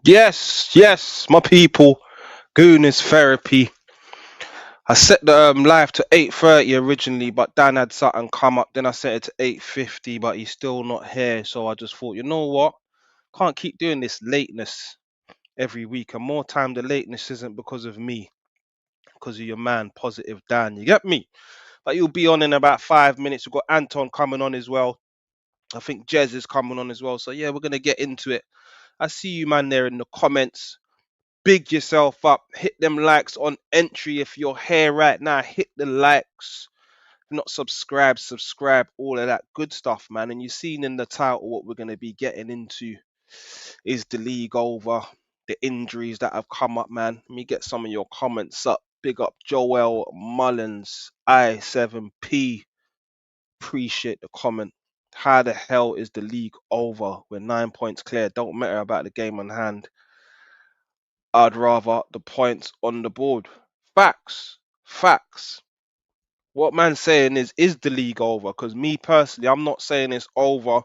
Yes, my people. Gooners therapy. I set the live to 8:30 originally, but Dan had something come up. Then I set it to 8:50, but he's still not here. So I just thought, you know what? Can't keep doing this lateness every week. And more time, the lateness isn't because of me, because of your man, Positive Dan. You get me? But you'll be on in about 5 minutes. We've got Anton coming on as well. I think Jez is coming on as well. So yeah, we're gonna get into it. I see you, man, there in the comments. Big yourself up, hit them likes on entry. If you're here right now, hit the likes. If not subscribe, all of that good stuff, man. And you've seen in the title what we're going to be getting into is the league over, the injuries that have come up, man. Let me get some of your comments up. Big up Joel Mullins, I7P. Appreciate the comment. How the hell is the league over? We're 9 points clear. Don't matter about the game on hand. I'd rather the points on the board. Facts. What man's saying is the league over? Because me personally, I'm not saying it's over.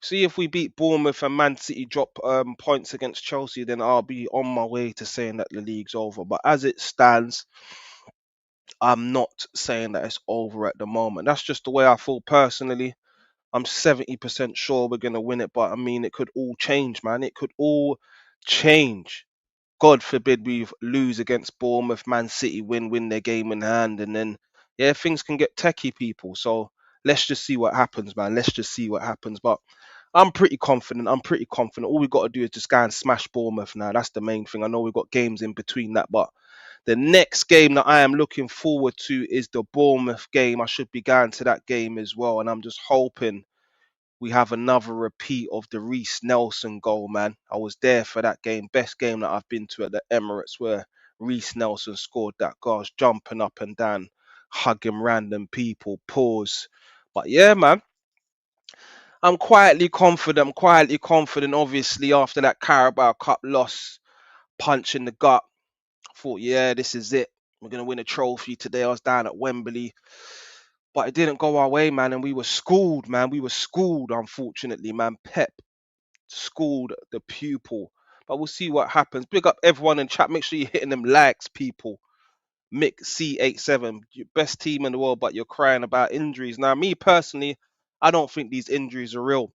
See, if we beat Bournemouth and Man City drop points against Chelsea, then I'll be on my way to saying that the league's over. But as it stands, I'm not saying that it's over at the moment. That's just the way I feel personally. I'm 70% sure we're going to win it, but I mean, it could all change, man. It could all change. God forbid we lose against Bournemouth, Man City win their game in hand, and then yeah, things can get techie, people. So let's just see what happens, man. Let's just see what happens. But I'm pretty confident. All we've got to do is just go and smash Bournemouth now. That's the main thing. I know we've got games in between that, but the next game that I am looking forward to is the Bournemouth game. I should be going to that game as well, and I'm just hoping we have another repeat of the Reece Nelson goal, man. I was there for that game. Best game that I've been to at the Emirates, where Reece Nelson scored that goal. I was jumping up and down, hugging random people, pause. But yeah, man, I'm quietly confident. Obviously, after that Carabao Cup loss, punch in the gut, I thought, yeah, this is it. We're going to win a trophy today. I was down at Wembley. But it didn't go our way, man, and we were schooled, man. We were schooled, unfortunately, man. Pep schooled the pupil. But we'll see what happens. Big up everyone in chat. Make sure you're hitting them likes, people. Mick C87, your best team in the world, but you're crying about injuries. Now, me personally, I don't think these injuries are real.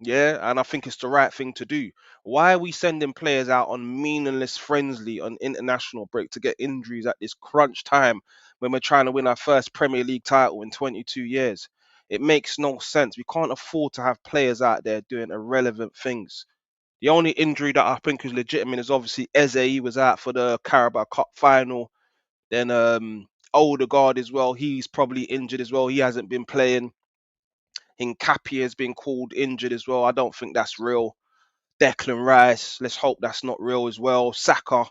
Yeah, and I think it's the right thing to do. Why are we sending players out on meaningless friendly on international break to get injuries at this crunch time when we're trying to win our first Premier League title in 22 years? It makes no sense. We can't afford to have players out there doing irrelevant things. The only injury that I think is legitimate is obviously Eze. He was out for the Carabao Cup final. Then Odegaard as well. He's probably injured as well. He hasn't been playing. Hincapié has been called injured as well. I don't think that's real. Declan Rice, let's hope that's not real as well. Saka.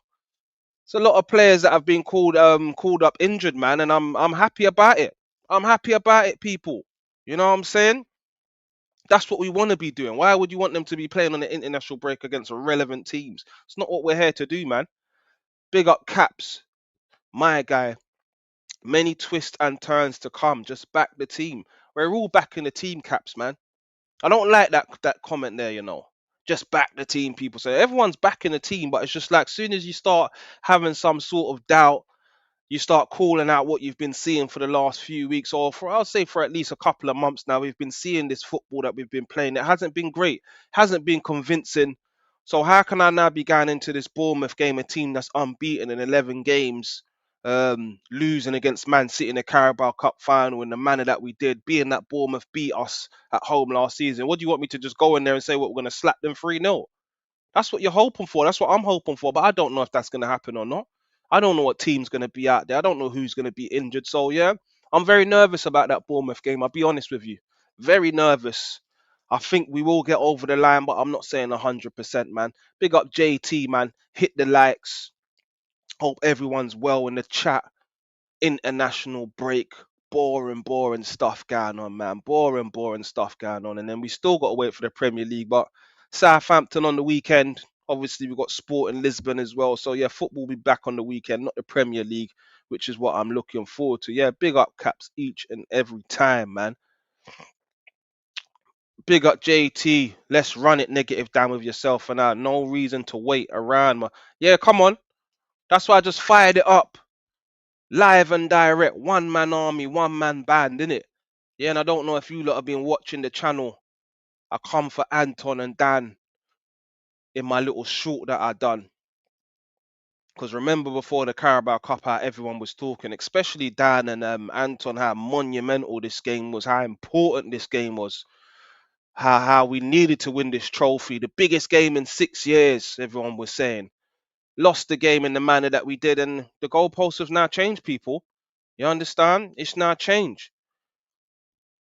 It's a lot of players that have been called up injured, man, and I'm happy about it. I'm happy about it, people. You know what I'm saying? That's what we want to be doing. Why would you want them to be playing on the international break against irrelevant teams? It's not what we're here to do, man. Big up Caps, my guy. Many twists and turns to come. Just back the team. We're all backing the team, Caps, man. I don't like that comment there, you know. Just back the team, people say. Everyone's backing the team, but it's just like as soon as you start having some sort of doubt, you start calling out what you've been seeing for the last few weeks, or for I'll say for at least a couple of months now. We've been seeing this football that we've been playing. It hasn't been great, hasn't been convincing. So how can I now be going into this Bournemouth game, a team that's unbeaten in 11 games, losing against Man City in the Carabao Cup final in the manner that we did, being that Bournemouth beat us at home last season? What do you want me to just go in there and say what we're going to slap them 3-0? That's what you're hoping for. That's what I'm hoping for. But I don't know if that's going to happen or not. I don't know what team's going to be out there. I don't know who's going to be injured. So, yeah, I'm very nervous about that Bournemouth game. I'll be honest with you. Very nervous. I think we will get over the line, but I'm not saying 100%, man. Big up JT, man. Hit the likes. Hope everyone's well in the chat. International break. Boring stuff going on, man. Boring stuff going on. And then we still got to wait for the Premier League. But Southampton on the weekend. Obviously, we've got sport in Lisbon as well. So, yeah, football will be back on the weekend, not the Premier League, which is what I'm looking forward to. Yeah, big up Caps each and every time, man. Big up JT. Let's run it negative down with yourself for now. No reason to wait around, man. Yeah, come on. That's why I just fired it up. Live and direct, one man army, one man band, innit? Yeah, and I don't know if you lot have been watching the channel. I come for Anton and Dan in my little short that I done. Because remember before the Carabao Cup, how everyone was talking, especially Dan and Anton, how monumental this game was, how important this game was, how we needed to win this trophy, the biggest game in 6 years, everyone was saying. Lost the game in the manner that we did, and the goalposts have now changed, people. You understand? It's now changed.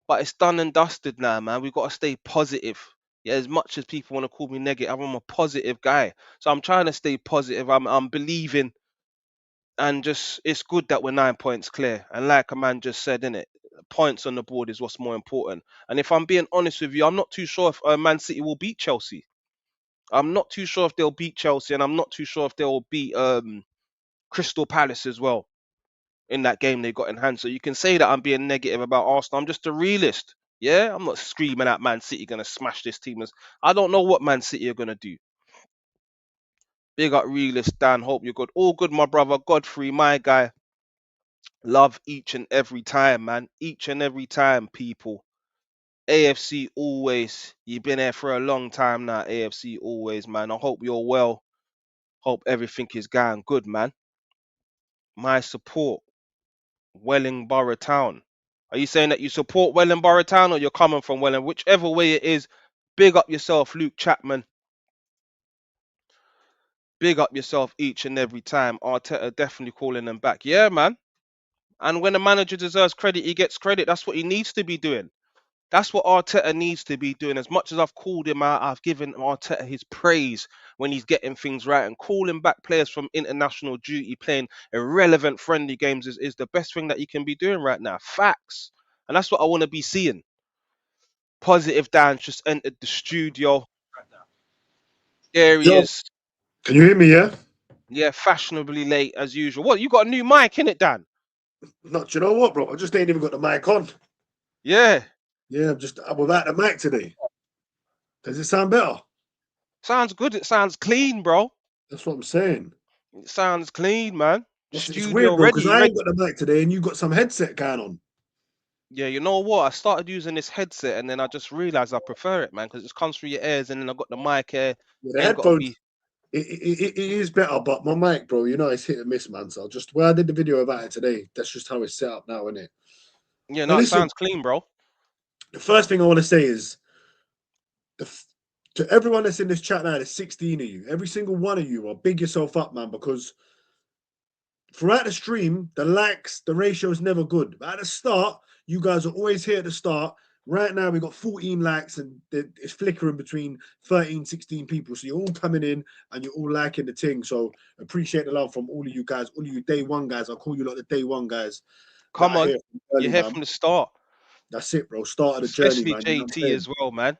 But it's done and dusted now, man. We've got to stay positive. Yeah, as much as people want to call me negative, I'm a positive guy. So I'm trying to stay positive. I'm believing, and just it's good that we're 9 points clear. And like a man just said, in it, points on the board is what's more important. And if I'm being honest with you, I'm not too sure if Man City will beat Chelsea. I'm not too sure if they'll beat Chelsea, and I'm not too sure if they'll beat Crystal Palace as well in that game they got in hand. So you can say that I'm being negative about Arsenal. I'm just a realist. Yeah, I'm not screaming at Man City gonna smash this team. I don't know what Man City are gonna do. Big up realist Dan. Hope you're good. All good, my brother. Godfrey, my guy. Love each and every time, man. Each and every time, people. AFC always. You've been here for a long time now. AFC always, man. I hope you're well. Hope everything is going good, man. My support. Wellingborough Town. Are you saying that you support Wellingborough Town or you're coming from Welling? Whichever way it is, big up yourself, Luke Chapman. Big up yourself each and every time. Arteta definitely calling them back. Yeah, man. And when a manager deserves credit, he gets credit. That's what he needs to be doing. That's what Arteta needs to be doing. As much as I've called him out, I've given Arteta his praise when he's getting things right. And calling back players from international duty, playing irrelevant friendly games is the best thing that you can be doing right now. Facts. And that's what I want to be seeing. Positive Dan just entered the studio. There he Yo, is. can you hear me? Yeah. Yeah, fashionably late as usual. What, you got a new mic in it, Dan? Not. Do you know what, bro? I just ain't even got the mic on. Yeah. Yeah, I'm without the mic today. Does it sound better? Sounds good. It sounds clean, bro. That's what I'm saying. It sounds clean, man. It's Studio weird, bro, because ready, I ready. ain't got the mic today, and you got some headset going on. Yeah, you know what? I started using this headset and then I just realized I prefer it, man, because it comes through your ears and then I got the mic here. Yeah, the Ain't got to headphones. be. It is better, but my mic, bro, you know it's hit and miss, man. So just where I did the video about it today, that's just how it's set up now, isn't it? Yeah, But no, it listen, sounds clean, bro. the first thing I want to say is the, to everyone that's in this chat now, there's 16 of you. Every single one of you, are big yourself up, man, because throughout the stream, the likes, the ratio is never good. But at the start, you guys are always here at the start. Right now, we got 14 likes and it's flickering between 13, 16 people. So you're all coming in and you're all liking the thing. So appreciate the love from all of you guys, all of you day one guys. I'll call you like the day one guys that Come are on. here You're early, here man. from the start. That's it, bro. Start of the journey, Especially man. You know what I'm JT saying? as well, man.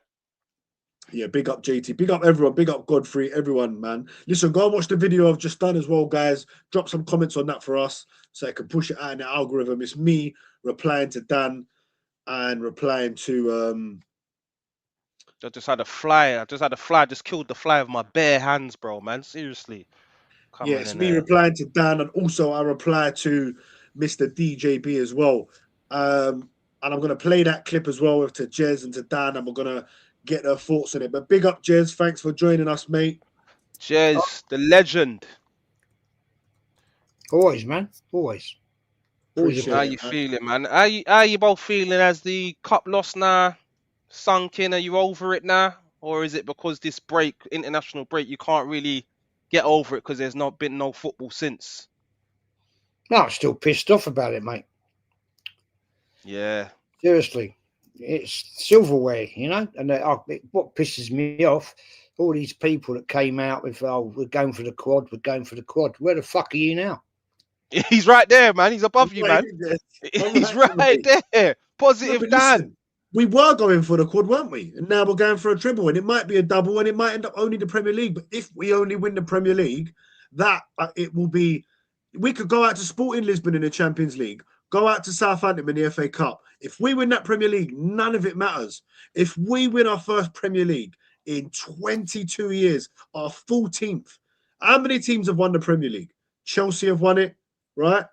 Yeah, big up JT, big up everyone, big up Godfrey, everyone, man. Listen, go and watch the video I've just done as well, guys. Drop some comments on that for us so I can push it out in the algorithm. It's me replying to Dan and replying to I just had a fly. I just had a fly. I just killed the fly with my bare hands, bro, man. Seriously. Yeah, Coming it's in me there. replying to Dan, and also I reply to Mr. DJB as well. And I'm going to play that clip as well to Jez and to Dan, and we're going to get their thoughts on it. But big up, Jez. Thanks for joining us, mate. Jez, the legend. Always, man. Always. Always a Appreciate How pleasure. it, you man. feeling, man? How you both feeling as the cup loss now? Sunk in? Are you over it now? Or is it because this break, international break, you can't really get over it because there's not been no football since? No, I'm still pissed off about it, mate. Yeah. Seriously. It's silverware, you know? And what pisses me off, all these people that came out with, oh, we're going for the quad, we're going for the quad. Where the fuck are you now? He's right there, man. He's I'm above you, right man. here, Jez. I'm He's right here, right mate. there. No, Positive but Dan. listen, we were going for the quad, weren't we? And now we're going for a triple, and it might be a double, and it might end up only the Premier League. But if we only win the Premier League, that it will be. We could go out to Sporting Lisbon in the Champions League, go out to Southampton in the FA Cup. If we win that Premier League, none of it matters. If we win our first Premier League in 22 years, our 14th, how many teams have won the Premier League? Chelsea have won it, right?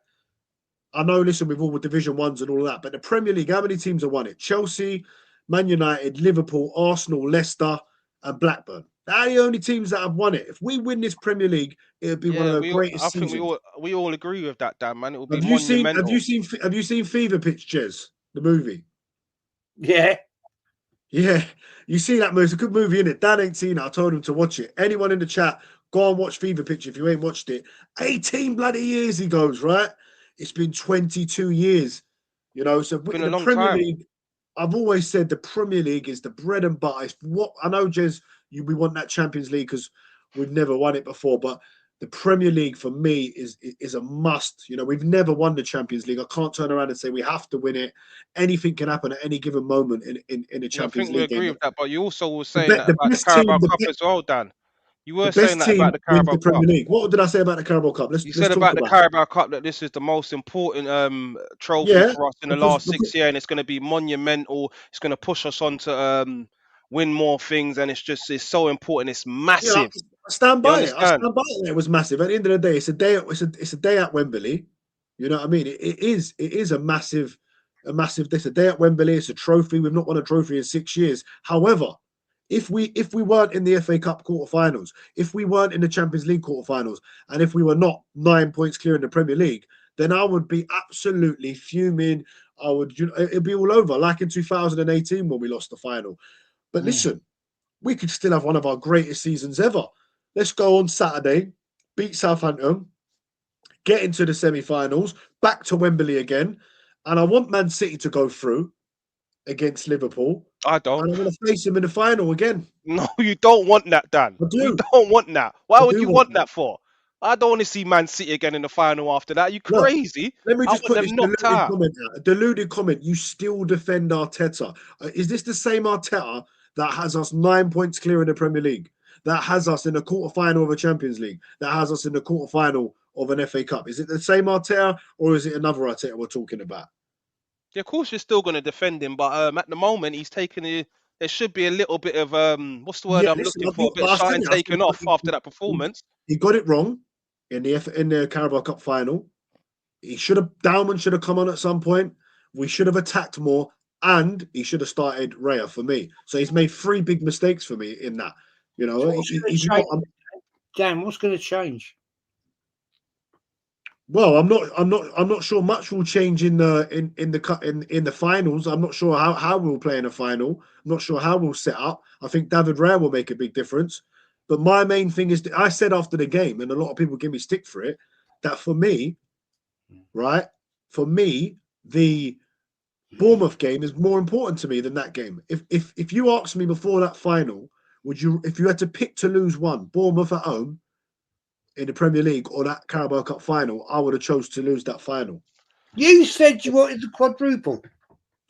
I know, listen, with all the Division Ones and all of that, but the Premier League, how many teams have won it? Chelsea, Man United, Liverpool, Arsenal, Leicester, and Blackburn. They're the only teams that have won it. If we win this Premier League, it would be one of Yeah, the I greatest think seasons. we all agree with that, Dan, man. It would be Have you seen? Have you monumental. seen? Have you seen Fever Pitch, Jez? The movie. Yeah. Yeah, you see that movie. It's a good movie, isn't it? Dan ain't seen it. I told him to watch it. Anyone in the chat, go and watch Fever Pitch if you ain't watched it. 18 bloody years, he goes, right? It's been 22 years, you know. So Been a the long Premier time. League, I've always said the Premier League is the bread and butter. It's what I know, Jez, we want that Champions League because we've never won it before, but the Premier League for me is a must. You know, we've never won the Champions League. I can't turn around and say we have to win it. Anything can happen at any given moment in a Yeah, I Champions think we League game. agree with that. But you also were The, saying that the about the best team, Carabao Cup as well, Dan. You the were saying best that team about the wins Carabao the Cup. Premier League. What did I say about the Carabao Cup? You Let's said talk about the about it. Carabao Cup that this is the most important trophy Yeah, for us in the because last 6 years, and it's going to be monumental. It's going to push us on to win more things, and it's so important. It's yeah, I massive. stand You by it. I understand? stand by it. It was massive. At the end of the day, it's a day at Wembley. You know what I mean? It is a massive. It's a day at Wembley. It's a trophy. We've not won a trophy in 6 years. However, if we weren't in the FA Cup quarterfinals, if we weren't in the Champions League quarterfinals, and if we were not 9 points clear in the Premier League, then I would be absolutely fuming. I would, it'd be all over, like in 2018 when we lost the final. But listen, we could still have one of our greatest seasons ever. Let's go on Saturday, beat Southampton, get into the semi-finals, back to Wembley again, and I want Man City to go through against Liverpool, I don't. and I'm going to face him in the final again. No, you don't want that, Dan. I You do. don't want that. Why I would do you want want that. that for? I don't want to see Man City again in the final after that. You Look, crazy? let me I just want put this them knocked deluded out. comment out. A deluded comment. You still defend Arteta. Is this the same Arteta that has us 9 points clear in the Premier League? That has us in the quarterfinal of a Champions League? That has us in the quarterfinal of an FA Cup? Is it the same Arteta or is it another Arteta we're talking about? Yeah, of course you're still going to defend him, but at the moment he's taken a. There should be a little bit of what's the word Yeah, I'm listen, looking I for? A think bit of I said shine it. I taken said off after that he, performance. he got it wrong in the Carabao Cup final. He should have Dowman should have come on at some point. We should have attacked more, and he should have started Raya for me. So he's made three big mistakes for me in that. You know, So what's going to he's change, not. Dan? What's going to change? Well, I'm not sure much will change in the finals. I'm not sure how we'll play in the final. I'm not sure how we'll set up. I think David Raya will make a big difference. But my main thing is, I said after the game, and a lot of people give me stick for it, that for me, right, for me, the Bournemouth game is more important to me than that game. If you asked me before that final, would you, if you had to pick to lose one, Bournemouth at home in the Premier League or that Carabao Cup final, I would have chose to lose that final. You said you wanted the quadruple.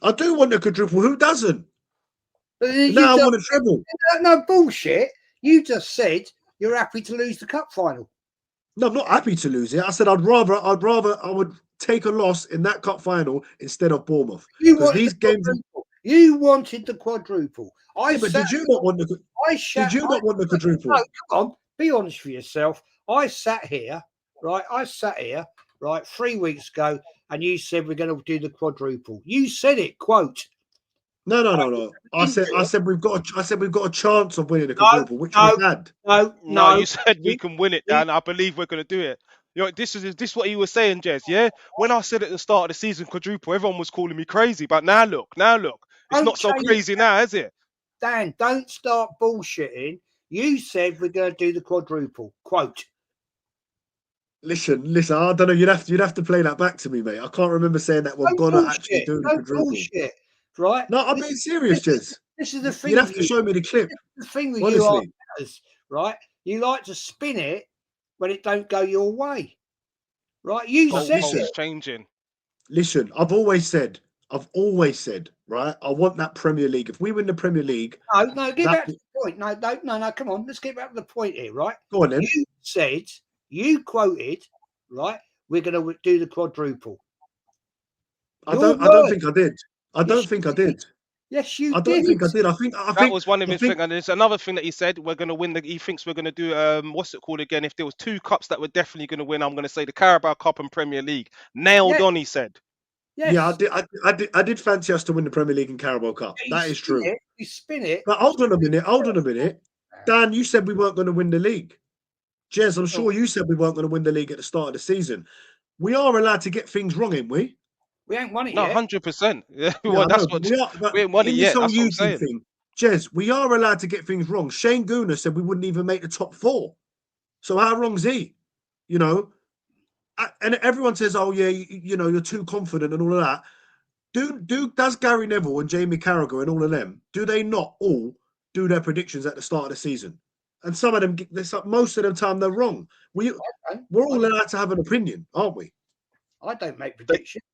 I do want a quadruple. Who doesn't? You Now I just, want a treble. no bullshit. You just said you're happy to lose the cup final. No, I'm not happy to lose it. I said I would take a loss in that cup final instead of Bournemouth. You Because wanted these the games. quadruple. You wanted the quadruple. Yeah, but did you not want the? I Did you not want the no, quadruple? come on, be honest for yourself. I sat here, right? 3 weeks ago, and you said we're going to do the quadruple. You said it, quote. No. I said we've got a chance of winning the quadruple, which we had. No, you said we can win it, Dan. I believe we're going to do it. You know, this is what you were saying, Jez. Yeah, when I said at the start of the season quadruple, everyone was calling me crazy. But now look, it's not so crazy now, is it? Dan, don't start bullshitting. You said we're going to do the quadruple. Quote. Listen. I don't know. You'd have to play that back to me, mate. I can't remember saying that we're gonna actually do the quadruple. Bullshit, right? No, I'm being serious, Jez. This is the thing. You'd have to show me the clip. The thing with honestly. you, right? You like to spin it when it don't go your way, right? You said it's changing. Listen, I've always said, right? I want that Premier League. If we win the Premier League, no, get back to the point. No, come on, let's get back to the point here, right? Go on then. You said, you quoted, right? We're going to do the quadruple. I don't think I did. I don't think I did. Yes, you did. I don't think I did. I think that was one of his things. And there's another thing that he said, we're going to win. He thinks we're going to do, what's it called again? If there was 2 cups that we're definitely going to win, I'm going to say the Carabao Cup and Premier League. Nailed on, he said. Yes. Yeah, I did fancy us to win the Premier League and Carabao Cup. That is true. You spin it. But hold on a minute. Dan, you said we weren't going to win the league. Jez, I'm sure you said we weren't going to win the league at the start of the season. We are allowed to get things wrong, ain't we? We ain't won it yet. No, 100%. Yeah, well, that's what we ain't won it yet. That's what I'm saying. Thing, Jez, we are allowed to get things wrong. Shane Gooner said we wouldn't even make the top 4. So how wrong's he? You know? And everyone says, oh, yeah, you know, you're too confident and all of that. Does Gary Neville and Jamie Carragher and all of them, do they not all do their predictions at the start of the season? And some of them, most of the time, they're wrong. We're all allowed to have an opinion, aren't we? I don't make predictions.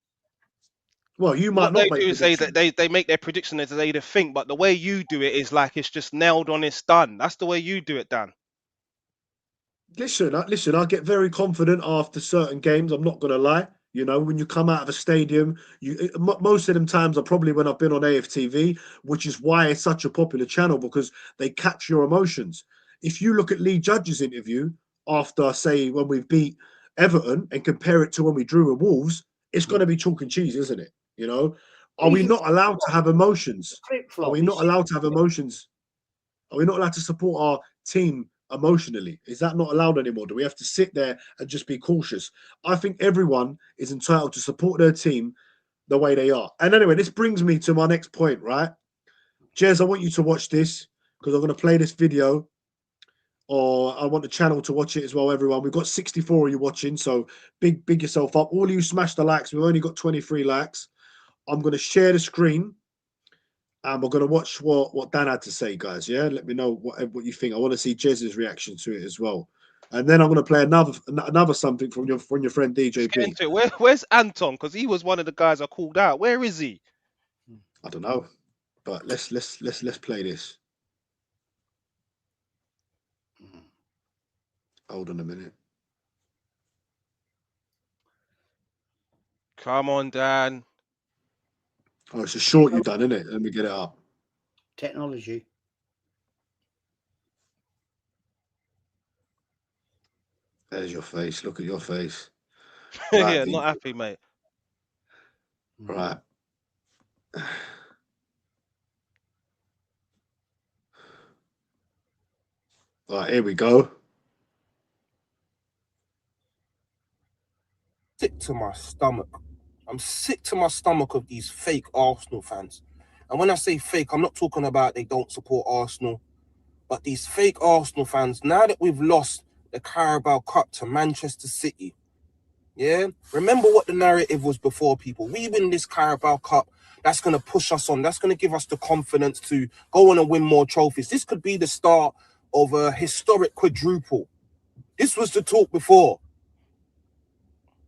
Well, you might not make predictions. Say that they make their prediction as they think, but the way you do it is like it's just nailed on, it's done. That's the way you do it, Dan. Listen, I get very confident after certain games. I'm not going to lie. You know, when you come out of a stadium, most of them times are probably when I've been on AFTV, which is why it's such a popular channel, because they catch your emotions. If you look at Lee Judge's interview after, say, when we beat Everton and compare it to when we drew with Wolves, it's going to be chalk and cheese, isn't it? You know, are we not allowed to have emotions? Are we not allowed to have emotions? Are we not allowed to support our team emotionally? Is that not allowed anymore? Do we have to sit there and just be cautious? I think everyone is entitled to support their team the way they are. And anyway, this brings me to my next point, right? Jez, I want you to watch this because I'm going to play this video, or I want the channel to watch it as well, everyone. We've got 64 of you watching, so big yourself up. All of you smash the likes. We've only got 23 likes. I'm going to share the screen and we're going to watch what Dan had to say, guys. Yeah, let me know what you think. I want to see Jez's reaction to it as well. And then I'm going to play another something from your friend DJB. Where's Anton? Because he was one of the guys I called out. Where is he? I don't know, but let's play this. Hold on a minute. Come on, Dan. Oh, it's a short you've done, isn't it? Let me get it up. Technology. There's your face. Look at your face. Right, yeah, not happy, mate. Right. Right, here we go. Sick to my stomach. I'm sick to my stomach of these fake Arsenal fans. And when I say fake, I'm not talking about they don't support Arsenal, but these fake Arsenal fans, now that we've lost the Carabao Cup to Manchester City, yeah, remember what the narrative was before, people. We win this Carabao Cup, that's going to push us on. That's going to give us the confidence to go on and win more trophies. This could be the start of a historic quadruple. This was the talk before.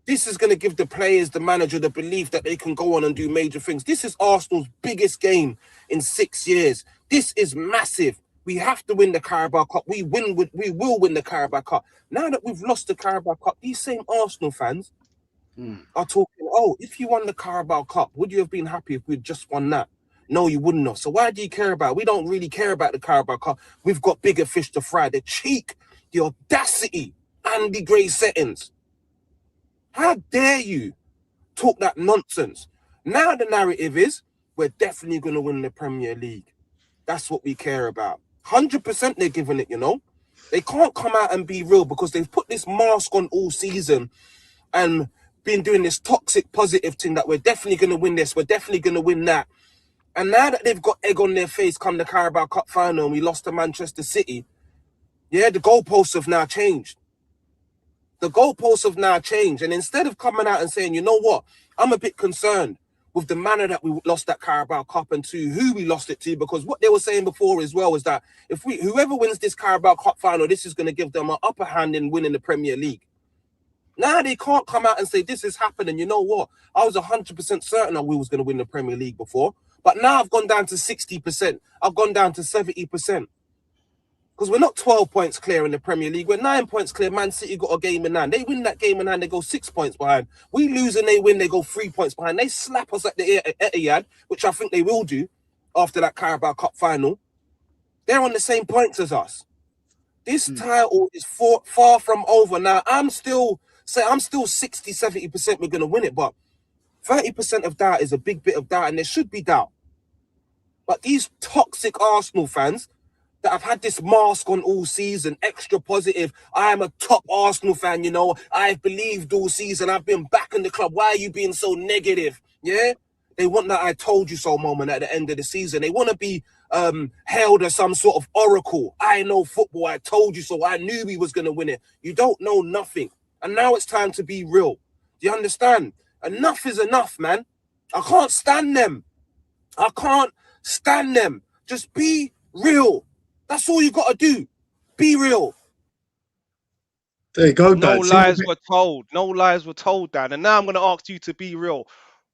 This is going to give the players, the manager, the belief that they can go on and do major things. This is Arsenal's biggest game in 6 years. This is massive. We have to win the Carabao Cup. We will win the Carabao Cup. Now that we've lost the Carabao Cup, these same Arsenal fans are talking, oh, if you won the Carabao Cup, would you have been happy if we'd just won that? No, you wouldn't have. So why do you care about it? We don't really care about the Carabao Cup. We've got bigger fish to fry. The cheek, the audacity. Andy Gray settings. How dare you talk that nonsense? Now the narrative is we're definitely going to win the Premier League. That's what we care about. 100% they're giving it, you know. They can't come out and be real because they've put this mask on all season and been doing this toxic positive thing that we're definitely going to win this, we're definitely going to win that. And now that they've got egg on their face come the Carabao Cup final and we lost to Manchester City, yeah, the goalposts have now changed. The goalposts have now changed. And instead of coming out and saying, you know what, I'm a bit concerned with the manner that we lost that Carabao Cup and to who we lost it to, because what they were saying before as well is that if whoever wins this Carabao Cup final, this is going to give them an upper hand in winning the Premier League. Now they can't come out and say this is happening. You know what? I was 100% certain that we was going to win the Premier League before, but now I've gone down to 60%. I've gone down to 70%. Because we're not 12 points clear in the Premier League. We're 9 points clear. Man City got a game in hand. They win that game in hand, they go 6 points behind. We lose and they win, they go 3 points behind. They slap us at the Etihad, which I think they will do after that Carabao Cup final. They're on the same points as us. This title is far from over. Now, I'm still 60, 70% we're going to win it, but 30% of doubt is a big bit of doubt, and there should be doubt. But these toxic Arsenal fans that have had this mask on all season, extra positive, I am a top Arsenal fan, you know, I've believed all season, I've been back in the club, why are you being so negative? Yeah? They want that I told you so moment at the end of the season. They want to be hailed as some sort of oracle. I know football, I told you so, I knew we was going to win it. You don't know nothing. And now it's time to be real. Do you understand? Enough is enough, man. I can't stand them. I can't stand them. Just be real. That's all you got to do. Be real. There you go, No Dan. lies were told. No lies were told, Dan. And now I'm going to ask you to be real.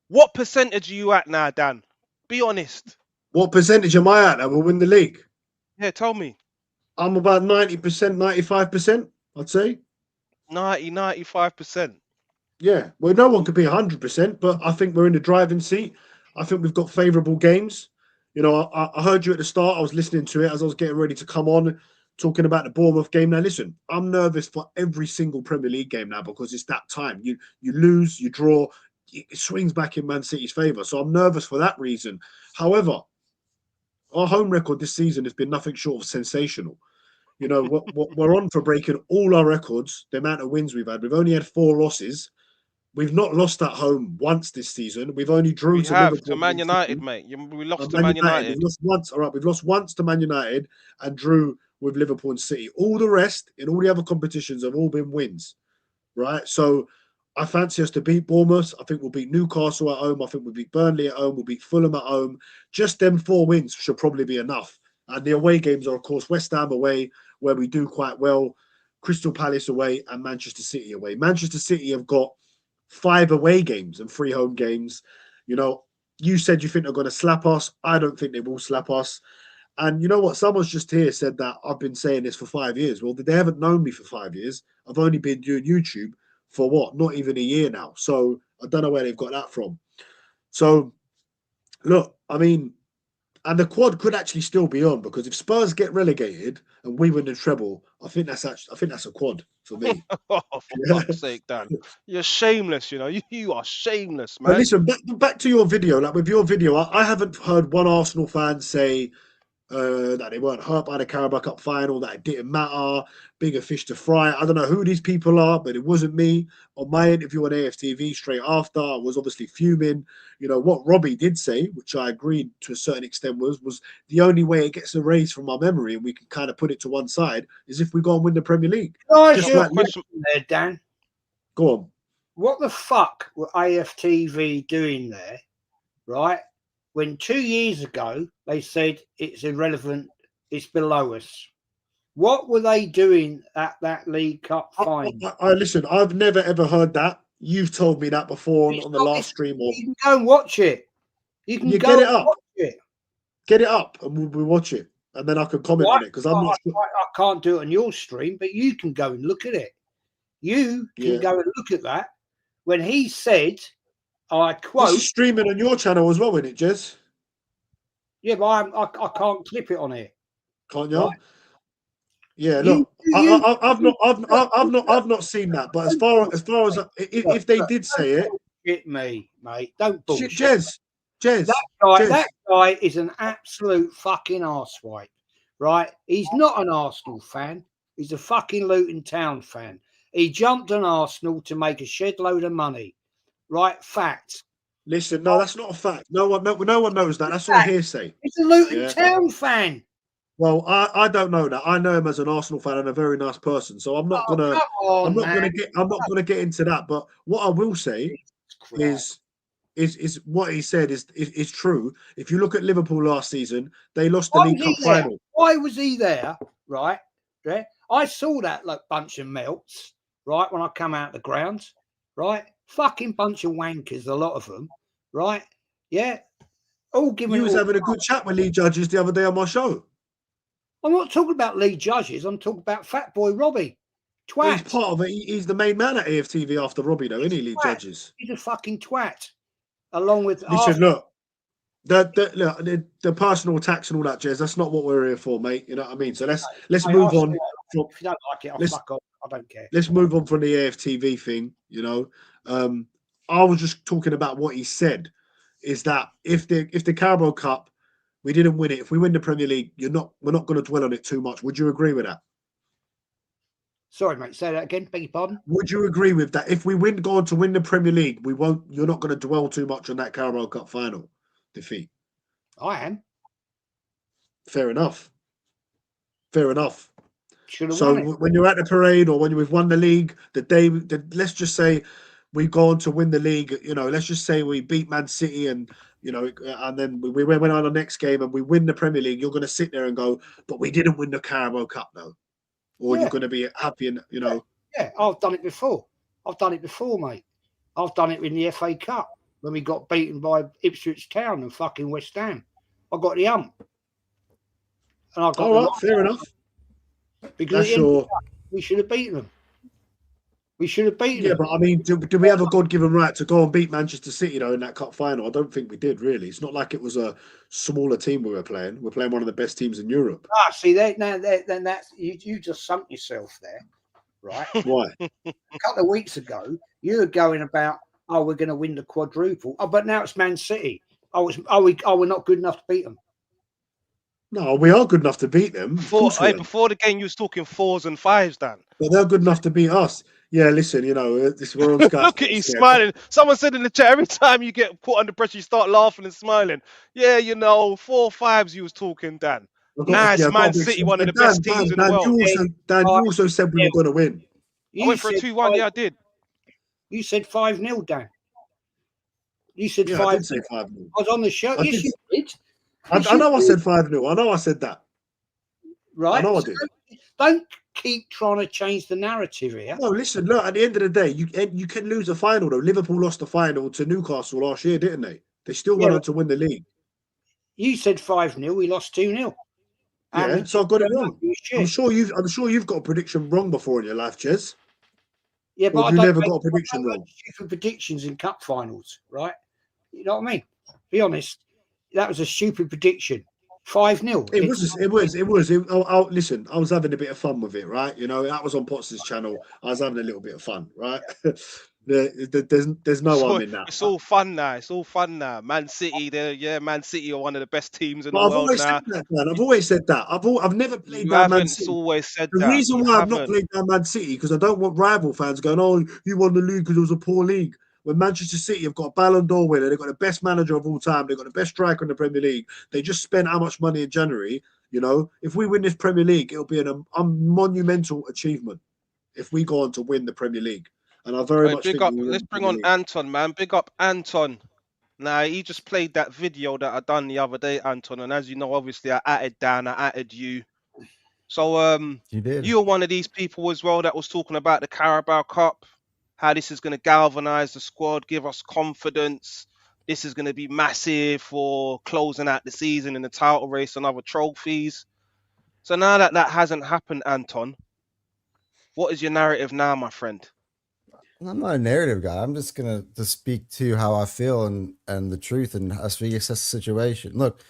What percentage are you at now, Dan? Be honest. What percentage am I at that will win the league? Yeah, tell me. I'm about 90%, 95%, I'd say. 90, 95%. Yeah. Well, no one could be 100%, but I think we're in the driving seat. I think we've got favourable games. You know, I heard you at the start. I was listening to it as I was getting ready to come on, talking about the Bournemouth game. Now, listen, I'm nervous for every single Premier League game now because it's that time. You lose, you draw, it swings back in Man City's favour. So I'm nervous for that reason. However, our home record this season has been nothing short of sensational. You know, we're on for breaking all our records, the amount of wins we've had. We've only had 4 losses. We've not lost at home once this season. We've only drew to Liverpool. To Man United, mate. We lost to Man Man United. United. We've lost once. All right, we've lost once to Man United and drew with Liverpool and City. All the rest in all the other competitions have all been wins, right? So I fancy us to beat Bournemouth. I think we'll beat Newcastle at home. I think we'll beat Burnley at home. We'll beat Fulham at home. Just them 4 wins should probably be enough. And the away games are, of course, West Ham away, where we do quite well, Crystal Palace away, and Manchester City away. Manchester City have got 5 away games and 3 home games. You know, you said you think they're going to slap us. I don't think they will slap us. And you know what? Someone's just here said that I've been saying this for 5 years. Well, they haven't known me for 5 years. I've only been doing YouTube for what? Not even a year now. So I don't know where they've got that from. So look, I mean, and the quad could actually still be on because if Spurs get relegated and we win the treble, I think that's a quad for me. Oh, for fuck's sake, Dan. You're shameless, you know. You are shameless, man. But listen, back to your video. Like with your video, I haven't heard one Arsenal fan say that they weren't hurt by the Carabao Cup final, that it didn't matter, bigger fish to fry. I don't know who these people are, but it wasn't me. On my interview on AFTV straight after, I was obviously fuming. You know, what Robbie did say, which I agreed to a certain extent, was the only way it gets erased from our memory and we can kind of put it to one side is if we go and win the Premier League. Just like there, Dan. Go on. What the fuck were AFTV doing there, right? When 2 years ago they said it's irrelevant, it's below us. What were they doing at that League Cup final? I listen, I've never ever heard that. You've told me that before on the last stream. Or you can go and watch it. You can go get it up. Watch it. Get it up and we'll watch it. And then I can comment on it because I'm not sure. I can't do it on your stream, but you can go and look at it. You can go and look at that. When he said, I quote... This is streaming on your channel as well, isn't it, Jez? Yeah, but I can't clip it on here. Can't you? Right. Yeah, look, I've not seen that. But as far as if they did say it, bullshit me, mate. Don't bullshit. Jez, That guy is an absolute fucking arsewipe, right? He's not an Arsenal fan. He's a fucking Luton Town fan. He jumped on Arsenal to make a shed load of money, right? Fact. Listen, no, that's not a fact. No one knows that. That's all hearsay. He's a Luton Town fan. Well, I don't know that. I know him as an Arsenal fan and a very nice person. So I'm not gonna get into that. But what I will say is what he said is true. If you look at Liverpool last season, they lost the League Cup final. Why was he there? Right? Yeah. I saw that bunch of melts, right, when I come out the ground, right? Fucking bunch of wankers, a lot of them, right? Yeah. All giving. You was having a good chat with Lee Judges the other day on my show. I'm not talking about Lee Judges. I'm talking about Fat Boy Robbie. Twat. He's part of it. He's the main man at AFTV after Robbie, though, isn't he, Lee Judges? He's a fucking twat. Along with listen, look, the personal attacks and all that, Jez. That's not what we're here for, mate. You know what I mean? So let's move on. If you don't like it, I'll fuck off. I don't care. Let's move on from the AFTV thing. You know, I was just talking about what he said. Is that if the Carabao Cup, we didn't win it. If we win the Premier League, we're not going to dwell on it too much. Would you agree with that? Sorry, mate. Say that again. Beg your pardon. Would you agree with that? If we go on to win the Premier League, we won't. You're not going to dwell too much on that Carabao Cup final defeat. I am. Fair enough. Fair enough. So when you're at the parade or when we've won the league, let's just say we go on to win the league. You know, let's just say we beat Man City and. You know, and then we went on the next game and we win the Premier League. You're going to sit there and go, but we didn't win the Carabao Cup, though. Or you're going to be happy and, you know. Yeah, I've done it before. Mate. I've done it in the FA Cup when we got beaten by Ipswich Town and fucking West Ham. I got the hump. And I got all right, fair enough. Because we should have beaten them. Yeah, but I mean, do we have a God-given right to go and beat Manchester City, though, in that cup final? I don't think we did, really. It's not like it was a smaller team we were playing. We're playing one of the best teams in Europe. See, then that's you just sunk yourself there, right? Why? A couple of weeks ago, you were going about, we're going to win the quadruple. Oh, but now it's Man City. We're not good enough to beat them. No, we are good enough to beat them. Before the game, you was talking 4s and 5s, Dan. But they're good enough to beat us. Yeah, listen, you know, we're on Skype. Look at you smiling. Someone said in the chat, every time you get put under pressure, you start laughing and smiling. Yeah, you know, 4 5s you was talking, Dan. Nice, Man City, one of the best teams in the world. You also said we were going to win. I went for a 2-1, yeah, I did. You said 5-0, Dan. You said 5-0. I did say 5-0. I was on the show. Yes, you did. I know I said 5-0. I know I said that. Right. I know I did. Don't keep trying to change the narrative here. No, listen, look, at the end of the day, you can lose a final, though. Liverpool lost the final to Newcastle last year, didn't they? They still went on to win the league. You said 5-0, we lost 2-0. Yeah, so I got it wrong. I'm sure you've got a prediction wrong before in your life, Jez. Yeah, but you never got a prediction wrong. Stupid predictions in cup finals, right? You know what I mean? Be honest, that was a stupid prediction. 5-0. It was. Listen, I was having a bit of fun with it, right? You know, that was on Potts' channel. I was having a little bit of fun, right? There's no harm in that. It's all fun now. Man City, Man City are one of the best teams in the world now. I've always said that. I've never played down Man City. Always said the reason why I've not played down Man City because I don't want rival fans going, "Oh, you won the league because it was a poor league." When Manchester City have got a Ballon d'Or winner, they've got the best manager of all time, they've got the best striker in the Premier League. They just spent how much money in January? You know, if we win this Premier League, it'll be a monumental achievement if we go on to win the Premier League. And I very much think let's bring on Anton, man. Big up Anton. Now, he just played that video that I done the other day, Anton. And as you know, obviously, I added Dan, I added you. So you're one of these people as well that was talking about the Carabao Cup. How this is going to galvanize the squad, give us confidence. This is going to be massive for closing out the season in the title race and other trophies. So now that hasn't happened, Anton, what is your narrative now, my friend? I'm not a narrative guy. I'm just going to speak to how I feel and the truth and as we assess the situation. Look,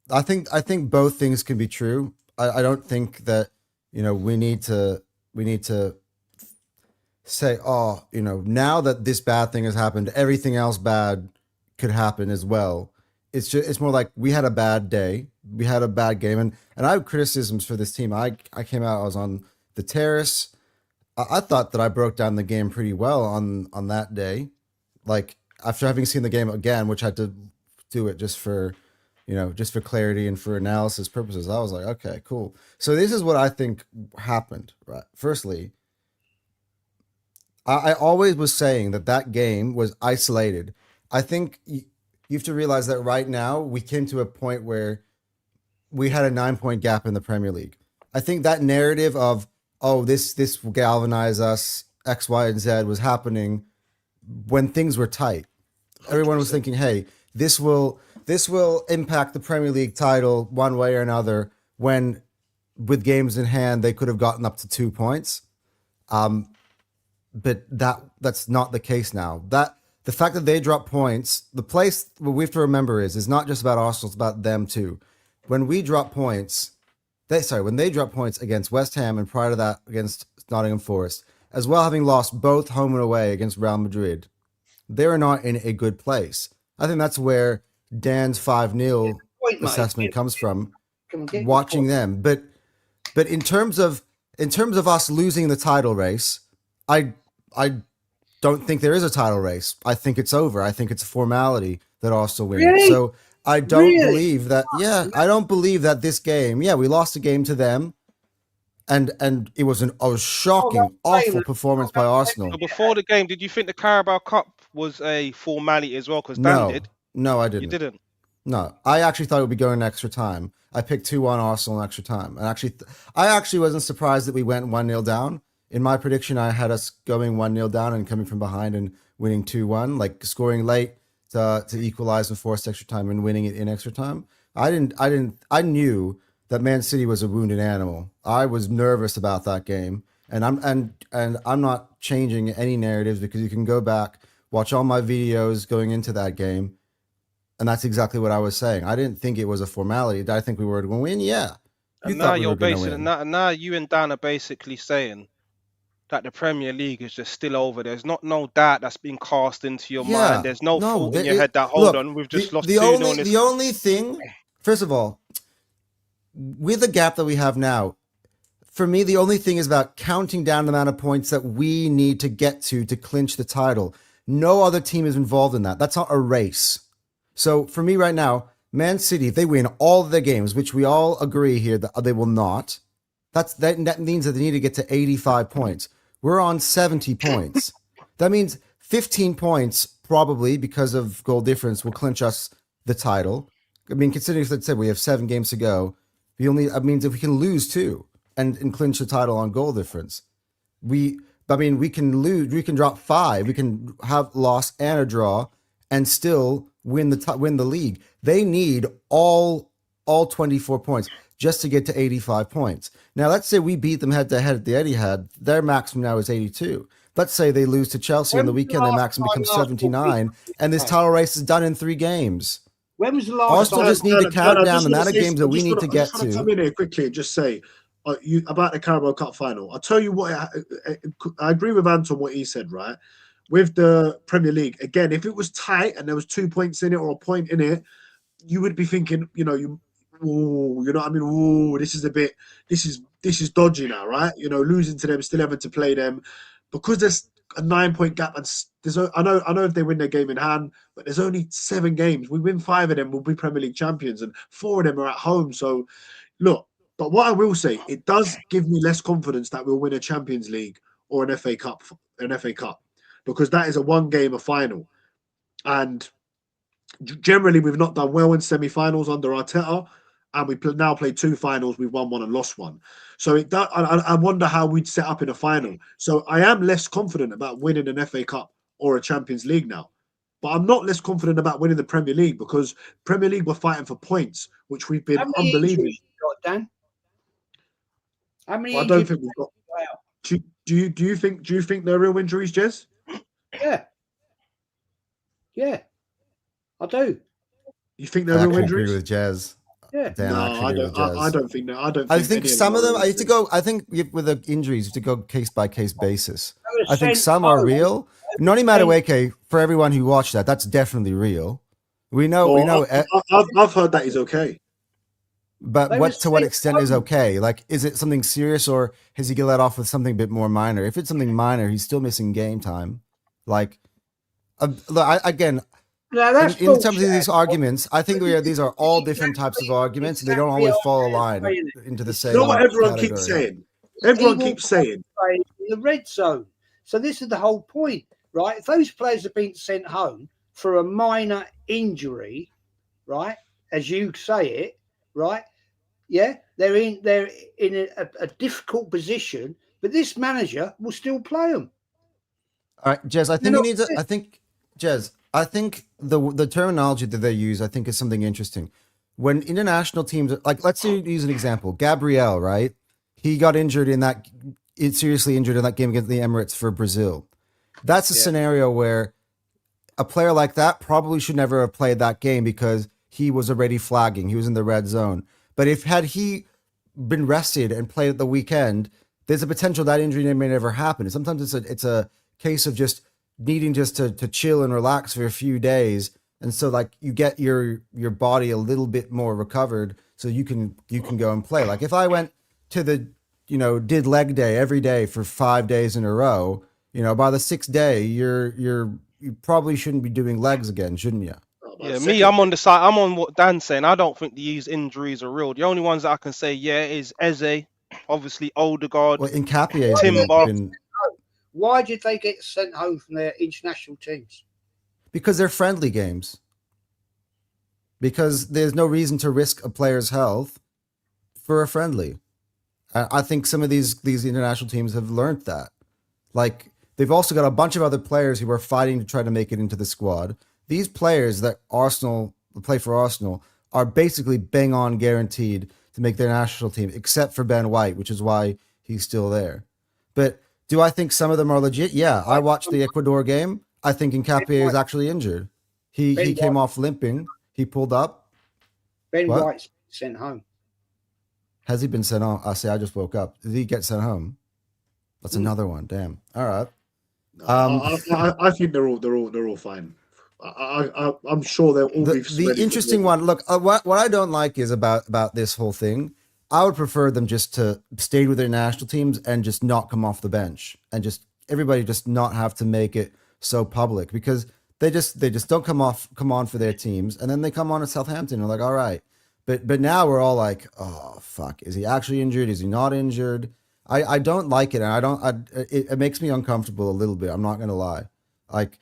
I think both things can be true. I don't think that, we need to say, oh, now that this bad thing has happened, everything else bad could happen as well. It's more like we had a bad day, we had a bad game, and I have criticisms for this team. I came out, I was on the terrace. I thought that I broke down the game pretty well on that day. Like, after having seen the game again, which I had to do it just for clarity and for analysis purposes, I was like, okay, cool. So this is what I think happened, right? Firstly, I always was saying that game was isolated. I think you have to realize that right now we came to a point where we had a 9-point gap in the Premier League. I think that narrative of, oh, this will galvanize us, X, Y, and Z was happening when things were tight. Everyone was thinking, hey, this will impact the Premier League title one way or another, when with games in hand they could have gotten up to 2 points. But that's not the case now. That the fact that they drop points, what we have to remember is not just about Arsenal, it's about them too. When they drop points against West Ham, and prior to that against Nottingham Forest, as well, having lost both home and away against Real Madrid, they are not in a good place. I think that's where Dan's 5-0 assessment comes from, watching them. But in terms of us losing the title race, I don't think there is a title race. I think it's over. I think it's a formality that Arsenal win. Really? So I don't believe that. Yeah, I don't believe that this game. Yeah, we lost a game to them, and it was a shocking, awful performance by Arsenal. So before the game, did you think the Carabao Cup was a formality as well? Because Dan did. No, I didn't. You didn't. No, I actually thought it would be going extra time. I picked 2-1 Arsenal in extra time, and I actually wasn't surprised that we went 1-0 down. In my prediction, I had us going 1-0 down and coming from behind and winning 2-1, like scoring late to equalize and force extra time and winning it in extra time. I knew that Man City was a wounded animal. I was nervous about that game, and I'm not changing any narratives, because you can go back, watch all my videos going into that game, and that's exactly what I was saying. I didn't think it was a formality. Did I think we were going to win? Yeah. And now you're basically now you and Dan are basically saying that the Premier League is just still over. There's no doubt that's been cast into your mind. There's no thought in your head that, hold on, we've just lost 2-0. The only thing, first of all, with the gap that we have now, for me, the only thing is about counting down the amount of points that we need to get to clinch the title. No other team is involved in that. That's not a race. So for me right now, Man City, if they win all of their games, which we all agree here that they will not, that means that they need to get to 85 points. We're on 70 points. That means 15 points, probably because of goal difference, will clinch us the title. I mean, considering, as I said, we have 7 games to go, that means if we can lose 2 and clinch the title on goal difference, we can drop 5, we can have loss and a draw, and still win the league. They need all 24 points just to get to 85 points. Now, let's say we beat them head-to-head at the Etihad. Their maximum now is 82. Let's say they lose to Chelsea on the weekend, their maximum becomes 79, and this title race is done in 3 games. When was the last Arsenal just need to count down the amount of games that we need to get to. I just want to come in here quickly and just say about the Carabao Cup final. I'll tell you what, I agree with Anton what he said, right? With the Premier League, again, if it was tight and there was 2 points in it or a point in it, you would be thinking, you know what I mean? Ooh, this is dodgy now, right? Losing to them, still having to play them, because there's a 9-point gap, and I know if they win their game in hand, but there's only 7 games. We win 5 of them, we'll be Premier League champions, and 4 of them are at home. So, look, but what I will say, it does give me less confidence that we'll win a Champions League or an FA Cup, because that is a 1-game final, and generally we've not done well in semi-finals under Arteta. And we now played 2 finals. We've won 1 and lost 1. So I wonder how we'd set up in a final. So I am less confident about winning an FA Cup or a Champions League now. But I'm not less confident about winning the Premier League, because Premier League we're fighting for points, which we've been unbelievable. Dan? How many? I don't think we've got. Do you think they're real injuries, Jez? Yeah, I do. You think they're real injuries? I agree with Jez. Yeah. Dan No, actually I agree don't. with Jez. I don't think that. I don't. I think any some of them. I are have to go. I think with the injuries, you have to go case by case basis. They were I think sent some are home. real. Noni Madueke, for everyone who watched that, that's definitely real. We know. We know. I've heard that is okay. But They what were to what sent extent is home. okay? Like, is it something serious, or has he get let off with something a bit more minor? If it's something minor, he's still missing game time. Like, look, again, No, that's in terms of bullshit. these arguments, I think these are all different types of arguments, and they don't always fall a line into the You know what same everyone keeps category. saying? Everyone keeps saying. In the red zone. So this is the whole point, right? If those players have been sent home for a minor injury, right, as you say it, right, yeah, they're in a difficult position, but this manager will still play them. All right, Jez, I think you need to. I think, Jez, I think the terminology that they use, I think, is something interesting. When international teams, like, let's say, use an example, Gabriel, right? He got injured seriously injured in that game against the Emirates for Brazil. That's a scenario where a player like that probably should never have played that game because he was already flagging. He was in the red zone. But had he been rested and played at the weekend, there's a potential that injury may never happen. And sometimes it's a case of just needing just to chill and relax for a few days, and so like you get your body a little bit more recovered, so you can go and play. Like if I went to did leg day every day for 5 days in a row, by the 6th day you probably shouldn't be doing legs again, shouldn't you? Yeah, me, I'm on the side. I'm on what Dan's saying. I don't think these injuries are real. The only ones that I can say, is Eze, obviously Odegaard, Well, Nkapie Timber. Why did they get sent home from their international teams? Because they're friendly games. Because there's no reason to risk a player's health for a friendly. I think some of these international teams have learned that. Like, they've also got a bunch of other players who are fighting to try to make it into the squad. These players that play for Arsenal are basically bang on guaranteed to make their national team, except for Ben White, which is why he's still there. But do I think some of them are legit? Yeah, I watched the Ecuador game. I think Nkapie is actually injured. He came off limping. He pulled up. Ben White's sent home. Has he been sent home? I just woke up. Did he get sent home? That's another one. Damn. All right. I think they're all fine. I'm sure they'll all be. The interesting one. Look, what I don't like is about this whole thing. I would prefer them just to stay with their national teams and just not come off the bench, and just everybody just not have to make it so public, because they just don't come on for their teams, and then they come on at Southampton and we're like, all right, but now we're all like, oh fuck, is he actually injured? Is he not injured? I don't like it, and it makes me uncomfortable a little bit. I'm not gonna lie. Like,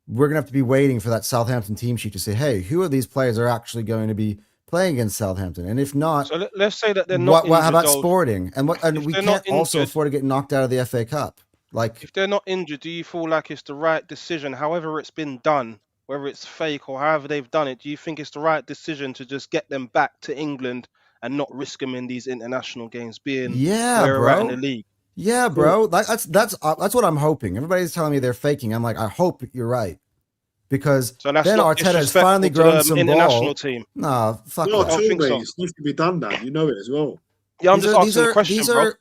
we're gonna have to be waiting for that Southampton team sheet to say, hey, who of these players are actually going to be playing against Southampton? And if not, so let's say that they're not. How about though, Sporting? And we can't also afford to get knocked out of the FA Cup. Like, if they're not injured, do you feel like it's the right decision, however it's been done, whether it's fake or however they've done it? Do you think it's the right decision to just get them back to England and not risk them in these international games, being where we're at in the league? Yeah, bro. That's what I'm hoping. Everybody's telling me they're faking. I'm like, I hope you're right. Because then Arteta has finally grown some international ball. team. Nah, fuck no, that. I think so. It needs to be done now. You know it as well. Yeah, I'm just asking a question, bro.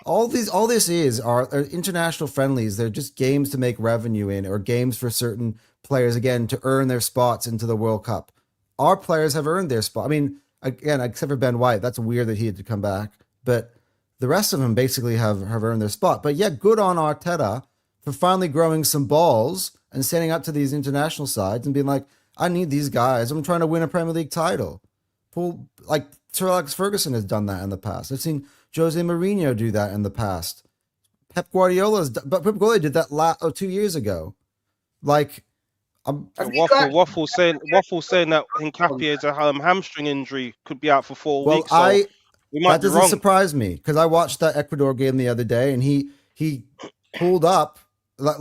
All this is are international friendlies. They're just games to make revenue in, or games for certain players, again, to earn their spots into the World Cup. Our players have earned their spot. I mean, again, except for Ben White, that's weird that he had to come back. But the rest of them basically have earned their spot. But yeah, good on Arteta for finally growing some balls and standing up to these international sides and being like, I need these guys. I'm trying to win a Premier League title. Like Sir Alex Ferguson has done that in the past. I've seen Jose Mourinho do that in the past. Pep Guardiola did that 2 years ago. Like, Waffle saying that Nkapie is a hamstring injury, could be out for 4 weeks. So that doesn't surprise me, because I watched that Ecuador game the other day, and he pulled up. That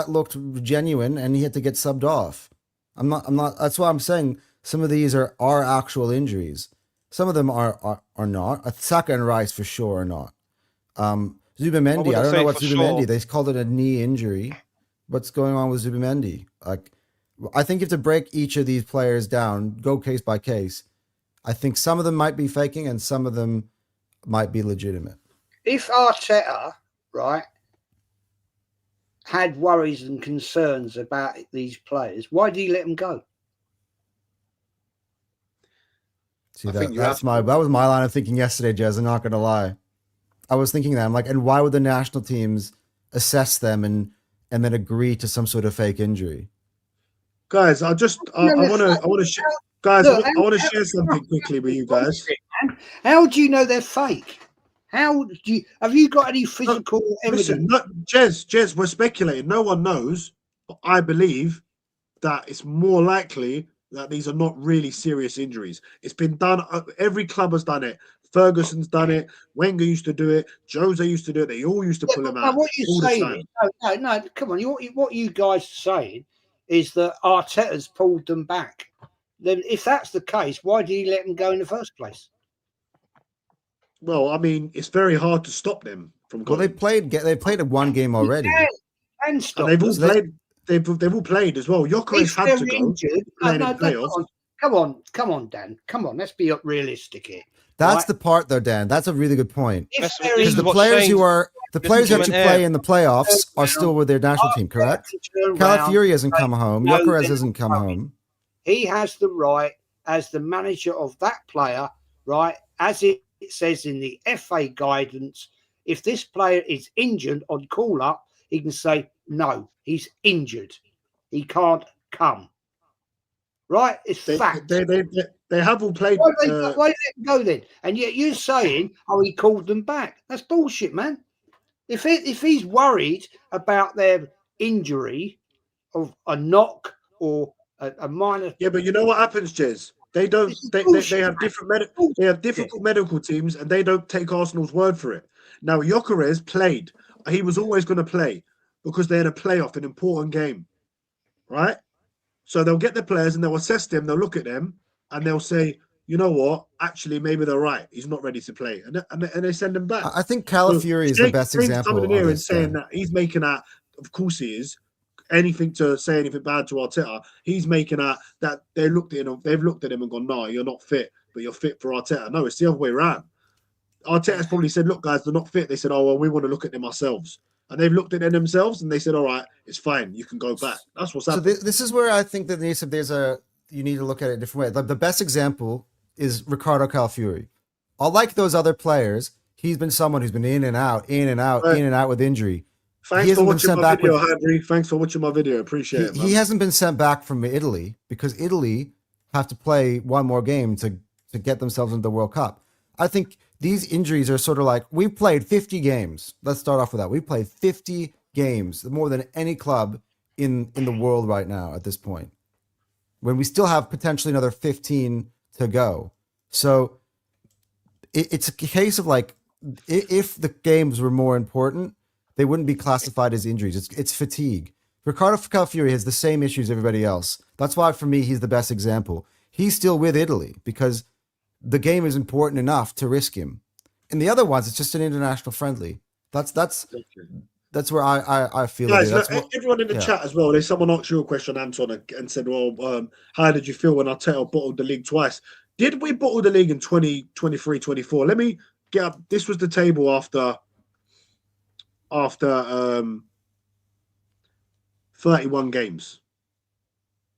looked genuine, and he had to get subbed off. I'm not. That's why I'm saying some of these are actual injuries. Some of them are not. Saka and Rice for sure are not. Zubimendi, I don't know what's Zubimendi. Sure. They called it a knee injury. What's going on with Zubimendi? Like, I think you have to break each of these players down, go case by case. I think some of them might be faking and some of them might be legitimate. If Arteta, right, had worries and concerns about these players, why did he let them go? See, I think that was my line of thinking yesterday, Jez. I'm not going to lie. I was thinking that. I'm like, and why would the national teams assess them and then agree to some sort of fake injury? Guys, I want to share something quickly with you guys. How do you know they're fake? Have you got any physical evidence? Listen, Jez, we're speculating. No one knows, but I believe that it's more likely that these are not really serious injuries. It's been done. Every club has done it. Ferguson's done it. Wenger used to do it. Jose used to do it. They all used to pull him out. What you're saying? No. Come on. What you guys are saying is that Arteta's pulled them back. Then, if that's the case, why did he let them go in the first place? Well, I mean, it's very hard to stop them from going. Well, they played a one game already. And stop. And they've all played as well. Gyökeres had to go. Playoffs. Come on, Dan. Come on, let's be realistic here. That's the part, though, Dan. That's a really good point. Because the players who actually play in the playoffs are still with their national team, correct? Calafiori hasn't come home. Gyökeres hasn't come home. He has the right, as the manager of that player, right, as it says in the FA guidance, if this player is injured on call-up, he can say, no, he's injured. He can't come. Right? It's fact. They have all played. Why did they go then? And yet you're saying, he called them back. That's bullshit, man. If he's worried about their injury of a knock or a minor, yeah, but you know what happens, Jez? They don't. They have different They have difficult medical teams, and they don't take Arsenal's word for it. Now, Gyökeres played. He was always going to play because they had a playoff, an important game, right? So they'll get the players and they'll assess them. They'll look at them and they'll say, you know what? Actually, maybe they're right. He's not ready to play, and they send him back. I think Calafiori is the best example. Coming in here and saying that he's making that. Of course, he is. Anything to say anything bad to Arteta, he's making that they've looked at him and gone, no, you're not fit, but you're fit for Arteta. No, it's the other way around. Arteta's probably said, look, guys, they're not fit. They said, oh, well, we want to look at them ourselves. And they've looked at them themselves and they said, all right, it's fine. You can go back. That's what's happening. So this is where I think that you need to look at it a different way. The best example is Ricardo Calafiori. Unlike those other players, he's been someone who's been in and out with injury. Thanks for watching my video, Henry. Thanks for watching my video. Appreciate it, man. He hasn't been sent back from Italy because Italy have to play one more game to get themselves into the World Cup. I think these injuries are sort of like, we played 50 games. Let's start off with that. We played 50 games, more than any club in the world right now at this point, when we still have potentially another 15 to go. So it's a case of like, if the games were more important, they wouldn't be classified as injuries. It's fatigue. Ricardo Calafiori has the same issues as everybody else. That's why, for me, he's the best example. He's still with Italy because the game is important enough to risk him. And the other ones, it's just an international friendly. That's where I feel. Guys, everyone in the chat as well. There's someone asked you a question, Anton, and said, well, how did you feel when Arteta bottled the league twice? Did we bottle the league in 2023, 24? Let me get up. This was the table after 31 games.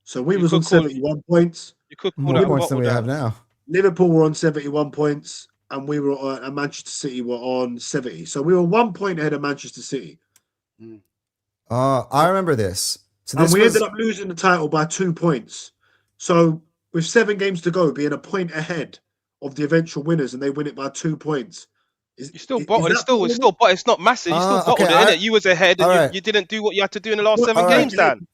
So we was on 71 points. You could more points than we have now. Liverpool were on 71 points, and we were and Manchester City were on 70. So we were 1 point ahead of Manchester City. I remember this. So we ended up losing the title by 2 points. So with 7 games to go, being a point ahead of the eventual winners, and they win it by 2 points. You still bottled. It's still, but it's not massive. You still bottled it, innit? You was ahead, and you didn't do what you had to do in the last 7 games, Dan.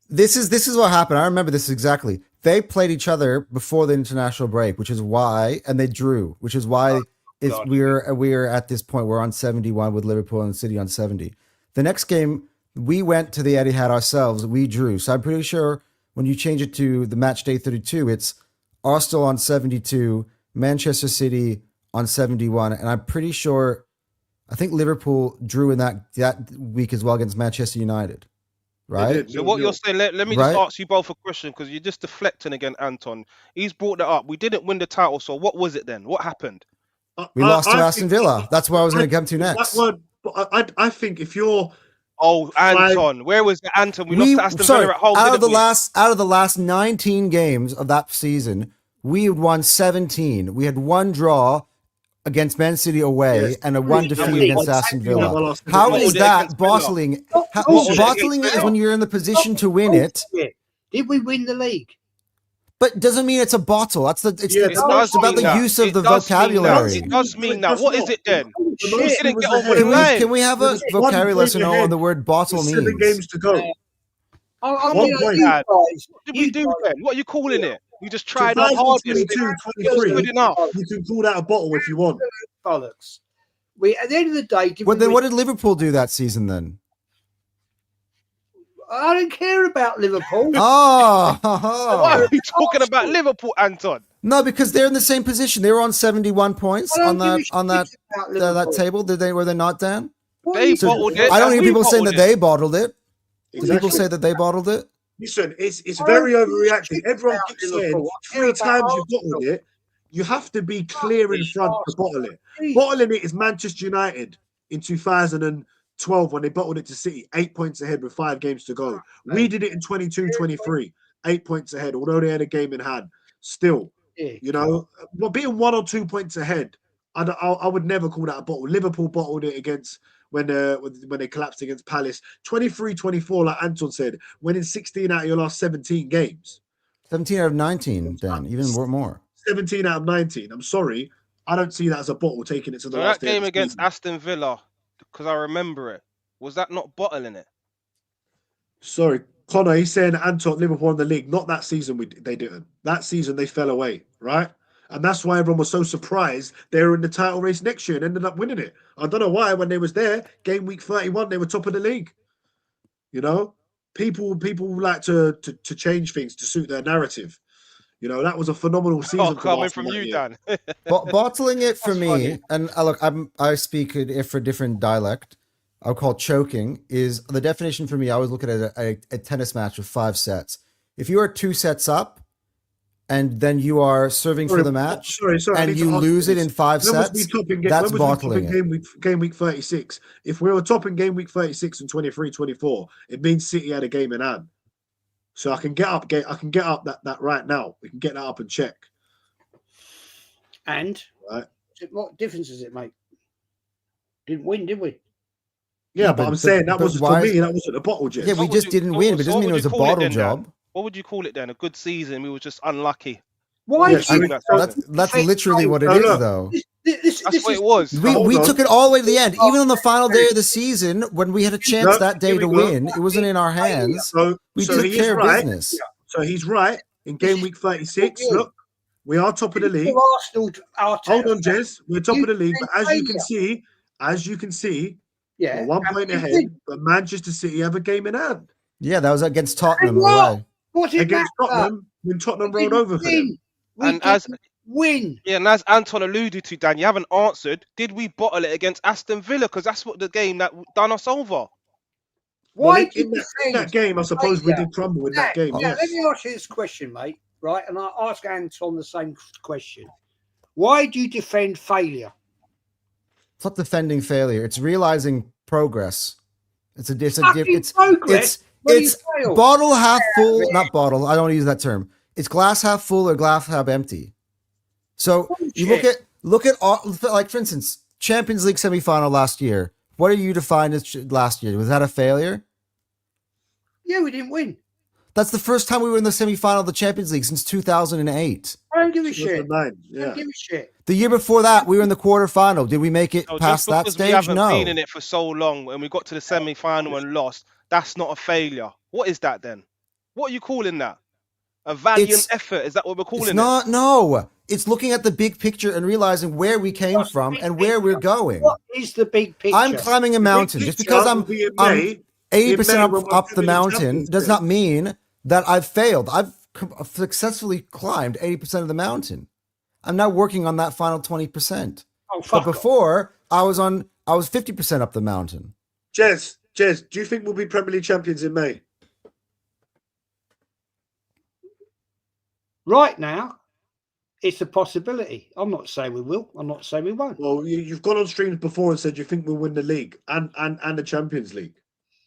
This is what happened. I remember this exactly. They played each other before the international break, which is why, and they drew, which is why we're at this point. We're on 71 with Liverpool and City on 70. The next game, we went to the Etihad ourselves. We drew. So I'm pretty sure when you change it to the match day 32, it's Arsenal on 72, Manchester City on 71, and I'm pretty sure, I think Liverpool drew in that week as well against Manchester United. right? did. So what you're saying, let me Right. just ask you both a question because you're just deflecting again, Anton. He's brought that up. We didn't win the title, so what was it then? What happened? We lost to I Aston think Villa. That's what I was going to come to that next. word. But I think if you're Oh, five, Anton, where was the Anton? We lost to Aston Villa at home, out of didn't the we? out of the last 19 games of that season, we had won 17. We had one draw against Man City away Yes. and a one And defeat we against won Aston 17 Villa. of our last How 17. is Bottled it that against Villa. bottling? Bottled it Bottling against it is when Villa. you're in the position to win it, Did we win the league? but doesn't mean it's a bottle. It's It does about mean the that. use of It the does mean that. vocabulary. It does mean that. Does What is not. it then? Oh, The We most shit. we didn't was get over ahead. the line. Can we have a There was 1 vocabulary point lesson on ahead the word bottle with 7 means? games to go. I'm 1 gonna- point. you Dad. guys- What did we you do guys- then? What are you calling it? We just tried our hardest. It was 2022-23, good enough. you can call that a bottle if you want. bollocks. We at the end of the day, did Well, we then win? what did Liverpool do that season then? I don't care about Liverpool. Why Oh, are we talking about Liverpool, Anton? no, because they're in the same position. They were on 71 points I on don't give a that shit about that Liverpool. table. Were they not, Dan? What are They you So bottled doing? it. I don't and hear we people saying that bottled it. they bottled it. Exactly. People say that they bottled it. Listen, it's I very don't give a overreacting. shit Everyone about keeps Liverpool. saying I care 3 about times you Arsenal. bottled it. You have to be clear in Rubbish front to Arsenal. bottle it. Jeez. Bottling it is Manchester United in 2012 when they bottled it to City, 8 points ahead with 5 games to go. We did it in 22-23, 8 points ahead, although they had a game in hand. Still, Yeah. you know, well, being 1 or 2 points ahead, I would never call that a bottle. Liverpool bottled it against when they collapsed against Palace. 23-24, like Anton said, winning 16 out of your last 17 games. 17 out of 19, Dan, even more. 17 out of 19. I'm sorry. I don't see that as a bottle taking it to the So last that day of game the against season. Aston Villa, because I remember it, was that not bottling it? Sorry, Connor, he's saying Anton Liverpool won the league. Not that season they didn't. That season they fell away, right? And that's why everyone was so surprised they were in the title race next year and ended up winning it. I don't know why when they was there, game week 31, they were top of the league. You know? People like to change things to suit their narrative. You know, that was a phenomenal season. Oh, for coming Arsenal from that you, year. Dan. Bottling it for That's me, funny. and look, I speak for different dialect. I'll call choking is the definition for me. I always look at it as a tennis match with 5 sets. If you are 2 sets up, and then you are serving for the match, Sorry, I and need you to ask lose it this. in 5 When was sets, we topping that's when was bottling we topping it. game week 36? If we were topping game week 36 and 23-24, it means City had a game in hand. So I can get up that right now. We can get that up and check. And Right. what difference does it make? Didn't win, did we? Yeah, but I'm saying that was for me. That wasn't a bottle, Jess. Yeah, we What would just you- didn't so- win, but it so doesn't what mean it would was you a call it bottle then, job. Dan? What would you call it then? A good season. We were just unlucky. Why Yes, did you? That's literally what it No, is, no. though. This That's what is it was. We Hold on. took it all the way to the end. Even on the final day of the season, when we had a chance No, that day here to we go. win, it wasn't in our hands. So We so took he's care of right. business. So he's right. In game week 36, Yeah. look, we are top of the league. Arsenal, Hold on, Jez. We're top You of the league, but as you can see, yeah, we're 1 and point we ahead. win. But Manchester City have a game in hand Yeah, that was against Tottenham And what? away. What did against matter? Tottenham when Tottenham We rolled didn't over for them. win. We And as- didn't win. Yeah, and as Anton alluded to, Dan, you haven't answered. Did we bottle it against Aston Villa? Because that's what the game that done us over. Why Well, did in you that game, I suppose we did crumble in that game. Now, Yes. let me ask you this question, mate. Right, and I ask Anton the same question. Why do you defend failure? It's not defending failure. It's realizing progress. It's Fucking progress when you fail. bottle half full, not bottle. I don't want to use that term. It's glass half full or glass half empty. So you look at all, like for instance, Champions League semifinal last year. What are you defined as last year? Was that a failure? Yeah, we didn't win. That's the first time we were in the semifinal of the Champions League since 2008. I don't give a shit. 2009, I yeah. don't give a shit. The year before that, we were in the quarterfinal. Did we make it So past just that because stage? we haven't No. been in it for so long, when we got to the semi-final and lost, that's not a failure. What is that then? What are you calling that? A valiant effort? Is that what we're calling It's it? not. No, it's looking at the big picture and realizing where we came from and where we're going. What is the big picture? I'm climbing a mountain. Just because I'm 80% up the mountain does not mean that I've failed. I've successfully climbed 80% of the mountain. I'm now working on that final 20%. Oh, But fuck off. before I was 50% up the mountain. Jez, do you think we'll be Premier League champions in May? Right now, it's a possibility. I'm not saying we will. I'm not saying we won't. Well, you've gone on streams before and said you think we'll win the league and the Champions League.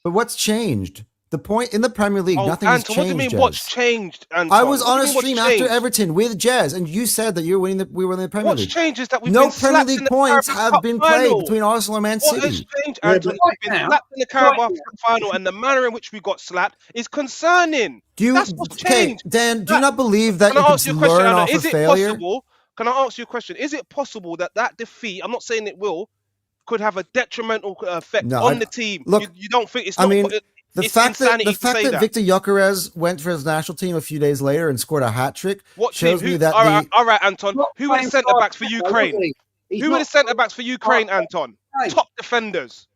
But what's changed? The point in the Premier League, nothing has Anton, changed. what do you mean? Jez. What's changed, Anton? I was What on do a you mean, what's stream after changed? Everton with Jez, and you said that we were in the Premier What's League. changed is that we've No been Premier slapped in League the points Carabao have Cup been final. played between Arsenal and Man What has City. changed, Yeah, Anton? but- We've been slapped in the Carabao final, and the manner in which we got slapped is concerning. That's what's changed. Dan, do you not believe that Can you I ask you a can question, learn Anna? off Is of it failure? possible? Can I ask you a question? Is it possible that defeat, I'm not saying it will, could have a detrimental effect No, on the team? look, You don't think it's I not? mean, the it's fact insanity to say that Victor Gyökeres went for his national team a few days later and scored a hat trick shows me that all right, Anton. Who were the centre backs for Ukraine? Who were the centre backs for Ukraine, Anton? Top defenders.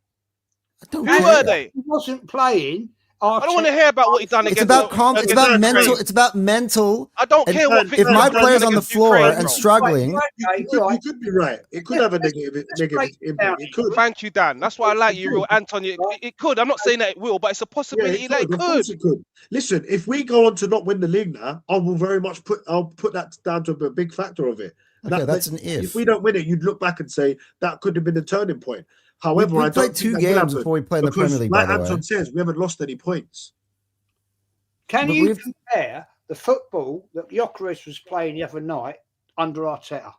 Who were they? He wasn't playing. I don't want to hear about what he done It's against. about it's about mental. Ukraine. It's about mental. I don't care what. If my Victor player's done on the against floor Ukraine, and bro. struggling, You could be right. It could have a negative impact. It could. Thank you, Dan. That's why I like you, real Anton. It could. I'm not saying that it will, but it's a possibility that it Of could. course it could. Listen, if we go on to not win the league now, I will very much I'll put that down to a big factor of it. okay, that's an if. If we don't win it, you'd look back and say that could have been a turning point. However, we I played don't two think that will games happen before we played in the because, Premier League. like By the way, Anton says, we haven't lost any points. Can you compare the football that Gyökeres was playing the other night under Arteta?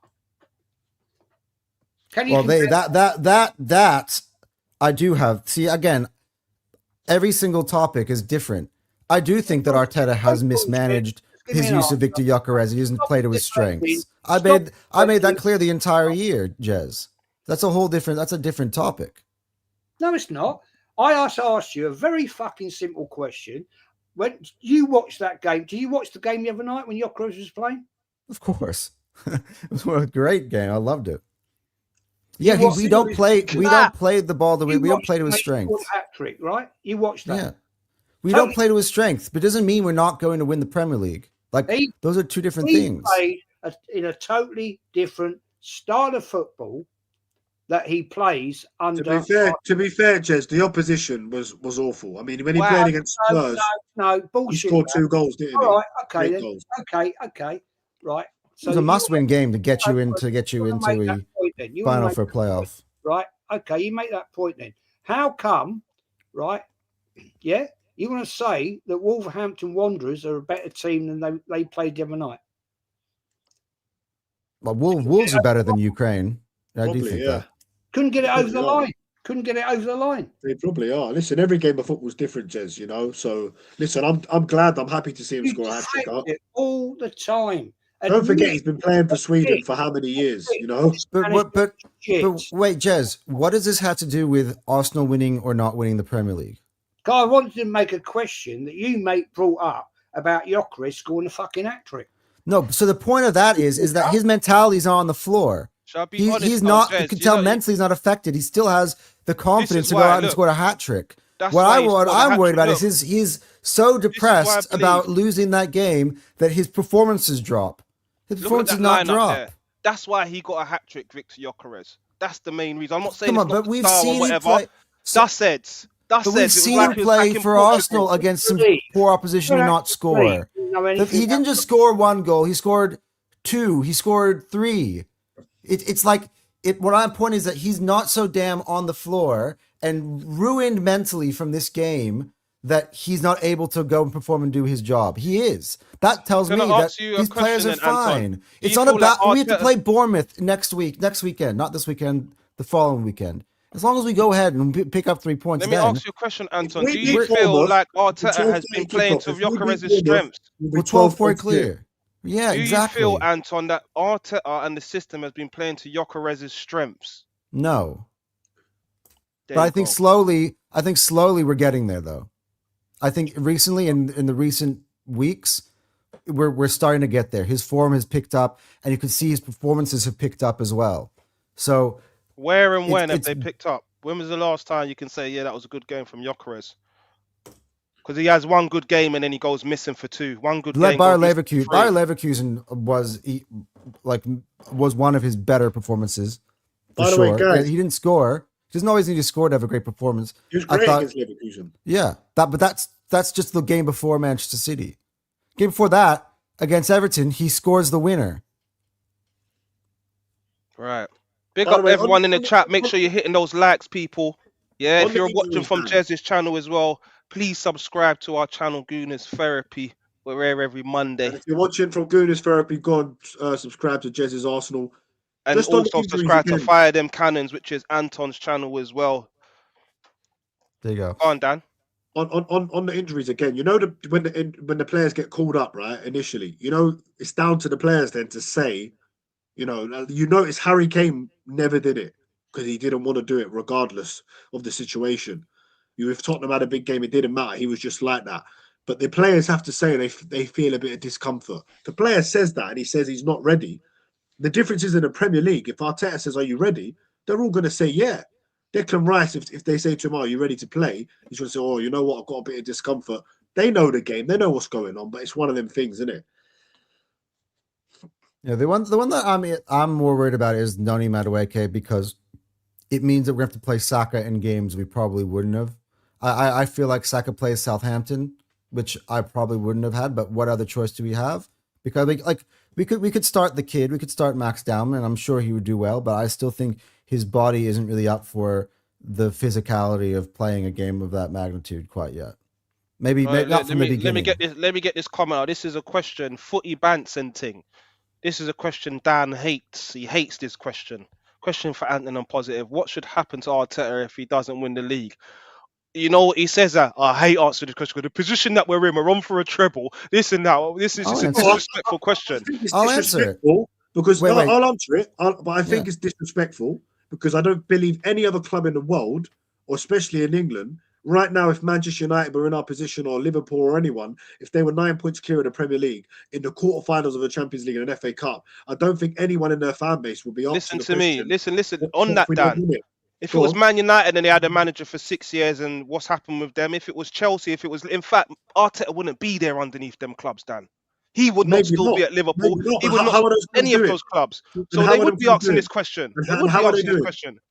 Can you? Well, that I do have. See, again, every single topic is different. I do think that Arteta has mismanaged his use of Victor Gyökeres. He doesn't play to his strengths. I made that clear the entire year, Jez. That's a different topic. No, it's not. I asked you a very fucking simple question. When you watched that game, do you watch the game the other night when Gyökeres was playing? Of course, it was a great game. I loved it. Yeah, we don't play the ball we don't play to his strength. Hat trick, right? You watched that. Yeah, we don't play to his strength, but it doesn't mean we're not going to win the Premier League. Like those are two different things. He played in a totally different style of football that he plays under. To be fair, Jez, the opposition was awful. I mean, when he played against Spurs, no bullshit. He scored 2 goals, didn't he? All right, okay, then. Okay, right. So it was a must-win game to get you into a final for a playoff. Right. Okay, you make that point then. How come? Right. Yeah. You want to say that Wolverhampton Wanderers are a better team than they played the other night? Well, Wolves are better than Ukraine. I do think that. Couldn't get it over the line. Couldn't get it over the line. They probably are. Listen, every game of football is different, Jez, you know. So, listen, I'm glad. I'm happy to see him score a hat-trick. All the time. Don't forget, he's been playing for Sweden for how many years, you know? But wait, Jez, what does this have to do with Arsenal winning or not winning the Premier League? I wanted to make a question that you brought up about Gyökeres scoring a fucking hat-trick. No, so the point of that is that his mentality is on the floor. He's not. You can tell mentally he's not affected. He still has the confidence to go out and score a hat trick. What I'm worried about is he's so depressed about losing that game that his performances drop. His performance does not drop. That's why he got a hat trick, Victor Gyökeres. That's the main reason. I'm not saying Come on, but we've seen him play. We've seen him play for Arsenal against some poor opposition and not score. He didn't just score 1 goal. He scored 2. He scored 3. It's like what I'm pointing is that he's not so damn on the floor and ruined mentally from this game that he's not able to go and perform and do his job. He is. That tells me that these players are fine. It's not about we have to play Bournemouth next weekend, not this weekend, the following weekend. As long as we go ahead and pick up 3 points. Let me ask you a question, Anton. Do you feel like Arteta has been playing to Gyökeres' strengths? We're 12 point clear. Yeah, exactly. Do you feel, Anton, that Arteta and the system has been playing to Gyökeres' strengths? No. But I think slowly we're getting there, though. I think recently, in the recent weeks, we're starting to get there. His form has picked up, and you can see his performances have picked up as well. So, where and when have they picked up? When was the last time you can say, yeah, that was a good game from Gyökeres? Because he has 1 good game and then he goes missing for 2. 1 good game. Bayer Leverkusen was one of his better performances. By the way, guys, he didn't score. He doesn't always need to score to have a great performance. He was great against Leverkusen. Yeah, but that's just the game before Manchester City. Game before that, against Everton, he scores the winner. Right. Big By the up way, everyone in the chat. Make sure you're hitting those likes, people. Yeah, on if the you're watching injuries, from man. Jez's channel as well, please subscribe to our channel, Gooners Therapy. We're here every Monday. And if you're watching from Gooners Therapy, go and subscribe to Jez's Arsenal. And Just on the also injuries subscribe to again. Fire Them Cannons, which is Anton's channel as well. There you go. Go on, Dan. On the injuries again, you know, when the players get called up, right? Initially, you know, it's down to the players then to say, you notice Harry Kane never did it because he didn't want to do it, regardless of the situation. If Tottenham had a big game, it didn't matter. He was just like that. But the players have to say they feel a bit of discomfort. The player says that, and he says he's not ready. The difference is in the Premier League. If Arteta says, "Are you ready?" They're all going to say, "Yeah." Declan Rice, if they say to him, "Are you ready to play?" He's going to say, "Oh, you know what? I've got a bit of discomfort." They know the game. They know what's going on, but it's one of them things, isn't it? Yeah, the one that I'm more worried about is Noni Madueke, because it means that we're going to have to play Saka in games we probably wouldn't have. I feel like Saka plays Southampton, which I probably wouldn't have had, but what other choice do we have? Because we could start the kid, we could start Max Dowman, and I'm sure he would do well, but I still think his body isn't really up for the physicality of playing a game of that magnitude quite yet. Maybe not from the beginning. Let me get this comment out. This is a question, Footy Banson thing. This is a question Dan hates. He hates this question. Question for Anton and Positive. What should happen to Arteta if he doesn't win the league? You know what he says that? I hate answering this question. The position that we're in, we're on for a treble. This and that. This is just a disrespectful question. I'll answer it. Because I'll answer it. But I think it's disrespectful because I don't believe any other club in the world, or especially in England, right now, if Manchester United were in our position, or Liverpool or anyone, if they were 9 points clear of the Premier League in the quarterfinals of the Champions League and an FA Cup, I don't think anyone in their fan base would be asking. Listen to me. Listen. On that, Dan. If Go it was on. Man United and they had a manager for 6 years, and what's happened with them? If it was Chelsea, in fact, Arteta wouldn't be there underneath them clubs, Dan. He would not still be at Liverpool. He would not any of those clubs. So they would be asking this question. And how are they doing?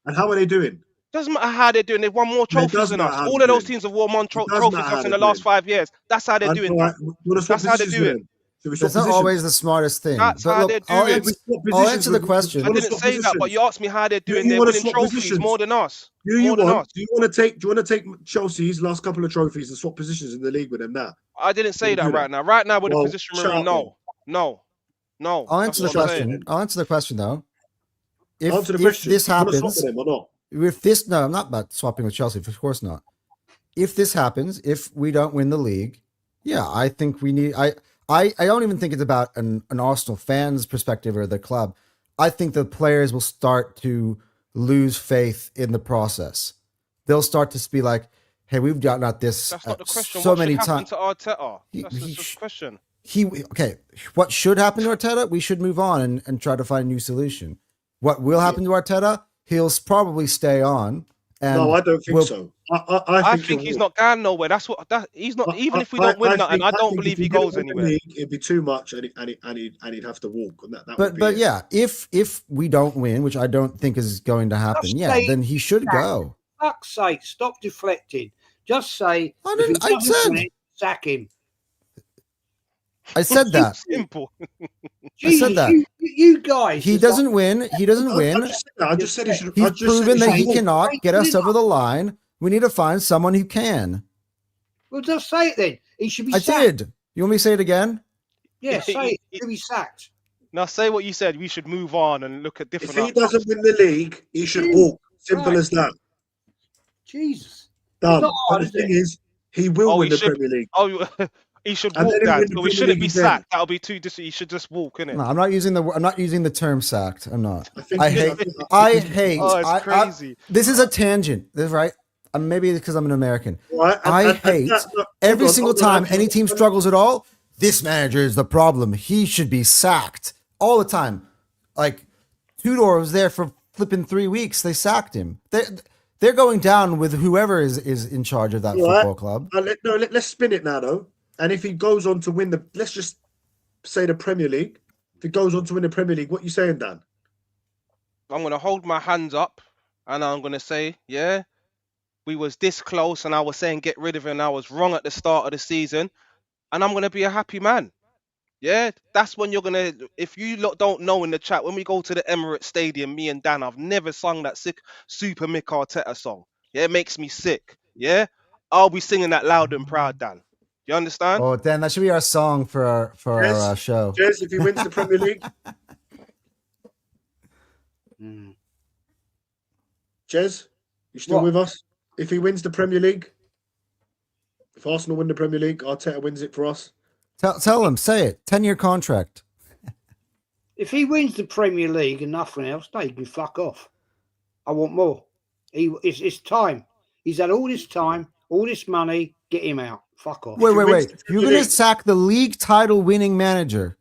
And how are they doing? Doesn't matter how they're doing. They've won more trophies than us. All of those teams have won more trophies than us in the last 5 years. That's how they're doing. That's how they're doing. That's not always the smartest thing. That's how they're doing. I'll answer the question. I didn't say that, but you asked me how they're doing. They're winning trophies more than us. Do you want to take Chelsea's last couple of trophies and swap positions in the league with them now? I didn't say that right now. Right now, with the position we're in, no. I'll answer the question. I'll answer the question though. If this happens, no, I'm not about swapping with Chelsea. Of course not. If this happens, if we don't win the league, yeah, I think we need. I don't even think it's about an Arsenal fan's perspective or the club. I think the players will start to lose faith in the process. They'll start to be like, "Hey, we've gotten at this That's not the question. so what many times." To Arteta? That's the question. What should happen to Arteta? We should move on and try to find a new solution. What will happen to Arteta? He'll probably stay on. And no, I don't think so. I think he's not going nowhere. He's not. Even if we don't win nothing, I don't believe he goes anywhere. It'd be too much, and he'd have to walk. And but yeah, if we don't win, which I don't think is going to happen, then he should go. For fuck's sake, stop deflecting. Just say, I said sack him. I said that. Simple. Jesus, I said that. You guys. He doesn't win. He doesn't win. I just said he should. He's proven that he cannot get us over the line. We need to find someone who can. Well, just say it then. He should be sacked. I did. You want me to say it again? Yeah, say it. He should be sacked. Now say what you said. We should move on and look at different. If he doesn't win the league, he should walk. Simple as that. Jesus. Done. But the thing is, he will win the Premier League. Oh, he should walk down. So we shouldn't be sacked. That'll be too distant. He should just walk, innit? No, I'm not using the term sacked. I'm not. I hate. Oh, it's crazy. This is a tangent. This is right. Maybe because I'm an American. Right. I hate every single time any team struggles at all. This manager is the problem. He should be sacked all the time. Like Tudor was there for flipping 3 weeks. They sacked him. They're going down with whoever is in charge of that football club. Let's spin it now, though. And if he goes on to win let's just say the Premier League. If he goes on to win the Premier League, what are you saying, Dan? I'm going to hold my hands up and I'm going to say, yeah, we was this close and I was saying get rid of him and I was wrong at the start of the season and I'm going to be a happy man. Yeah, that's when you're gonna. If you lot don't know in the chat, when we go to the Emirates Stadium, me and Dan, I've never sung that sick Super Mick Arteta song. Yeah, it makes me sick. Yeah, I'll be singing that loud and proud, Dan. You understand? Oh, Dan, that should be our song for our show. Jez, if he wins the Premier League, Jez, you still What? with us? If he wins the Premier League, if Arsenal win the Premier League, Arteta wins it for us. Tell him, say it. 10-year contract. If he wins the Premier League and nothing else, no, he can fuck off. I want more. It's time. He's had all this time, all this money. Get him out. Fuck off. Wait. wins the You're Premier going to League. sack the league title winning manager.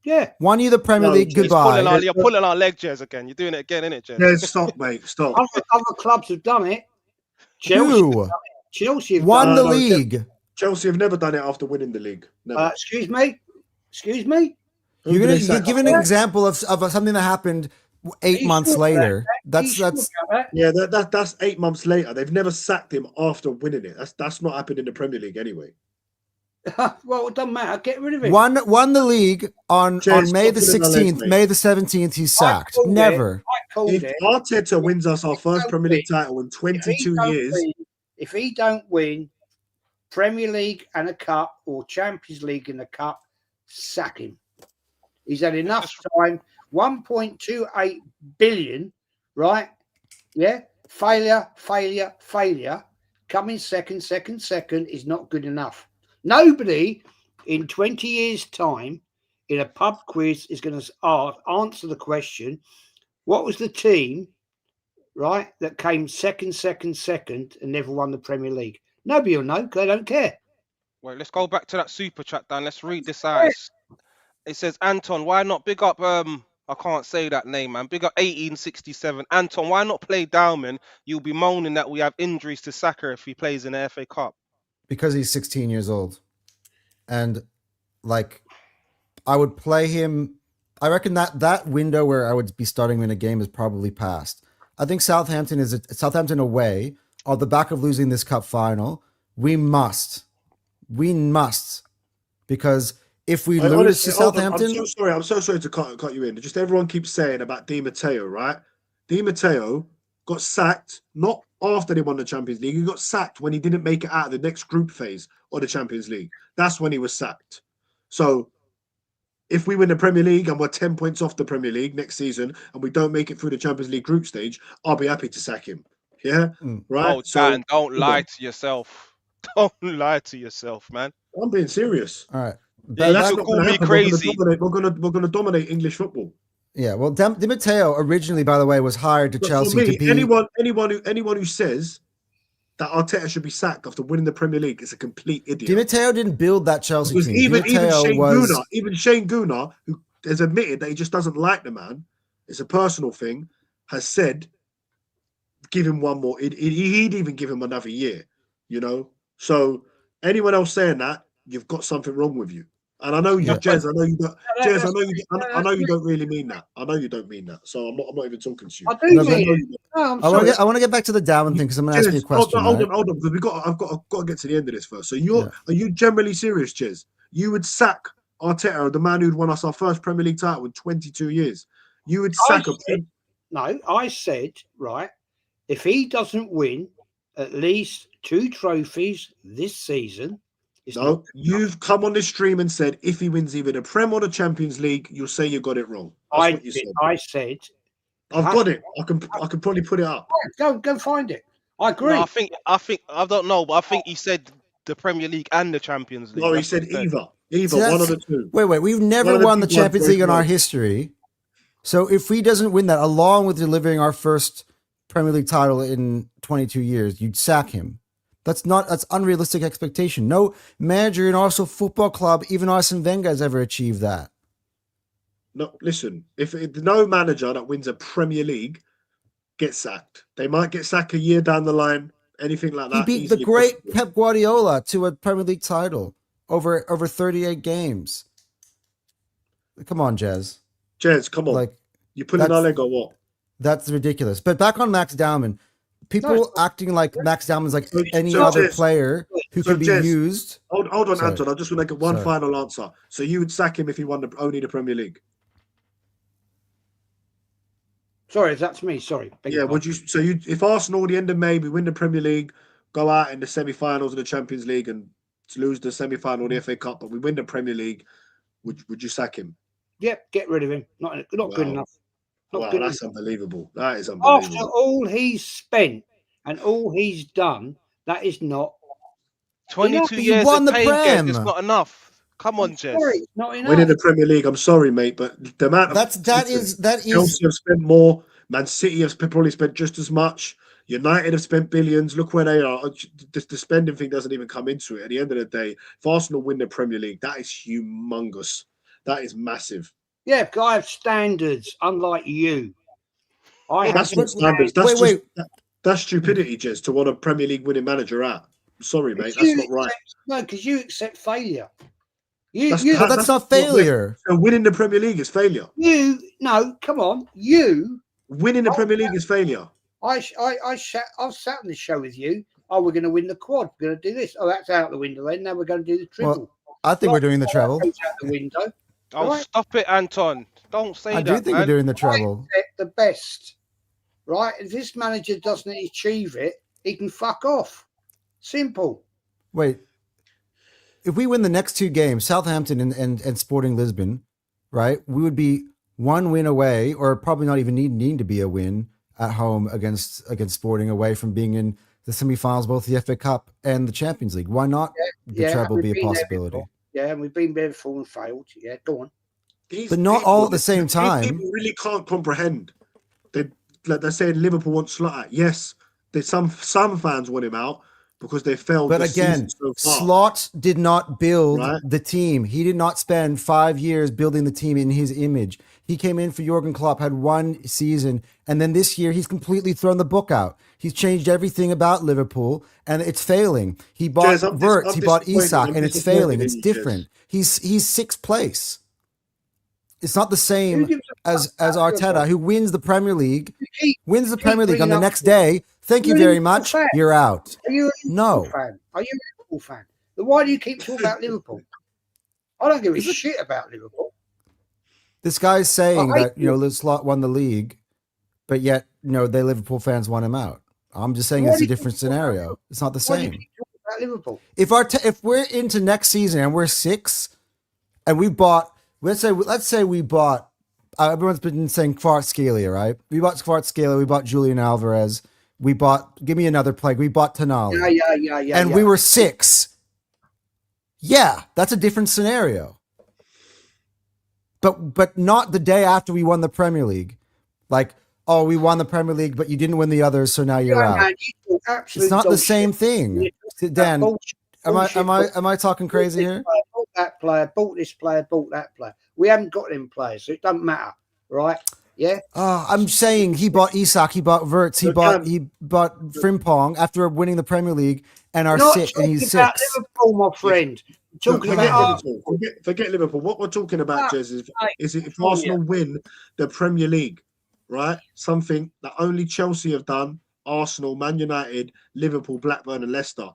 Yeah. Won you the Premier No, League, he's goodbye. You're pulling our leg, Jez, again. You're doing it again, innit, Jez? Jez, stop, mate. Stop. Other clubs have done it. Chelsea. Who? Chelsea have Won done the No, league. Chelsea have never done it after winning the league. Never. Excuse me. Who You're do going they to sack? give an example of something that happened 8 He's months sure about later. that. He's That's sure about Yeah, that's 8 months later. They've never sacked him after winning it. That's not happened in the Premier League anyway. that. Well, it doesn't matter. Get rid of it. won the league on Jez, May the stop pulling our legs, 16th. mate. May the 17th, he's sacked. called it. Never. I called If it. Arteta wins us our first don't Premier League win- title in If he 22 don't years, win- if he don't win Premier League and a cup or Champions League and a cup, sack him. He's had enough time. 1.28 billion, right? Yeah. Failure. Coming second is not good enough. Nobody in 20 years' time in a pub quiz is going to answer the question, what was the team, right, that came second, and never won the Premier League? Nobody will know because they don't care. Wait, let's go back to that super chat, Dan. Let's read this out. It says, Anton, why not big up I can't say that name, man. Big up 1867. Anton, why not play Dowman? You'll be moaning that we have injuries to Saka if he plays in the FA Cup. Because he's 16 years old. And like I would play him. I reckon that window where I would be starting him in a game is probably past. I think Southampton away on the back of losing this cup final. We must, because if we lose honestly, to Southampton, I'm so sorry to cut you in. Just everyone keeps saying about Di Matteo, right? Di Matteo got sacked not after they won the Champions League. He got sacked when he didn't make it out of the next group phase of the Champions League. That's when he was sacked. So if we win the Premier League and we're 10 points off the Premier League next season and we don't make it through the Champions League group stage, I'll be happy to sack him. Yeah? Right? Oh, Dan, don't lie to yourself. Don't lie to yourself, man. I'm being serious. all right. Yeah, That's you not call gonna me happen. crazy. We're gonna dominate English football. Yeah, well, Di Matteo originally, by the way, was hired to But Chelsea for me, to be anyone who says that Arteta should be sacked after winning the Premier League is a complete idiot. Di Matteo didn't build that Chelsea Because team. even Di Matteo Shane Gooner, who has admitted that he just doesn't like the man, it's a personal thing, has said, give him one more. He'd even give him another year, you know? So anyone else saying that, you've got something wrong with you. And I know you, Jez. I know you don't. Jez, I know you don't really mean that. I know you don't mean that. So I'm not even talking to you. I do mean it. No, I'm sorry. I want to get back to the Darwin thing because I'm going to ask you a question. Hold on, because I've got to get to the end of this first. So are you generally serious, Jez? You would sack Arteta, the man who'd won us our first Premier League title in 22 years. You would sack I said, right, if he doesn't win at least 2 trophies this season. No, you've come on this stream and said if he wins either the Prem or the Champions League, you'll say you got it wrong. That's what you said. I said, I've got it. I can probably put it up. Go find it. I agree. No, I don't know, but I think he said the Premier League and the Champions League. No, he said either. So one of the two. Wait, we've never won the Champions League in our history. So if he doesn't win that, along with delivering our first Premier League title in 22 years, you'd sack him. That's unrealistic expectation. No manager in Arsenal Football Club, even Arsene Wenger, has ever achieved that. No, listen. If no manager that wins a Premier League gets sacked, they might get sacked a year down the line. Anything like that. He beat the great Pep Guardiola to a Premier League title over 38 games. Come on, Jez. Jez, come on. You pulling our leg or what? That's ridiculous. But back on Max Dowman. people acting like Max Dalman's like any so other Jez, player who so can be Jez, used. Hold on, Sorry. Anton. I just want to get one Sorry. final answer. So you would sack him if he won only the Premier League? Sorry, that's me. Sorry. Yeah. Would you? So you, if Arsenal at the end of May we win the Premier League, go out in the semi-finals of the Champions League and lose the semi-final of the FA Cup, but we win the Premier League, would you sack him? Yep, get rid of him. Not good enough. Wow, that's unbelievable. That is After unbelievable. all he's spent and all he's done, that is not 22 He years won of the pain, Prem. Jez. It's not enough. Come on, Jez. Sorry, not enough. Winning the Premier League, I'm sorry, mate, but the amount of That is Chelsea have spent more. Man City have probably spent just as much. United have spent billions. Look where they are. The spending thing doesn't even come into it. At the end of the day, if Arsenal win the Premier League, that is humongous. That is massive. Yeah, because I have standards, unlike you. That's not standards. That's stupidity, Jez, to want a Premier League winning manager out. Sorry, mate, that's not right. No, because you accept failure. That's not failure. So winning the Premier League is failure. Come on. Winning the Premier League is failure. I sat on this show with you. Oh, we're going to win the quad. We're going to do this. Oh, that's out the window then. Now we're going to do the triple. Well, I think we're doing the treble. Out the window. Oh, right? Stop it, Anton. Don't say that, I do think we're doing the treble. The best. Right? If this manager doesn't achieve it, he can fuck off. Simple. Wait. If we win the next two games, Southampton and Sporting Lisbon, right, we would be one win away, or probably not even need to be a win at home against Sporting, away from being in the semi-finals, both the FA Cup and the Champions League. Why not the treble be a possibility? Yeah, and we've been there before and failed. Yeah, go on. But not all at the same time. People really can't comprehend. They're saying Liverpool want Slot out. Yes, some fans want him out because they failed. But again, so Slot did not build right? the team. He did not spend 5 years building the team in his image. He came in for Jurgen Klopp, had one season, and then this year he's completely thrown the book out. He's changed everything about Liverpool, and it's failing. He bought Wirtz, he bought Isak, and it's failing. It's different. He's sixth place. It's not the same as Arteta, who wins the Premier League, on the next day. Thank you very much. You're out. Are you a Liverpool fan? Are you a Liverpool fan? Then why do you keep talking about Liverpool? I don't give a shit about Liverpool. This guy's saying that Slot won the league, but yet they Liverpool fans want him out. I'm just saying it's a different scenario. It's not the same. Why do you keep talking about Liverpool? If we're into next season and we're 6, and we bought, let's say we bought. Everyone's been saying Kvaratskhelia, right? We bought Kvaratskhelia. We bought Julian Alvarez. We bought. Give me another plague. We bought Tonali. Yeah. And we were 6. Yeah, that's a different scenario. But not the day after we won the Premier League. Like, oh, we won the Premier League, but you didn't win the others, so now you're out. Man, it's not the same thing. Dan, am I talking crazy here? Bought that player, bought this player, bought that player. We haven't got them players, so it doesn't matter, right? Yeah. I'm saying he bought Isak, he bought Wirtz, he bought Frimpong after winning the Premier League, and he's 6. Liverpool, my friend. Talking about Liverpool. Forget Liverpool. What we're talking about, Jez, is if Arsenal win the Premier League, right? Something that only Chelsea have done, Arsenal, Man United, Liverpool, Blackburn, and Leicester.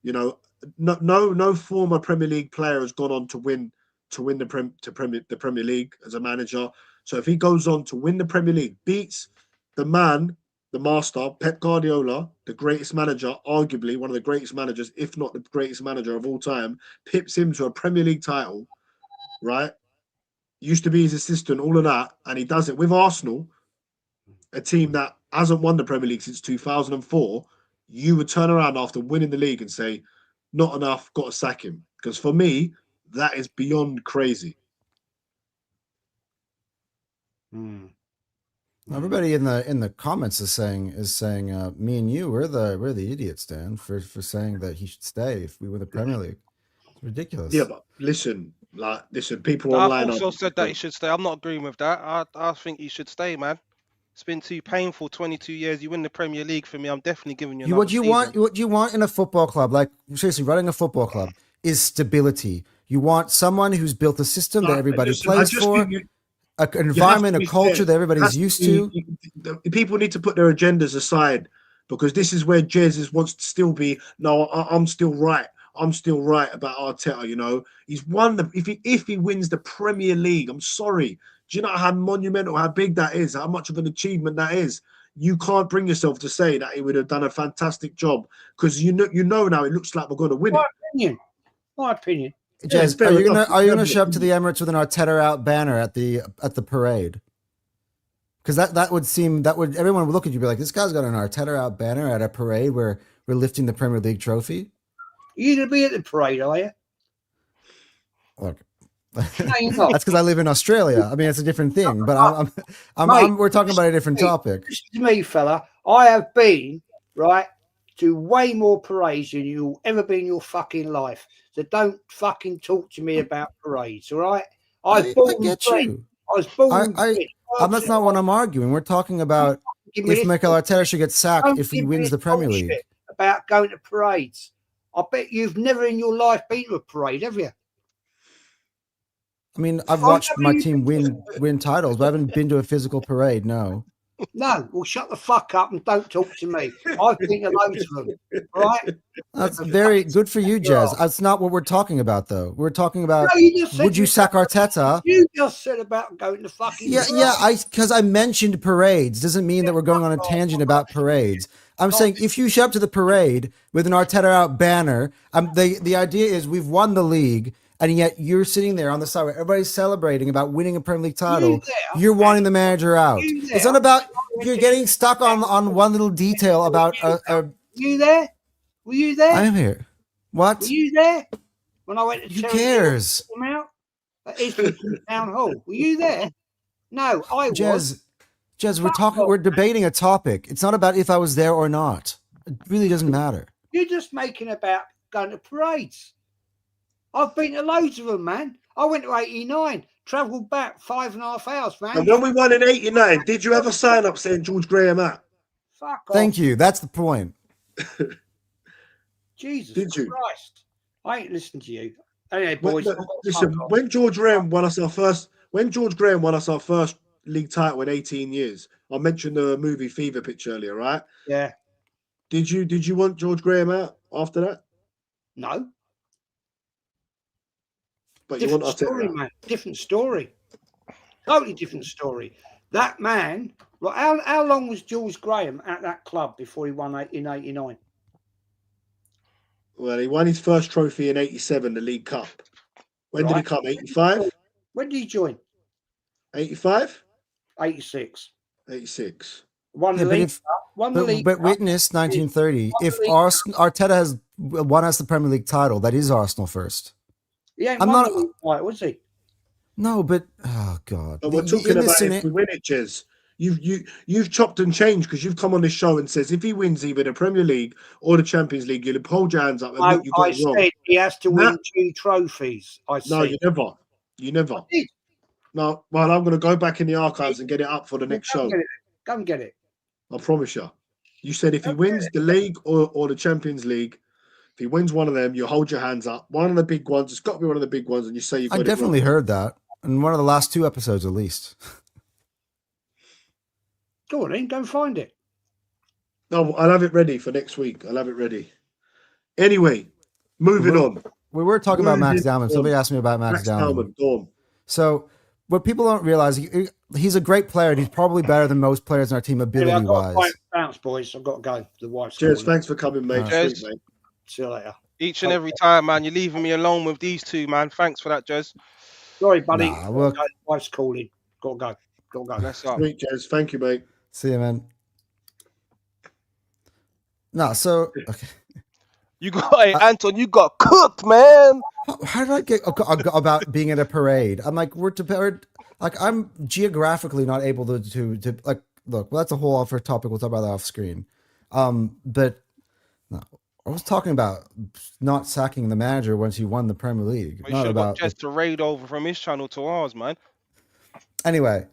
No former Premier League player has gone on to win the Premier League as a manager. So if he goes on to win the Premier League, beats the master, Pep Guardiola, the greatest manager, arguably one of the greatest managers, if not the greatest manager of all time, pips him to a Premier League title, right? Used to be his assistant, all of that, and he does it with Arsenal, a team that hasn't won the Premier League since 2004. You would turn around after winning the league and say, not enough, got to sack him. Because for me, that is beyond crazy. Everybody in the comments is saying me and you we're the idiots, Dan, for saying that he should stay if we win the Premier League. It's ridiculous. Yeah, but listen, people online. I've also said that he should stay. I'm not agreeing with that. I think he should stay, man. It's been too painful. 22 years. You win the Premier League for me. I'm definitely giving you. What you want in a football club, like seriously, running a football club, is stability. You want someone who's built a system that everybody plays for. An environment, a culture that everybody's used to. People need to put their agendas aside because this is where Jez wants to still be. No, I'm still right. I'm still right about Arteta. You know, he's won the. If he wins the Premier League, I'm sorry. Do you know how monumental, how big that is? How much of an achievement that is? You can't bring yourself to say that he would have done a fantastic job, because you know now it looks like we're going to win it. My opinion. Jez, are you gonna show up to the Emirates with an Arteta out banner at the parade? Because that would everyone would look at you and be like, this guy's got an Arteta out banner at a parade where we're lifting the Premier League trophy. You gonna be at the parade, are you? Look, No, you're not. that's because I live in Australia. I mean, it's a different thing, but we're talking about a different topic. To me, fella, I have been to way more parades than you'll ever be in your fucking life. So don't fucking talk to me about parades, all right? I get you. I was born. That's not what I'm arguing. We're talking about if Mikel Arteta should get sacked if he wins the Premier League. About going to parades. I bet you've never in your life been to a parade, have you? I mean, I've watched my team win titles, but I haven't been to a physical parade. No. No, well, shut the fuck up and don't talk to me. I've been to loads of them, all right? That's very good for you, Jez. That's not what we're talking about, though. We're talking about would you sack Arteta? You just said about going to fucking parades. Because I mentioned parades doesn't mean that we're going on a tangent about parades. I'm saying if you show up to the parade with an Arteta out banner, the idea is we've won the league, and yet you're sitting there on the side where everybody's celebrating about winning a Premier League title. You're wanting the manager out. It's not about you're getting stuck on one little detail about You there? Were you there? I am here. What? Were you there when I went to Who cares? Them out at Islington Town Hall? Were you there? No, I was. Jez, we're debating a topic. It's not about if I was there or not. It really doesn't matter. You're just making about going to parades. I've been to loads of them, man. I went to 89, travelled back 5.5 hours, man. And when we won in 89, did you ever sign up saying George Graham out? Fuck off. Thank you. That's the point. Jesus did you? Christ. I ain't listening to you. Anyway, boys. Listen, when George Graham won us our first league title in 18 years, I mentioned the movie Fever Pitch earlier, right? Yeah. Did you want George Graham out after that? No. But different you want story, man. Different story. Totally different story. That man. Well, how long was George Graham at that club before he won in 89? Well, he won his first trophy in 87, the League Cup. When did he come? 85? When did he join? 85? 86. 86. Won the league. But witness 1930. If Arteta has won us the Premier League title, that is Arsenal first. Yeah, I'm not. Right, was he? No, but oh god. But we're talking about if we win it, Jez. You've chopped and changed because you've come on this show and says if he wins either the Premier League or the Champions League, you'll hold your hands up and admit you got it wrong. I said he has to win 2 trophies. No, you never. You never. No, well, I'm going to go back in the archives and get it up for the next show. Go and get it. I promise you. You said if he wins the league or the Champions League, if he wins one of them, you hold your hands up. One of the big ones. It's got to be one of the big ones, and you say you've got it wrong. I definitely heard that in one of the last 2 episodes, at least. Go on, then. Go and find it. No, I'll have it ready for next week. I'll have it ready. Anyway, moving on. We were talking about Max Dallman. Somebody asked me about Max Dallman. Go on. So what people don't realize, he's a great player, and he's probably better than most players in our team ability-wise. I've got to bounce, boys. I've got to go. The wife's Cheers. Thanks for coming, mate. Cheers. Sweet, mate. See you later. Each and every time, man. You're leaving me alone with these two, man. Thanks for that, Jez. Sorry, buddy. Nah, wife's calling. Got to go. That's up. Sweet, Jez. Thank you, mate. See you, man. No, so okay. You got Anton. You got cooked, man. How did I get about being at a parade? I'm like, I'm geographically not able to like look. Well, that's a whole other topic. We'll talk about that off screen. But no, I was talking about not sacking the manager once he won the Premier League. Not about just to raid over from his channel to ours, man. Anyway,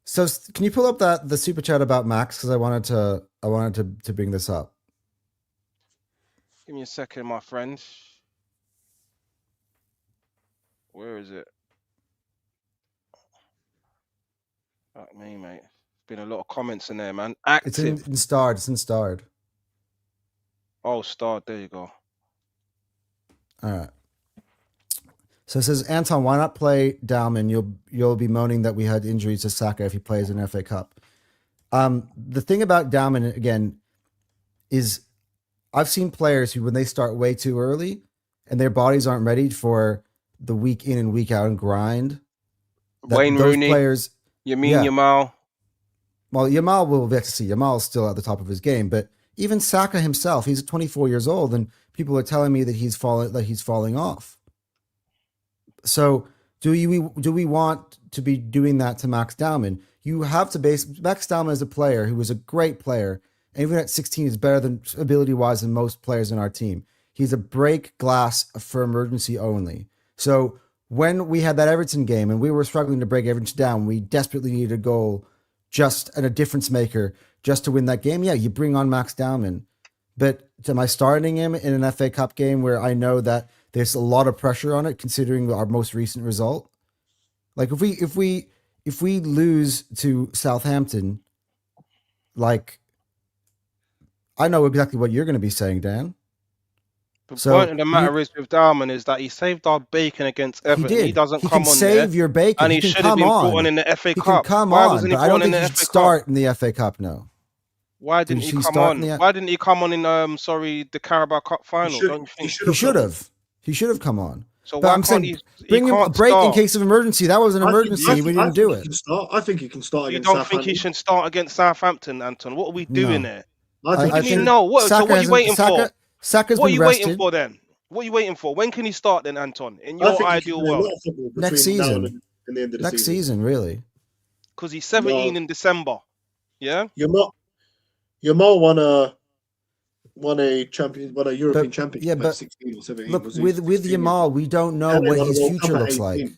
so can you pull up the super chat about Max, because I wanted to bring this up. Give me a second, my friend. Where is it? Fuck me, mate. Been a lot of comments in there, man. Active. It's in starred. Oh, star. There you go. All right. So it says, Anton, why not play Dalman? You'll be moaning that we had injuries to Saka if he plays in FA Cup. The thing about Dalman, again, is I've seen players who, when they start way too early and their bodies aren't ready for the week in and week out and grind, Wayne those Rooney. players, You mean Yamal? well, Yamal will get to see. Yamal's still at the top of his game, but even Saka himself, he's 24 years old, and people are telling me that he's falling off. So do we want to be doing that to Max Dalman? You have to base Max Dalman as a player who was a great player, and even at 16 is better than ability-wise than most players in our team. He's a break glass for emergency only. So when we had that Everton game and we were struggling to break Everton down, we desperately needed a goal and a difference maker just to win that game. Yeah, you bring on Max Dalman. But am I starting him in an FA Cup game where I know that there's a lot of pressure on it, considering our most recent result? Like if we lose to Southampton, like, I know exactly what you're going to be saying, Dan. The point of the matter is with Dalman is that he saved our bacon against Everton. He doesn't come on there. He can save your bacon. And he should have been brought on in the FA Cup. He can come on, but I don't think he should start in the FA Cup, no. Why didn't he come on? Why didn't he come on in the Carabao Cup final? Don't you think? He should have. He should have come on. So why can't he bring him a break in case of emergency? That was an emergency. We didn't do it. I think he can start against Southampton. You don't think he should start against Southampton, Anton? What are we doing there? I think no. So what are you waiting for? Saka's what are been you rested. waiting for then? What are you waiting for? When can he start then, Anton? In your ideal world, next season. Next season, really? Because he's 17 in December. Yeah. Yamal won a European championship. Yeah, but 16 or 17. Look, with Yamal, we don't know what his future looks like.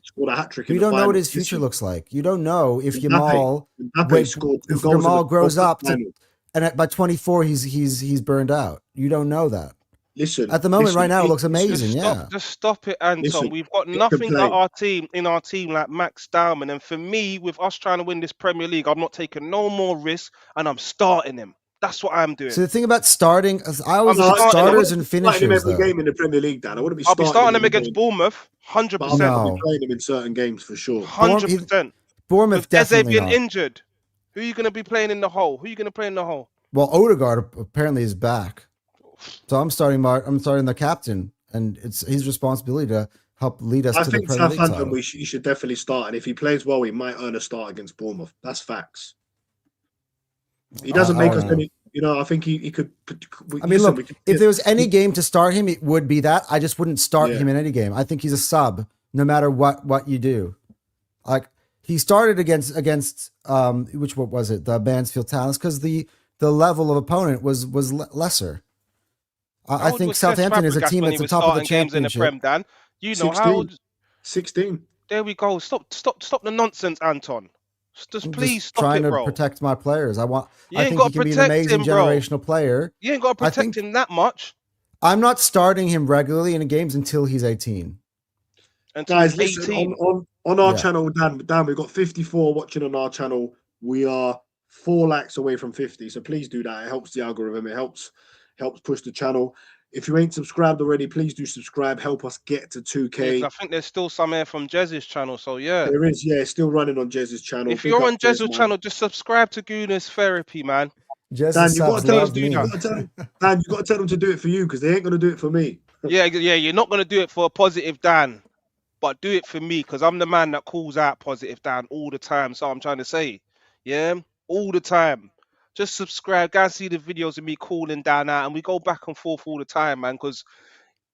We don't know what his future looks like. You don't know if Yamal grows up and by 24 he's burned out. You don't know that. Listen, at the moment, right now, it looks amazing. Just stop it, Anton. Listen, we've got nothing in our team like Max Dalman, and for me, with us trying to win this Premier League, I'm not taking no more risks, and I'm starting him. That's what I'm doing. So the thing about starting, I always look at starters and finishers. Him every game in the Premier League, Dan. I wouldn't be. I'll be starting him against Bournemouth, 100%. I'll be playing him in certain games for sure. 100%. Bournemouth definitely being not. Injured. Who are you going to be playing in the hole? Who are you going to play in the hole? Well, Odegaard apparently is back, so I'm starting the captain, and it's his responsibility to help lead us to the Premier League title. Southampton, he should definitely start, and if he plays well, he might earn a start against Bournemouth. That's facts. He doesn't make us any. I think he could. I mean, look, if there was any game to start him, it would be that. I just wouldn't start him in any game. I think he's a sub, no matter what you do. Like, he started against what was it? The Mansfield Town, because the level of opponent was lesser. I think Southampton is a team that's the top of the championship. In the Prem, Dan. You know 16. how old? 16. There we go. Stop the nonsense, Anton. Just please stop trying it, bro. To protect my players. I think he can be an amazing generational player. You ain't got to protect him that much. I'm not starting him regularly in games until he's 18. Guys, listen, on our channel, Dan, we've got 54 watching on our channel. We are 4 likes away from 50. So please do that. It helps the algorithm. It helps push the channel. If you ain't subscribed already, please do subscribe. Help us get to 2K. Yeah, I think there's still some air from Jez's channel, so yeah. There is, still running on Jez's channel. If you're on Jez's channel, just subscribe to Gooners Therapy, man. Dan, you got to tell them to do it for you, because they ain't going to do it for me. yeah, you're not going to do it for a positive Dan, but do it for me, because I'm the man that calls out positive Dan all the time. So I'm trying to say, all the time. Just subscribe, go and see the videos of me calling Dan out, and we go back and forth all the time, man, because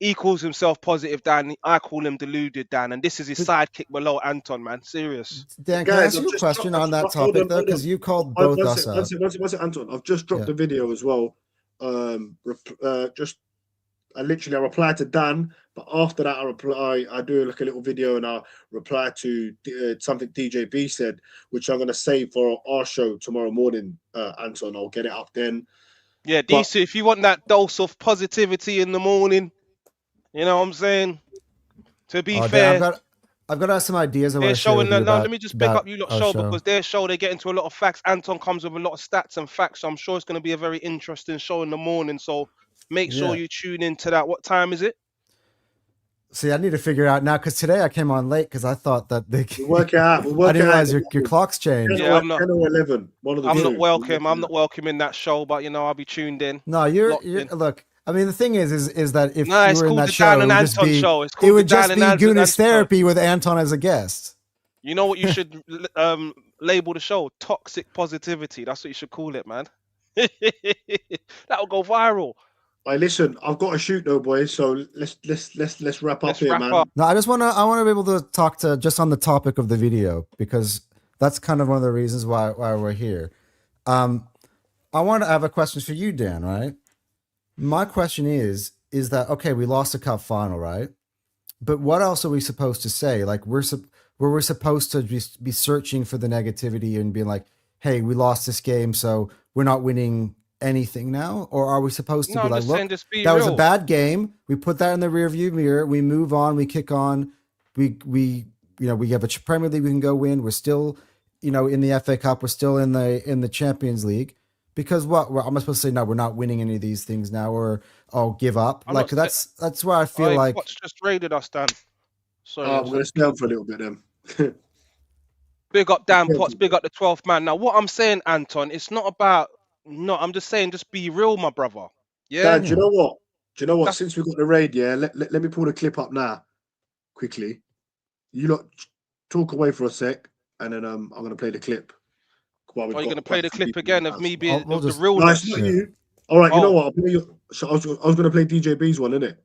he calls himself positive Dan, I call him deluded Dan, and this is his sidekick below Anton, man. Serious. Dan, can I ask you a question on that topic, though? Because you called both us out. One second, Anton. I've just dropped a video as well. I replied to Dan, but after that I do like a little video, and I reply to something DJB said, which I'm going to save for our show tomorrow morning, Anton. I'll get it up then. Yeah, DC, if you want that dose of positivity in the morning, you know what I'm saying? To be fair, Dan, I've got some ideas. They're showing let me just pick up you lot show, because their show, they get into a lot of facts. Anton comes with a lot of stats and facts, so I'm sure it's going to be a very interesting show in the morning. So Make sure you tune into that. What time is it? See, I need to figure out now because today I came on late because I thought that they. We'll work it out. I didn't realize your clock's changed. 10 or 11. One of the I'm two. not welcome. I'm not welcome in that show, but you know I'll be tuned in. No, you're look. I mean, the thing is that if you were in that show, it would just be Goonies Therapy with Anton as a guest. You know what you should label the show? Toxic positivity. That's what you should call it, man. That'll go viral. Hey, listen, I've got to shoot though, boys. So let's wrap up here, man. No, I want to be able to talk to just on the topic of the video because that's kind of one of the reasons why we're here. I have a question for you, Dan. Right? My question is that okay? We lost the cup final, right? But what else are we supposed to say? Like we're supposed to be searching for the negativity and being like, hey, we lost this game, so we're not winning anything now? Or are we supposed to be like, look, that was a bad game. We put that in the rearview mirror. We move on. We kick on. We have a Premier League we can go win. We're still, in the FA Cup. We're still in the Champions League. Because what am I supposed to say? No, we're not winning any of these things now, or give up. That's where I feel like. What's just raided us, Dan? Sorry, I'm going to stay on for a little bit then. Big up Dan Potts, big up the 12th man. Now, what I'm saying, Anton, it's not about. No, I'm just saying, just be real, my brother. Yeah. Dan, do you know what? Since we got the raid, let me pull the clip up now, quickly. You lot talk away for a sec, and then I'm going to play the clip. Are you going to play the clip again of me being the real? No, it's not you. All right, you know what? I was going to play DJ B's one, innit?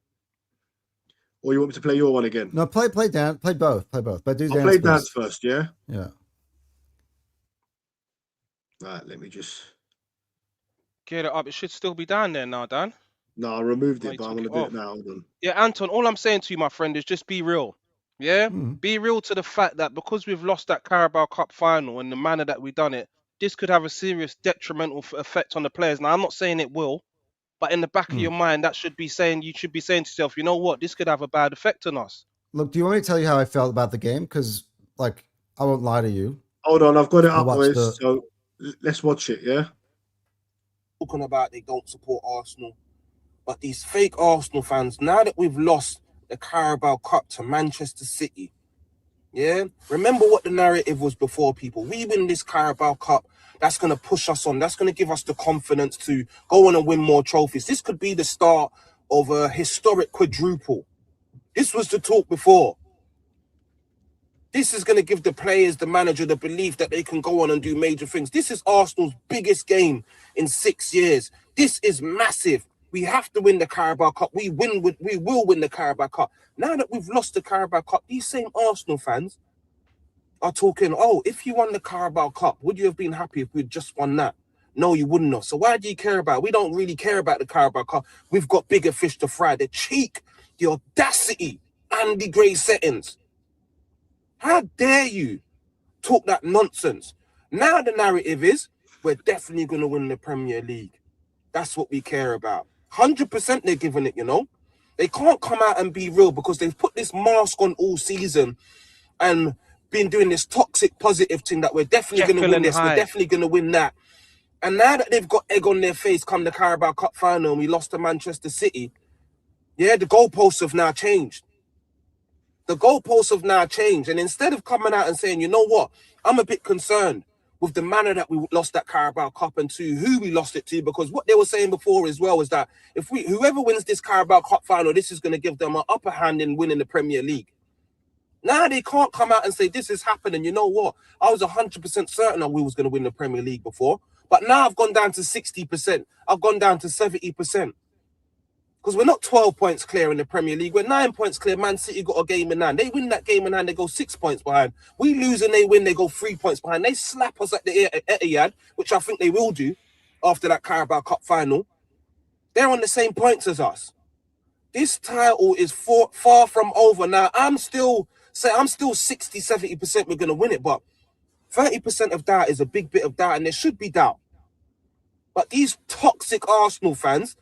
Or you want me to play your one again? No, play Dan. Play both. But I'll play Dan's first, yeah? Yeah. All right, let me just... Get it up. It should still be down there now, Dan. No, I removed it, but I'm going to do it now. Hold on. Yeah, Anton, all I'm saying to you, my friend, is just be real. Yeah? Be real to the fact that because we've lost that Carabao Cup final and the manner that we've done it, this could have a serious detrimental effect on the players. Now, I'm not saying it will, but in the back of your mind, you should be saying to yourself, you know what, this could have a bad effect on us. Look, do you want me to tell you how I felt about the game? Because, I won't lie to you. Hold on, I've got it up, boys. So let's watch it, yeah? Talking about they don't support Arsenal, but these fake Arsenal fans, now that we've lost the Carabao Cup to Manchester City, yeah, remember what the narrative was before, people. We win this Carabao Cup, that's going to push us on, that's going to give us the confidence to go on and win more trophies. This could be the start of a historic quadruple. This was the talk before. This is going to give the players, the manager, the belief that they can go on and do major things. This is Arsenal's biggest game in 6 years. This is massive. We have to win the Carabao Cup. We will win the Carabao Cup. Now that we've lost the Carabao Cup, these same Arsenal fans are talking, oh, if you won the Carabao Cup, would you have been happy if we'd just won that? No, you wouldn't have. So why do you care about it? We don't really care about the Carabao Cup. We've got bigger fish to fry. The cheek, the audacity, and the grey settings. How dare you talk that nonsense? Now the narrative is, we're definitely going to win the Premier League. That's what we care about. 100% they're giving it, They can't come out and be real because they've put this mask on all season and been doing this toxic positive thing that we're definitely going to win this, we're definitely going to win that. And now that they've got egg on their face come the Carabao Cup final and we lost to Manchester City, yeah, the goalposts have now changed. The goalposts have now changed. And instead of coming out and saying, you know what, I'm a bit concerned with the manner that we lost that Carabao Cup and to who we lost it to, because what they were saying before as well is that if whoever wins this Carabao Cup final, this is going to give them an upper hand in winning the Premier League. Now they can't come out and say this is happening. You know what? I was 100% certain that we was going to win the Premier League before, but now I've gone down to 60%. I've gone down to 70%. Because we're not 12 points clear in the Premier League. We're 9 points clear. Man City got a game in hand. They win that game in hand, they go 6 points behind. We lose and they win, they go 3 points behind. They slap us at the Etihad, which I think they will do after that Carabao Cup final. They're on the same points as us. This title is far from over. Now, I'm still 60, 70% we're going to win it, but 30% of doubt is a big bit of doubt, and there should be doubt. But these toxic Arsenal fans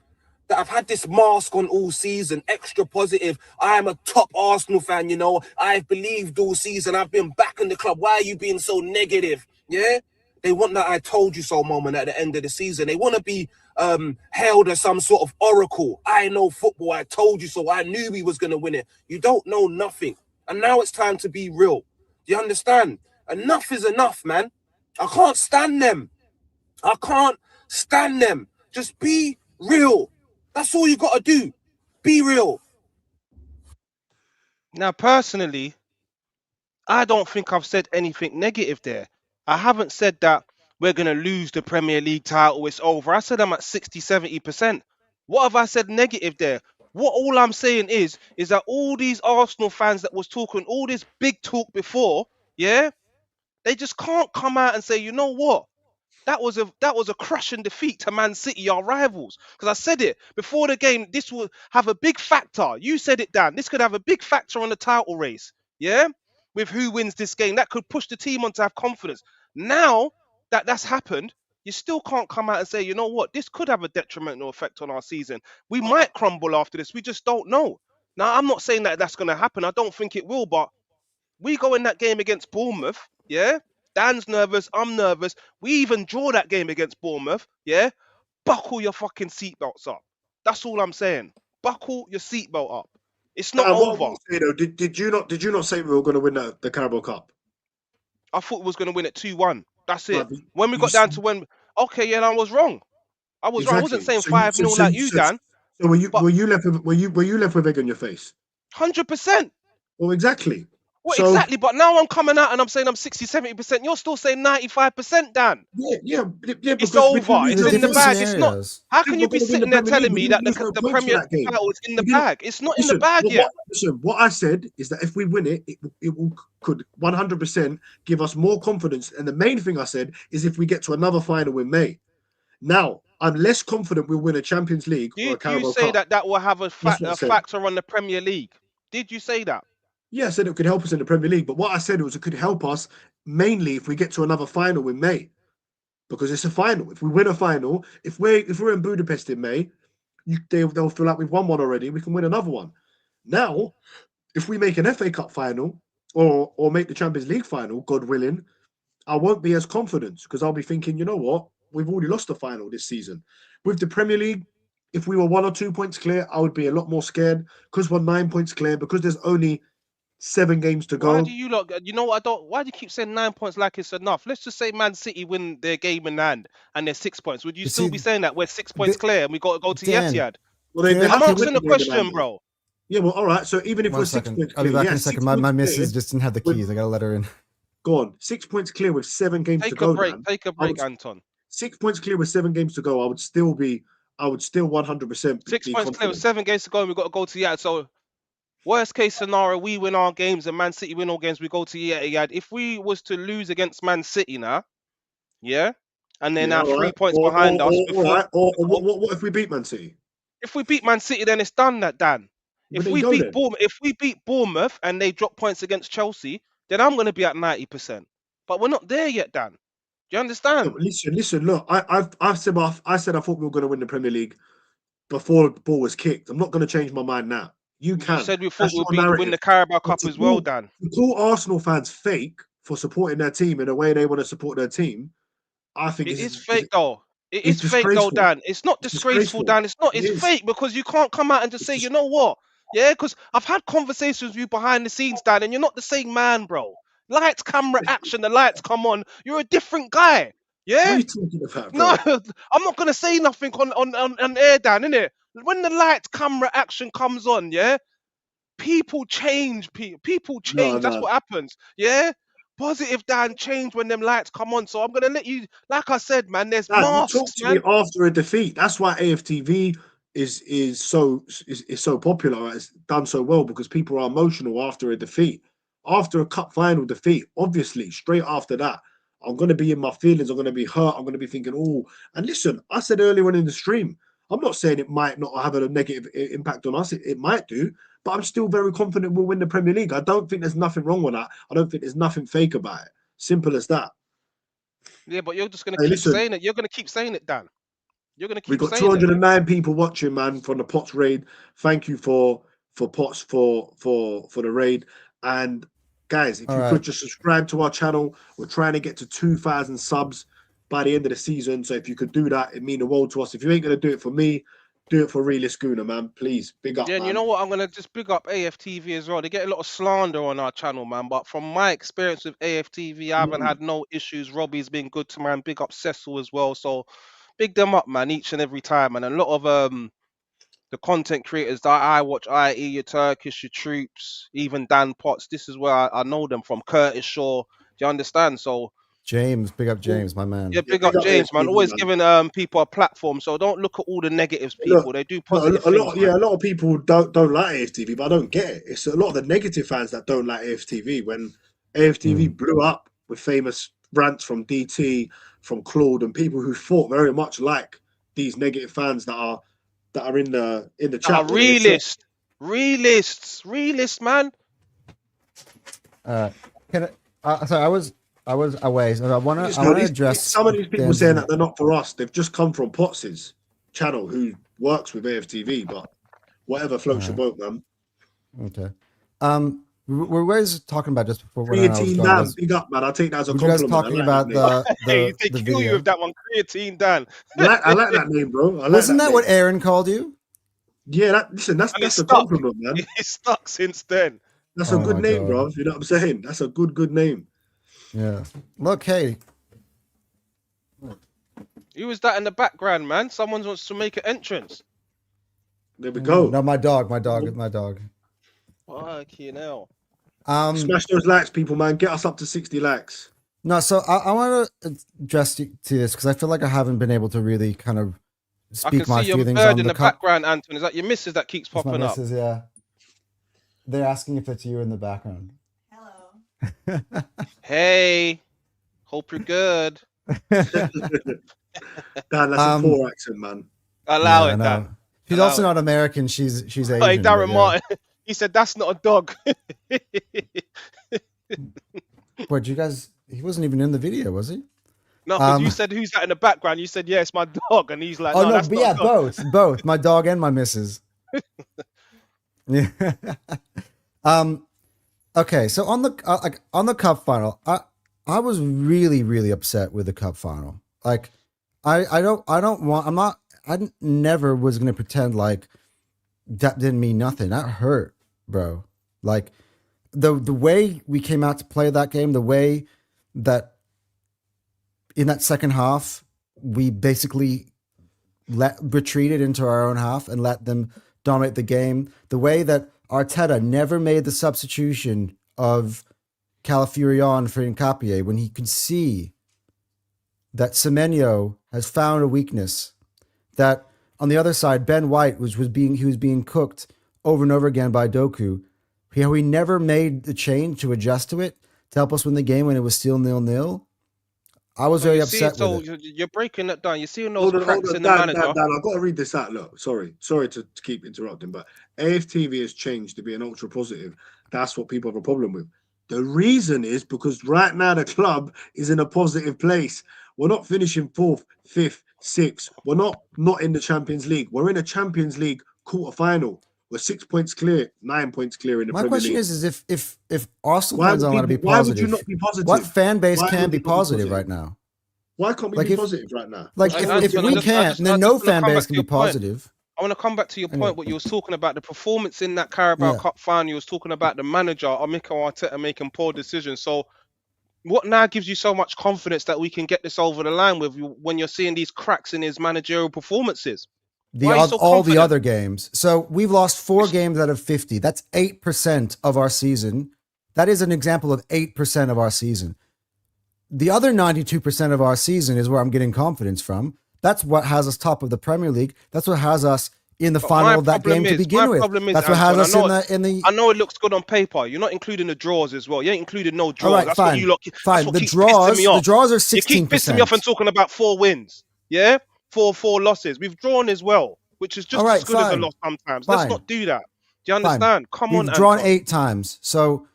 that have had this mask on all season, extra positive. I am a top Arsenal fan, I've believed all season. I've been back in the club. Why are you being so negative? Yeah? They want that I told you so moment at the end of the season. They want to be hailed as some sort of oracle. I know football. I told you so. I knew we was going to win it. You don't know nothing. And now it's time to be real. Do you understand? Enough is enough, man. I can't stand them. I can't stand them. Just be real. That's all you got to do. Be real. Now, personally, I don't think I've said anything negative there. I haven't said that we're going to lose the Premier League title, it's over. I said I'm at 60, 70%. What have I said negative there? What all I'm saying is that all these Arsenal fans that was talking all this big talk before, yeah, they just can't come out and say, you know what? That was a crushing defeat to Man City, our rivals. Because I said it before the game, this will have a big factor. You said it, Dan. This could have a big factor on the title race. Yeah, with who wins this game, that could push the team on to have confidence. Now that that's happened, you still can't come out and say, you know what, this could have a detrimental effect on our season. We might crumble after this. We just don't know. Now, I'm not saying that that's going to happen. I don't think it will, but we go in that game against Bournemouth, yeah? Dan's nervous, I'm nervous. We even draw that game against Bournemouth, yeah? Buckle your fucking seatbelts up. That's all I'm saying. Buckle your seatbelt up. It's not What I over. will say, though, did you not say we were going to win the Carabao Cup? I thought we was going to win it 2-1. That's it. But When we got down to when... Okay, yeah, I was wrong. I was wrong. I wasn't saying 5-0 like you, Dan. So were you left with egg on your face? 100%. Well, exactly. Well, exactly, but now I'm coming out and I'm saying I'm 60, 70%. You're still saying 95%, Dan. Yeah. It's over. It's in the bag. It's not. How can you be We're gonna sitting win there the Premier telling me League. that We didn't lose the no points for Premier that game. title is in the We didn't- bag? It's not in the bag yet. What I said is that if we win it, could 100% give us more confidence. And the main thing I said is if we get to another final in May. Now, I'm less confident we'll win a Champions League or a Did Carabao you say Cup. that will have a That's what I said. factor on the Premier League? Did you say that? Yeah, I said it could help us in the Premier League, but what I said was it could help us mainly if we get to another final in May, because it's a final. If we win a final, if we're in Budapest in May, they'll feel like we've won one already. We can win another one. Now, if we make an FA Cup final or make the Champions League final, God willing, I won't be as confident because I'll be thinking, you know what, we've already lost the final this season. With the Premier League, if we were 1 or 2 points clear, I would be a lot more scared because we're 9 points clear, because there's only 7 games to go. Why do you lot? You know what? Why do you keep saying 9 points like it's enough? Let's just say Man City win their game in hand and they're 6 points. Would you still be saying that we're 6 points clear and we got to go to Etihad? Well, I'm asking a question, bro. Yeah, well, all right. So even if we're 6 points clear, I'll be back in a second. My missus just didn't have the keys. I gotta let her in. Go on. 6 points clear with 7 games to go. Take a break, Anton. 6 points clear with 7 games to go. I would still 100%. 6 points clear with 7 games to go and we got to go to Etihad. So worst case scenario, we win our games and Man City win all games, we go to Etihad. If we was to lose against Man City now, yeah, and they're now 3 points behind us. What if we beat Man City? If we beat Man City, then it's done, that Dan. If we beat Bournemouth and they drop points against Chelsea, then I'm going to be at 90%. But we're not there yet, Dan. Do you understand? No, listen. Look, I said I thought we were going to win the Premier League before the ball was kicked. I'm not going to change my mind now. You said we thought we'd win the Carabao Cup as well, Dan. To call Arsenal fans fake for supporting their team in the way they want to support their team, I think it is fake though. It is fake though, Dan. It's not disgraceful, Dan. It's not. It's fake because you can't come out and just say, you know what? Yeah, because I've had conversations with you behind the scenes, Dan, and you're not the same man, bro. Lights, camera, action. The lights come on. You're a different guy. Yeah. What are you talking about, bro? No, I'm not gonna say nothing on air, Dan. Innit? When the lights, camera, action comes on, yeah, people change. People change. That's what happens. Yeah. Positive, Dan, change when them lights come on. So I'm gonna let you, like I said, man. There's masks, you talk to me after a defeat. That's why AFTV is so popular. It's done so well because people are emotional after a defeat, after a cup final defeat. Obviously, straight after that, I'm gonna be in my feelings. I'm gonna be hurt. I'm gonna be thinking, oh. And listen, I said earlier on in the stream, I'm not saying it might not have a negative impact on us. It might do. But I'm still very confident we'll win the Premier League. I don't think there's nothing wrong with that. I don't think there's nothing fake about it. Simple as that. Yeah, but you're just going to keep saying it. You're going to keep saying it, Dan. You're going to keep saying it. We've got 209 people watching, man, from the Pots raid. Thank you for Pots for the raid. And guys, if you could just subscribe to our channel. We're trying to get to 2,000 subs. by the end of the season. So if you could do that, it mean the world to us. If you ain't gonna do it for me, do it for Realist Schooner, man. Please, big up, Yeah, and you man. know what? I'm gonna just big up AFTV as well. They get a lot of slander on our channel, man. But from my experience with AFTV, I haven't had no issues. Robbie's been good to man. Big up Cecil as well. So big them up, man, each and every time. And a lot of the content creators that I watch, i.e. your Turkish, your Troops, even Dan Potts. This is where I know them from. Curtis Shaw. Do you understand? So James, big up James, my man. yeah, Yeah, big up big up James, man. AFTV, Always man. giving people a platform. So don't look at all the negatives, people. Look, They do no, positive a things, lot, man. yeah, a lot of people don't like AFTV, but I don't get it. It's a lot of the negative fans that don't like AFTV. When AFTV blew up with famous rants from DT, from Claude, and people who thought very much like these negative fans that are in the That chat. are When they said, realists, man. Can sorry, I was away, so I want just to know address some of these people Dan's- saying that they're not for us. They've just come from Potts's channel, who works with AFTV, but whatever floats your boat, man. Okay. We were talking about just before when I was Creatine gone. Dan, Was, big up, man. I'll take that as a were you guys compliment. talking I like about that name. Hey, they the kill you video? with that one, creatine, Dan. I like that name, bro. I like Wasn't that name. what Aaron called you? Yeah, And it's that's a stuck. compliment, man. It's stuck since then. That's Oh a good my name, God. bro. You know what I'm saying? That's a good name. Yeah. Look, hey, Who was that in the background, man? Someone wants to make an entrance. There we go. no, my dog. Fucking hell. Smash those likes, people, man. Get us up to 60 likes. No, so I want to address to this because I feel like I haven't been able to really kind of I can speak my see your feelings bird on in the the cup. background, Anton. Is that your missus that keeps It's my popping up? missus, yeah. They're asking if it's you in the background. Hello. Hey, hope you're good. Dan, that's a poor accent, man. Allow Yeah, I it, know. Dan. She's Allow also it. not American. She's Asian. Hey, but Darren yeah. Martin. He said that's not a dog. What, you guys? He wasn't even in the video, was he? No, because you said who's that in the background? You said, yeah, it's my dog. And he's like, Oh no, no, that's but not yeah, a dog. both, my dog and my missus. Yeah. Okay, so on the cup final, I was really upset with the cup final. Like, I never was gonna pretend like that didn't mean nothing. That hurt, bro. Like the way we came out to play that game, the way that in that second half we basically retreated into our own half and let them dominate the game. The way that Arteta never made the substitution of Calafiorian for Nkapie when he could see that Semenyo has found a weakness. That on the other side, Ben White was being cooked over and over again by Doku. He never made the change to adjust to it to help us win the game when it was still 0-0. I was very upset with it. You're breaking that down. You're seeing those Hold cracks on, in the Dan, manager. I've got to read this out. Look, sorry to keep interrupting, but AFTV has changed to be an ultra positive. That's what people have a problem with. The reason is because right now the club is in a positive place. We're not finishing 4th, 5th, 6th. We're not in the Champions League. We're in a Champions League quarter-final. We're 6 points clear, 9 points clear in the My Premier question League. is if Arsenal Why fans would don't want to be people- why would you positive, not be positive? what fan base Why can would be you not be positive positive? right now? Why can't we Like be if- positive right now? Like Hey, if Anton, we I just can't, then wanna no come fan back base to can your be point. positive. I want to come back to your Anyway. point, what you was talking about, the performance in that Carabao Yeah. Cup final. You was talking about the manager, Mikel Arteta, making poor decisions. So what now gives you so much confidence that we can get this over the line with you when you're seeing these cracks in his managerial performances? Why are you so All the confident? other games. So we've lost 4 games out of 50. That's 8% of our season. That is an example of 8% of our season. The other 92% of our season is where I'm getting confidence from. That's what has us top of the Premier League. That's what has us in the But final my of that problem game to is- begin my with. problem is, That's what has Anton, us in the I know it looks good on paper. You're not including the draws as well. You ain't included no draws. All right, that's fine. what you lot. Fine. That's what The keeps pissing me off. draws are You 16%. keep pissing me off and talking about 4 wins. Yeah, four losses. We've drawn as well, which is just All right, as good as a fine. loss sometimes. Fine. Let's not do that. Do you Fine. understand? Come We've on, drawn Anton. 8 times. So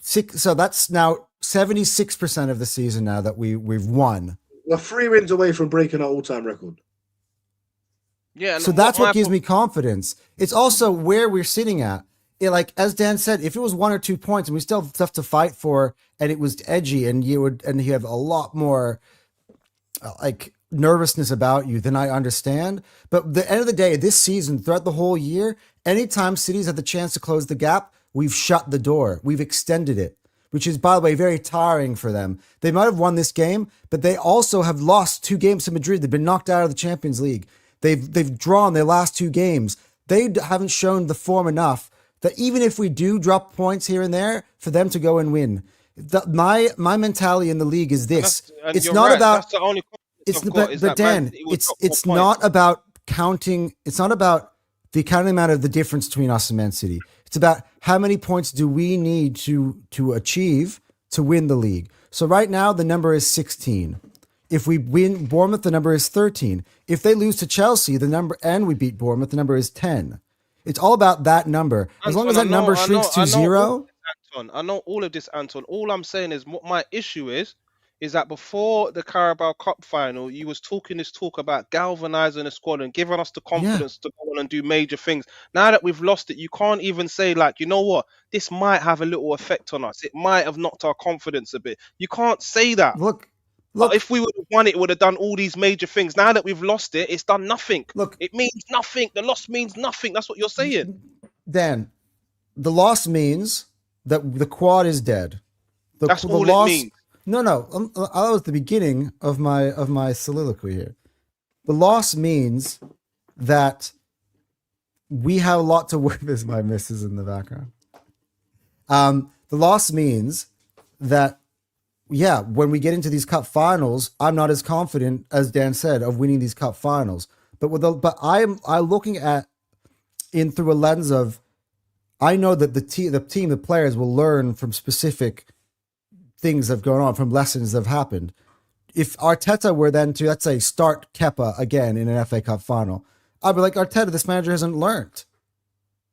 that's now 76% of the season now that we've won. We're 3 wins away from breaking our all-time record. Yeah, and So that's what gives me confidence. It's also where we're sitting at. Like as Dan said, if it was 1 or 2 points and we still have stuff to fight for, and it was edgy, and you have a lot more like nervousness about you, then I understand. But at the end of the day, this season, throughout the whole year, anytime City's had the chance to close the gap, we've shut the door. We've extended it, which is, by the way, very tiring for them. They might have won this game, but they also have lost 2 games to Madrid. They've been knocked out of the Champions League. They've drawn their last 2 games. They haven't shown the form enough that even if we do drop points here and there, for them to go and win. My mentality in the league is this: And it's you're not right, about. that's the only confidence It's I've got is but that Man Dan, City will drop it's more not points. about counting. It's not about the counting amount of the difference between us and Man City. It's about how many points do we need to achieve to win the league. So right now the number is 16. If we win Bournemouth, the number is 13. If they lose to Chelsea, the number and we beat Bournemouth, the number is 10. It's all about that number. As long as that number shrinks to 0. Anton, I know all of this, Anton. All I'm saying is what my issue is that before the Carabao Cup final, you was talking this talk about galvanizing the squad and giving us the confidence to go on and do major things. Now that we've lost it, you can't even say, like, you know what, this might have a little effect on us. It might have knocked our confidence a bit. You can't say that. Look, But if we would have won it, would have done all these major things. Now that we've lost it, it's done nothing. Look, it means nothing. The loss means nothing. That's what you're saying. Dan, the loss means that the quad is dead. That's all loss, it means. No. That was the beginning of my soliloquy here. The loss means that we have a lot to work. There's my missus in the background. The loss means that, yeah, when we get into these cup finals, I'm not as confident as Dan said of winning these cup finals. But I'm looking at through a lens of, I know that the players will learn from specific things that have gone on, from lessons that have happened. If Arteta were then to, let's say, start Kepa again in an FA Cup final, I'd be like, Arteta, this manager hasn't learned.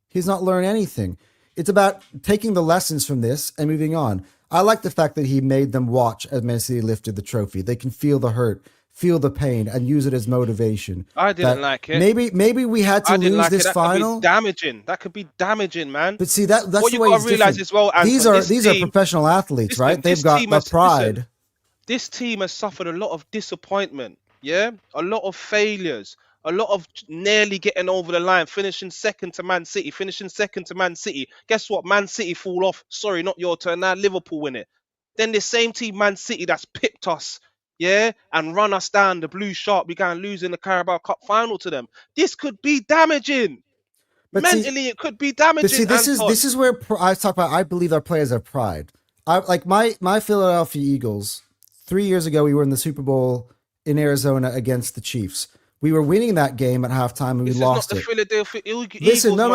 He's not learned anything. It's about taking the lessons from this and moving on. I like the fact that he made them watch as Man City lifted the trophy. They can feel the hurt, feel the pain, and use it as motivation. I didn't like it. Maybe we had to lose this final. That could be damaging, man. But see, that's what the you way got to realize as well. Anton, these are professional athletes, right? They've got the pride. Listen, this team has suffered a lot of disappointment. Yeah, a lot of failures. A lot of nearly getting over the line, finishing second to Man City. Guess what? Man City fall off. Sorry, not your turn. Now Liverpool win it. Then the same team, Man City, that's pipped us, yeah, and run us down. The Blue Shark began losing the Carabao Cup final to them. This could be damaging. But mentally, it could be damaging. But see, this is where I talk about. I believe our players have pride. Like my Philadelphia Eagles. 3 years ago, we were in the Super Bowl in Arizona against the Chiefs. We were winning that game at halftime and we lost it. This is not the Philadelphia Eagles. Listen, no,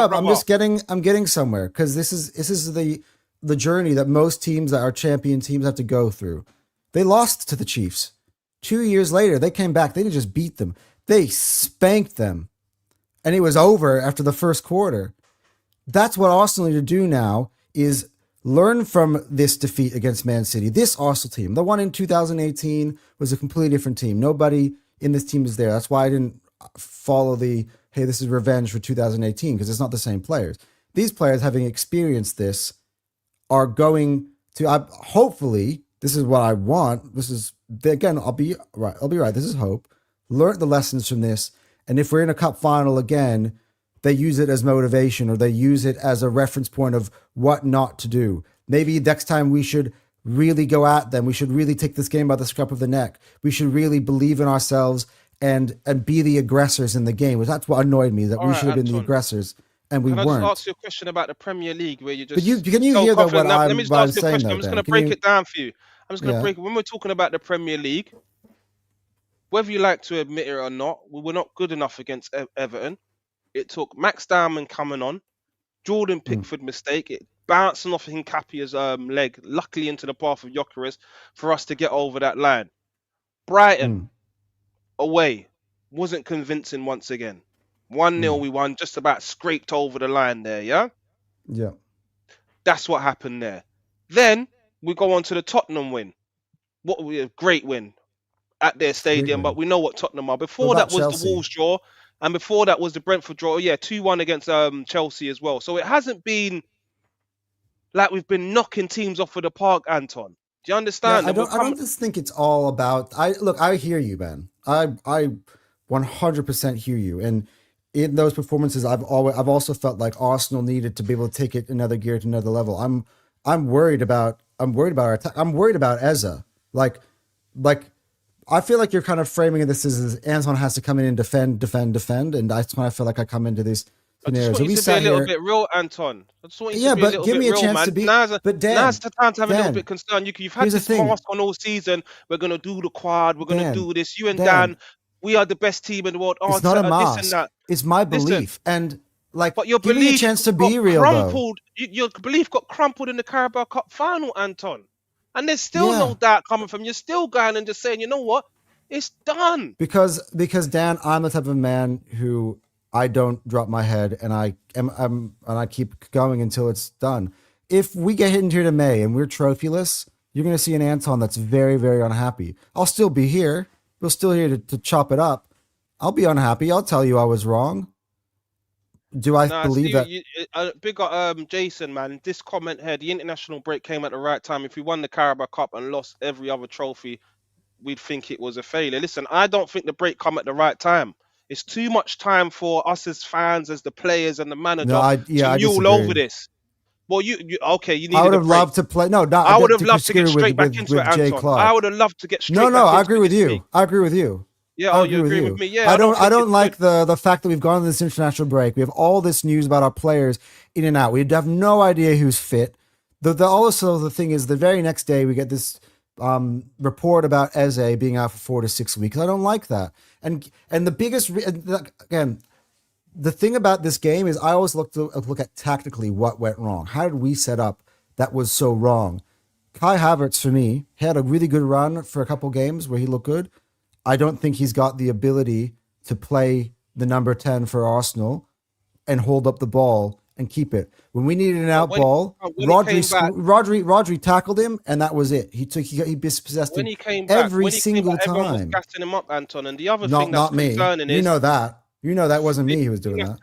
I'm getting somewhere, because this is the journey that most teams that are champion teams have to go through. They lost to the Chiefs. 2 years later, they came back. They didn't just beat them. They spanked them. And it was over after the first quarter. That's what Arsenal need to do now, is learn from this defeat against Man City. This Arsenal team, the one in 2018, was a completely different team. Nobody in this team is there. That's why I didn't follow hey, this is revenge for 2018, because it's not the same players. These players, having experienced this, are going to, hopefully, this is what I want. This is, again, I'll be right. This is hope. Learn the lessons from this. And if we're in a cup final again, they use it as motivation, or they use it as a reference point of what not to do. Maybe next time we should really go at them. We should really take this game by the scruff of the neck. We should really believe in ourselves and be the aggressors in the game. That's what annoyed me, that we should have been the aggressors, and we weren't. Can I just ask you a question about the Premier League, where you just... But can you hear what I'm saying? I'm just going to break it down for you. I'm just going to break it. When we're talking about the Premier League, whether you like to admit it or not, we were not good enough against Everton. It took Max Diamond coming on, Jordan Pickford mistake, it bouncing off Hincapia's leg, luckily into the path of Gyökeres, for us to get over that line. Brighton, away, wasn't convincing once again. 1-0 we won, just about scraped over the line there, yeah? Yeah. That's what happened there. Then we go on to the Tottenham win. A great win at their stadium, but we know what Tottenham are. Before that was Chelsea? The Wolves draw, and before that was the Brentford draw. Yeah, 2-1 against Chelsea as well. So it hasn't been like we've been knocking teams off of the park, Anton. Do you understand? I don't just think it's all about. I hear you, man. I 100% hear you. And in those performances, I've also felt like Arsenal needed to be able to take it another gear to another level. I'm worried about our attack. I'm worried about Eze. Like I feel like you're kind of framing this as Anton has to come in and defend, and that's when I feel like I come into these I just scenarios. want you to be a little bit real, Anton. I just want you to be a little bit real, man. Now's the time to have a little bit concern. You've had this mask on all season. We're gonna do the quad. We're gonna do this. You and Dan, we are the best team in the world. It's not a mask. This and that. It's my belief, and but your give belief me a chance to be real, crumpled. Your belief got crumpled in the Carabao Cup final, Anton. And there's still no doubt coming from you. You're still going and just saying, you know what? It's done. Because Dan, I'm the type of man who I don't drop my head, and I keep going until it's done. If we get hit into here to May and we're trophyless, you're going to see an Anton that's very, very unhappy. I'll still be here. We're still here to chop it up. I'll be unhappy. I'll tell you I was wrong. Do I believe that? Big up Jason, man. This comment here, the international break came at the right time. If we won the Carabao Cup and lost every other trophy, we'd think it was a failure. Listen, I don't think the break come at the right time. It's too much time for us as fans, as the players and the manager to mule over this. Well, you need. I would have loved to play. No, not. I would have loved to get straight back into it, Anton. I would have loved to get straight. No, I agree with you. I agree with you. Yeah, you agree with me. Yeah, I don't like the fact that we've gone to this international break. We have all this news about our players in and out. We have no idea who's fit. Also, the thing is, the very next day we get this report about Eze being out for 4 to 6 weeks. I don't like that. And the biggest again, the thing about this game is I always look at tactically what went wrong. How did we set up that was so wrong? Kai Havertz, for me, had a really good run for a couple games where he looked good. I don't think he's got the ability to play the number 10 for Arsenal and hold up the ball and keep it. When we needed an out ball, Rodri tackled him, and that was it. He dispossessed him every single time. Everyone was gassing him up, Anton. And the other thing that's concerning is... You know that wasn't me who was doing that.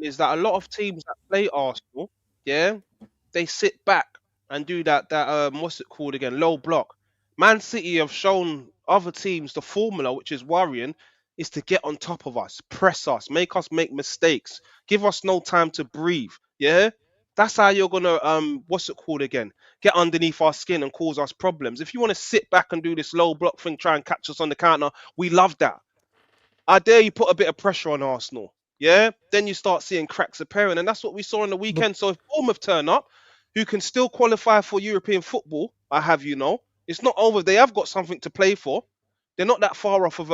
Is that a lot of teams that play Arsenal, they sit back and do that what's it called again? Low block. Man City have shown other teams the formula, which is worrying, is to get on top of us, press us make mistakes, give us no time to breathe. Yeah, that's how you're gonna get underneath our skin and cause us problems. If you want to sit back and do this low block thing, try and catch us on the counter, we love that. I dare you put a bit of pressure on Arsenal. Yeah, then you start seeing cracks appearing, and that's what we saw on the weekend. So if Bournemouth turn up, who can still qualify for European football, I have you know, it's not over. They have got something to play for. They're not that far off of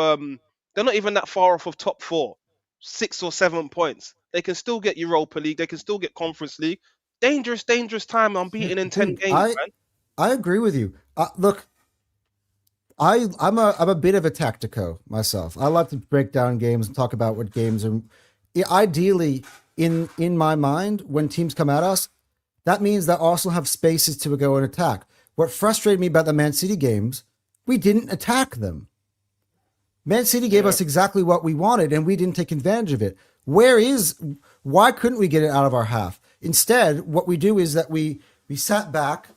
they're not even that far off of top 4, 6 or 7 points. They can still get Europa League. They can still get Conference League. Dangerous time. I'm beating in 10 games, man. I agree with you. Look, I'm a bit of a tactico myself. I love to break down games and talk about what games are. Ideally, in my mind, when teams come at us, that means that Arsenal have spaces to go and attack. What frustrated me about the Man City games, we didn't attack them. Man City gave us exactly what we wanted, and we didn't take advantage of it. Why couldn't we get it out of our half? Instead, what we do is that we sat back,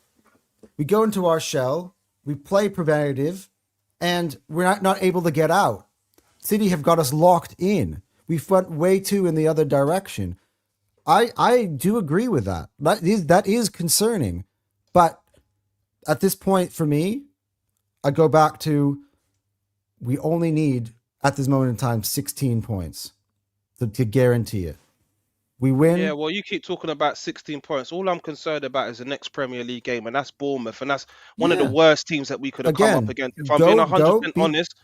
we go into our shell, we play preventative, and we're not able to get out. City have got us locked in. We went way too in the other direction. I do agree with that. That is concerning. But at this point, for me, I go back to we only need, at this moment in time, 16 points to guarantee it. We win. Yeah, well, you keep talking about 16 points. All I'm concerned about is the next Premier League game, and that's Bournemouth. And that's one of the worst teams that we could have come up against. If I'm being 100% honest,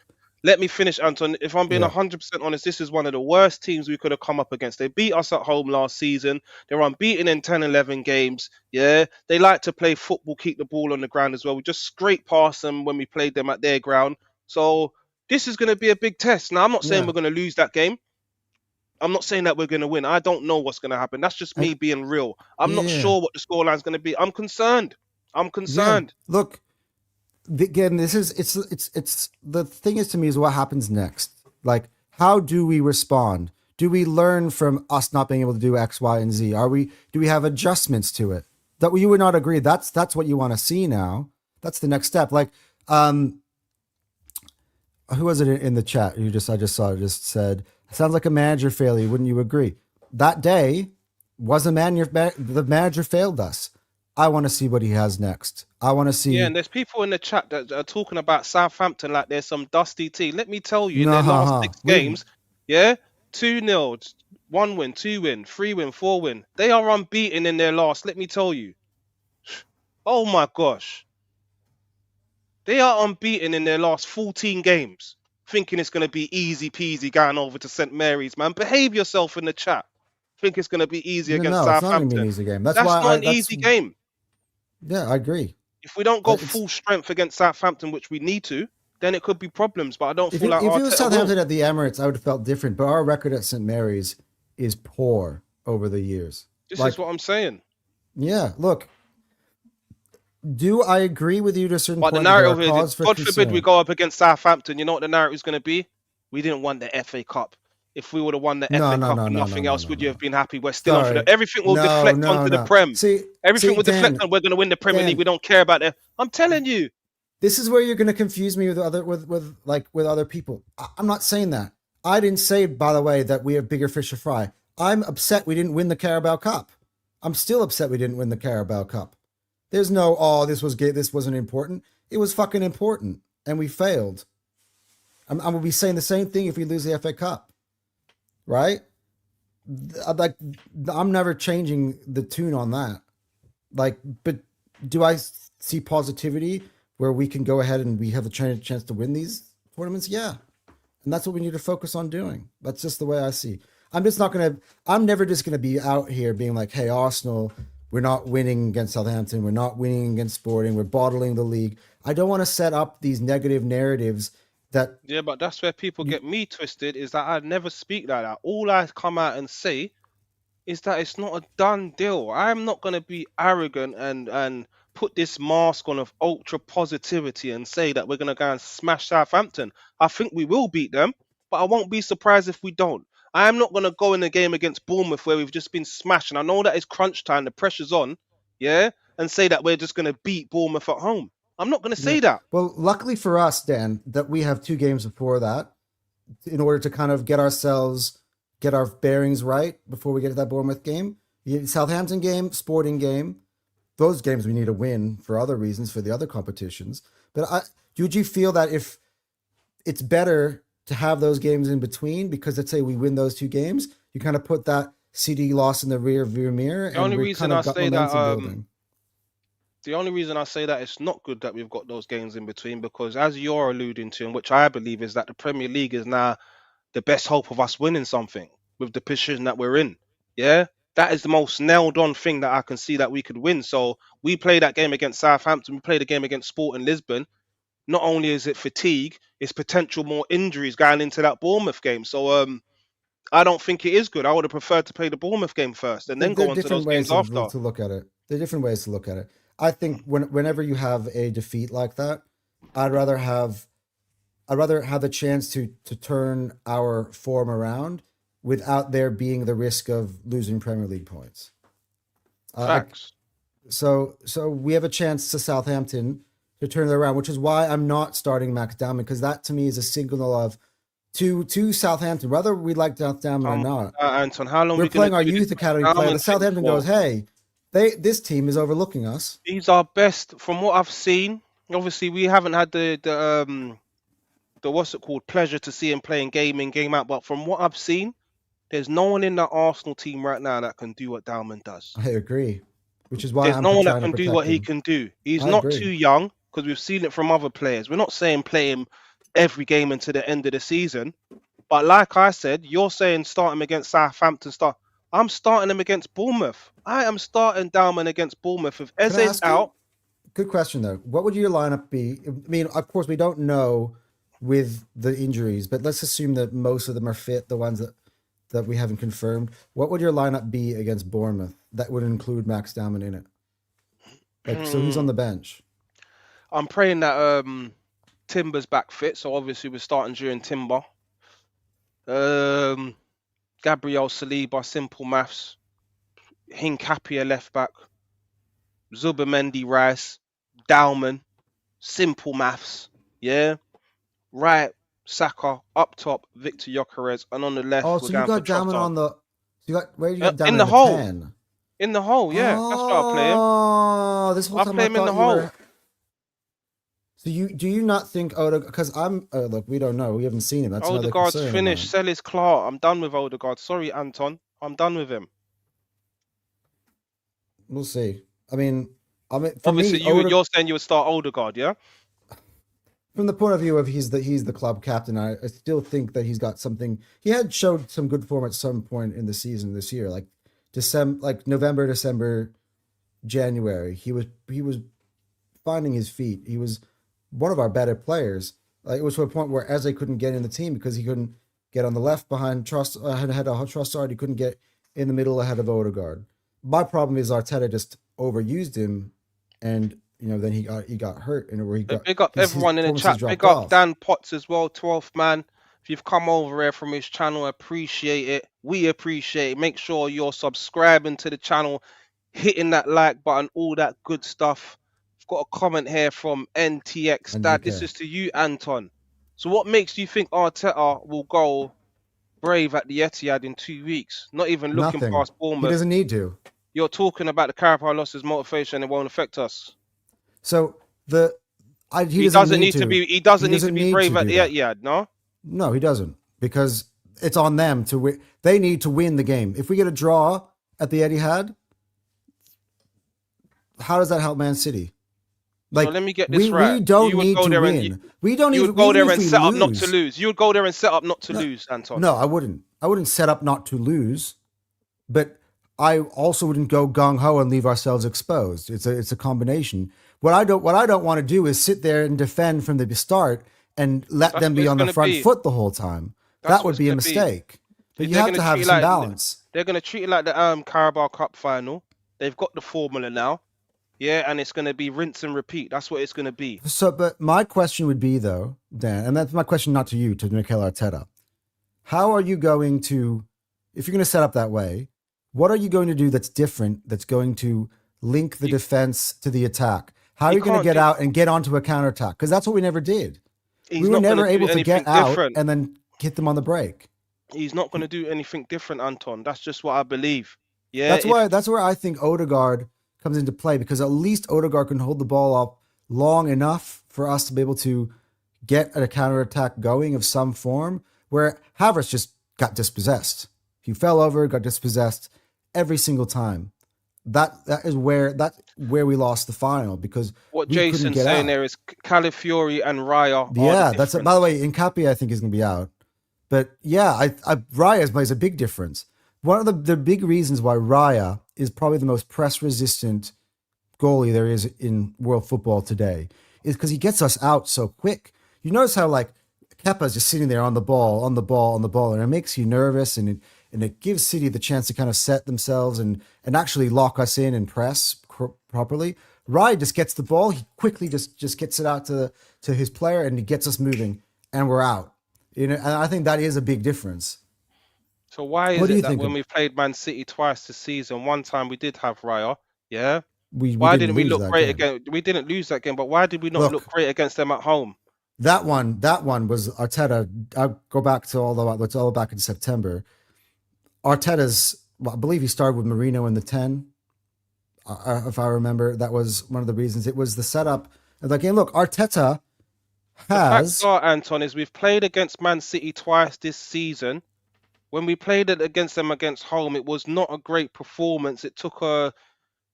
let me finish, Anton. If I'm being 100% honest, this is one of the worst teams we could have come up against. They beat us at home last season. They're unbeaten in 10, 11 games. Yeah, they like to play football, keep the ball on the ground as well. We just scraped past them when we played them at their ground. So this is going to be a big test. Now, I'm not saying we're going to lose that game. I'm not saying that we're going to win. I don't know what's going to happen. That's just me being real. I'm not sure what the scoreline is going to be. I'm concerned. Yeah. Look, again, it's the thing is to me is what happens next. Like, how do we respond? Do we learn from us not being able to do X, Y, and Z? Do we have adjustments to it? That you would not agree. That's what you want to see now. That's the next step. Like, who was it in the chat? I just saw it just said, sounds like a manager failure. Wouldn't you agree? That day was the manager failed us. I want to see what he has next. I want to see. Yeah, and there's people in the chat that are talking about Southampton like there's some dusty tea. Let me tell you, in their last No, 6 games, yeah, 2-0, 1 win, 2 win, 3 win, 4 win. They are unbeaten in their last. Let me tell you. Oh my gosh. They are unbeaten in their last 14 games. Thinking it's going to be easy peasy going over to St. Mary's, man. Behave yourself in the chat. Think it's going to be easy against no, it's not going to be an Southampton. easy game. That's That's why not an easy game. Yeah, I agree. If we don't go It's- full strength against Southampton, which we need to, then it could be problems. But I don't If feel it, like if it was Arteta Southampton will. at the Emirates, I would have felt different. But our record at St. Mary's is poor over the years. This Like, is what I'm saying. yeah, look, do I agree with you to a certain But the point that there are narrative is, cause for God forbid we concern? go up against Southampton. You know what the narrative is going to be? We didn't win the FA Cup. If we would have won the No, FA no, Cup no, and no, nothing no, else, no, would no. you have been happy? We're still on for Sorry. the. Everything will deflect onto the Prem. Everything See, will deflect Dan, on we're going to win the Premier Dan. League. We don't care about it. I'm telling you. This is where you're going to confuse me with other people. I'm not saying that. I didn't say, by the way, that we have bigger fish to fry. I'm upset we didn't win the Carabao Cup. I'm still upset we didn't win the Carabao Cup. There's no, this wasn't important. It was fucking important, and we failed. I'm gonna be saying the same thing if we lose the FA Cup, right? I'm never changing the tune on that. Like, but do I see positivity where we can go ahead and we have a chance to win these tournaments? Yeah. And that's what we need to focus on doing. That's just the way I see. I'm never just going to be out here being like, hey, Arsenal, we're not winning against Southampton. We're not winning against Sporting. We're bottling the league. I don't want to set up these negative narratives that. Yeah, but that's where people get me twisted, is that I never speak like that. All I come out and say is that it's not a done deal. I'm not going to be arrogant and put this mask on of ultra positivity and say that we're going to go and smash Southampton. I think we will beat them, but I won't be surprised if we don't. I am not going to go in a game against Bournemouth where we've just been smashed, and I know that it's crunch time, the pressure's on, yeah, and say that we're just going to beat Bournemouth at home. I'm not going to say that. Well, luckily for us, Dan, that we have 2 games before that in order to kind of get our bearings right before we get to that Bournemouth game. Southampton game, Sporting game. Those games we need to win for other reasons for the other competitions. But would you feel that if it's better to have those games in between, because let's say we win those 2 games, you kind of put that CD loss in the rear view mirror, The only and we reason kind I of got say that, momentum building. the only reason I say that it's not good that we've got those games in between, because as you're alluding to, and which I believe, is that the Premier League is now the best hope of us winning something with the position that we're in. Yeah, that is the most nailed on thing that I can see that we could win. So we play that game against Southampton, we play the game against Sporting Lisbon. Not only is it fatigue, it's potential more injuries going into that Bournemouth game. So I don't think it is good. I would have preferred to play the Bournemouth game first and then There go are on to different those ways games after. to look at it. There are different ways to look at it. I think whenever you have a defeat like that, I'd rather have the chance to turn our form around without there being the risk of losing Premier League points. Facts. So we have a chance to Southampton to turn it around, which is why I'm not starting Max Dowman, because that to me is a signal of to Southampton, whether we like Dowman or not. Anton, how long We're we gonna playing our do youth this academy player. Dowman The thing Southampton for? goes, hey, this team is overlooking us. He's our best from what I've seen. Obviously, we haven't had the what's it called, pleasure to see him playing game in, game out. But from what I've seen, there's no one in that Arsenal team right now that can do what Dowman does. I agree, which is why There's I'm no one that trying to can do protect what he him. can do. He's I not agree. too young, because we've seen it from other players. We're not saying play him every game into the end of the season. But like I said, you're saying start him against Southampton. I'm starting him against Bournemouth. I am starting Dowman against Bournemouth. If Can I Eze's ask you? out, Good question, though. What would your lineup be? I mean, of course, we don't know with the injuries, but let's assume that most of them are fit, the ones that we haven't confirmed. What would your lineup be against Bournemouth that would include Max Dowman in it? Like, so he's on the bench. I'm praying that Timber's back fit. So obviously we're starting during Timber. Gabriel Saliba, simple maths. Hinkapia left back. Zubamendi Rice. Dowman. Simple maths. Yeah. Right, Saka. Up top, Victor Gyökeres. And on the left, Oh, we're so you going for got Damen Trossard. on the. So you got where you got In Damen the in the hole. 10? In the hole, yeah. That's what I play him. Oh, this whole I time play I him in the thought you hole. were. So do you not think Odegaard? Because I'm look, we don't know, we haven't seen him. That's another Odegaard's concern of finished. mine. Sell his Clark. I'm done with Odegaard. Sorry, Anton. I'm done with him. We'll see. I mean, for Obviously, me, you're saying you would start Odegaard, yeah? from the point of view of he's the club captain, I still think that he's got something. He had showed some good form at some point in the season this year, like November, December, January. He was finding his feet. He was one of our better players. Like, it was to a point where Eze couldn't get in the team because he couldn't get on the left behind had a Trossard. He couldn't get in the middle ahead of Odegaard. My problem is Arteta just overused him, and then he got hurt, and where he got. Big up everyone in the chat. Big up Dan Potts as well, 12th man. If you've come over here from his channel, I appreciate it. We appreciate it. Make sure you're subscribing to the channel, hitting that like button, all that good stuff. I've got a comment here from NTX. Dad, this is to you, Anton. So what makes you think Arteta will go brave at the Etihad in 2 weeks? Not even looking past Bournemouth. He doesn't need to. You're talking about the Carabao losses motivation. It won't affect us. So he doesn't need to be. He doesn't need to be brave at the Etihad. No, he doesn't, because it's on them to win. They need to win the game. If we get a draw at the Etihad, how does that help Man City? Like, so let me get this right. We don't need to win. We don't even go there and set up not to lose. You would go there and set up not to lose, Anton. No, I wouldn't. I wouldn't set up not to lose, but I also wouldn't go gung ho and leave ourselves exposed. It's a combination. What I don't want to do is sit there and defend from the start and let them be on the front foot the whole time. That would be a mistake. But you have to have some balance. They're going to treat it like the Carabao Cup final. They've got the formula now. Yeah, and it's going to be rinse and repeat. That's what it's going to be. So, but my question would be, though, Dan, and that's my question not to you, to Mikel Arteta. How are you going to, if you're going to set up that way, what are you going to do that's different, that's going to link the defense to the attack? How are you going to get out and get onto a counterattack? Because that's what we never did. We were never able to get out and then hit them on the break. He's not going to do anything different, Anton. That's just what I believe. Yeah, that's where I think Odegaard comes into play, because at least Odegaard can hold the ball up long enough for us to be able to get a counterattack going of some form, where Havertz just got dispossessed. He fell over, got dispossessed every single time. That's where we lost the final, because what Jason's saying there is Calafiori and Raya. Yeah, that's it. By the way, Nkapia I think is going to be out, but yeah, Raya plays a big difference. One of the big reasons why Raya is probably the most press-resistant goalie there is in world football today is because he gets us out so quick. You notice how like Kepa's just sitting there on the ball, and it makes you nervous, and it gives City the chance to kind of set themselves and actually lock us in and press properly. Raya just gets the ball, he quickly just gets it out to his player, and he gets us moving, and we're out. And I think that is a big difference. So why is it that when we've played Man City twice this season, one time we did have Raya, yeah? Why didn't we look great again? We didn't lose that game, but why did we not look great against them at home? That one was Arteta. I'll go back to it's all back in September. Arteta's, I believe he started with Marino in the 10. If I remember, that was one of the reasons. It was the setup of the game. Look, Arteta has... The fact, Anton, is we've played against Man City twice this season. When we played it against them against home, it was not a great performance. It took a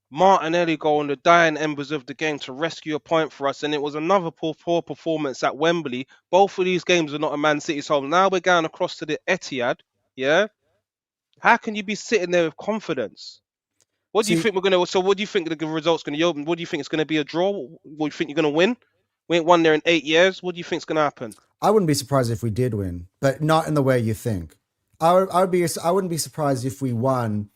Martinelli goal on the dying embers of the game to rescue a point for us, and it was another poor performance at Wembley. Both of these games are not a Man City's home. Now we're going across to the Etihad, yeah? How can you be sitting there with confidence? What do you think we're going to... So what do you think the result's going to be? What do you think it's going to be, a draw? What do you think you're going to win? We ain't won there in 8 years. What do you think's going to happen? I wouldn't be surprised if we did win, but not in the way you think. I wouldn't be surprised if we won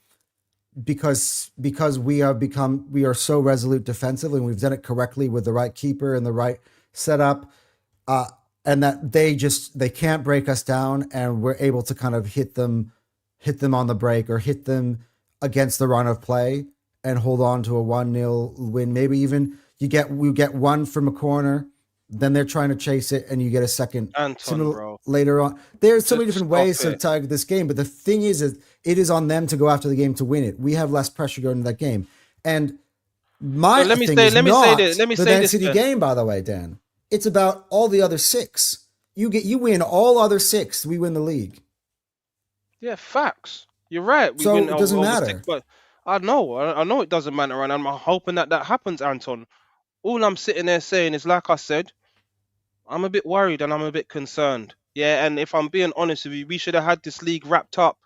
because we are so resolute defensively, and we've done it correctly with the right keeper and the right setup, and that they can't break us down, and we're able to kind of hit them on the break or hit them against the run of play and hold on to a 1-0 win. Maybe even we get one from a corner, then they're trying to chase it, and you get a second Anton, bro. later on. There's so many Just different stop ways to it. target this game, but the thing is it is on them to go after the game to win it. We have less pressure going into that game, and my So let me thing say- is let me not say this- let me the say Man this City then. game, by the way, Dan. It's about all the other 6. You win all other 6, we win the league. Yeah, facts. You're right. We So win it doesn't over matter. 6, but I know it doesn't matter, and I'm hoping that happens, Anton. All I'm sitting there saying is, like I said, I'm a bit worried and I'm a bit concerned. Yeah, and if I'm being honest with you, we should have had this league wrapped up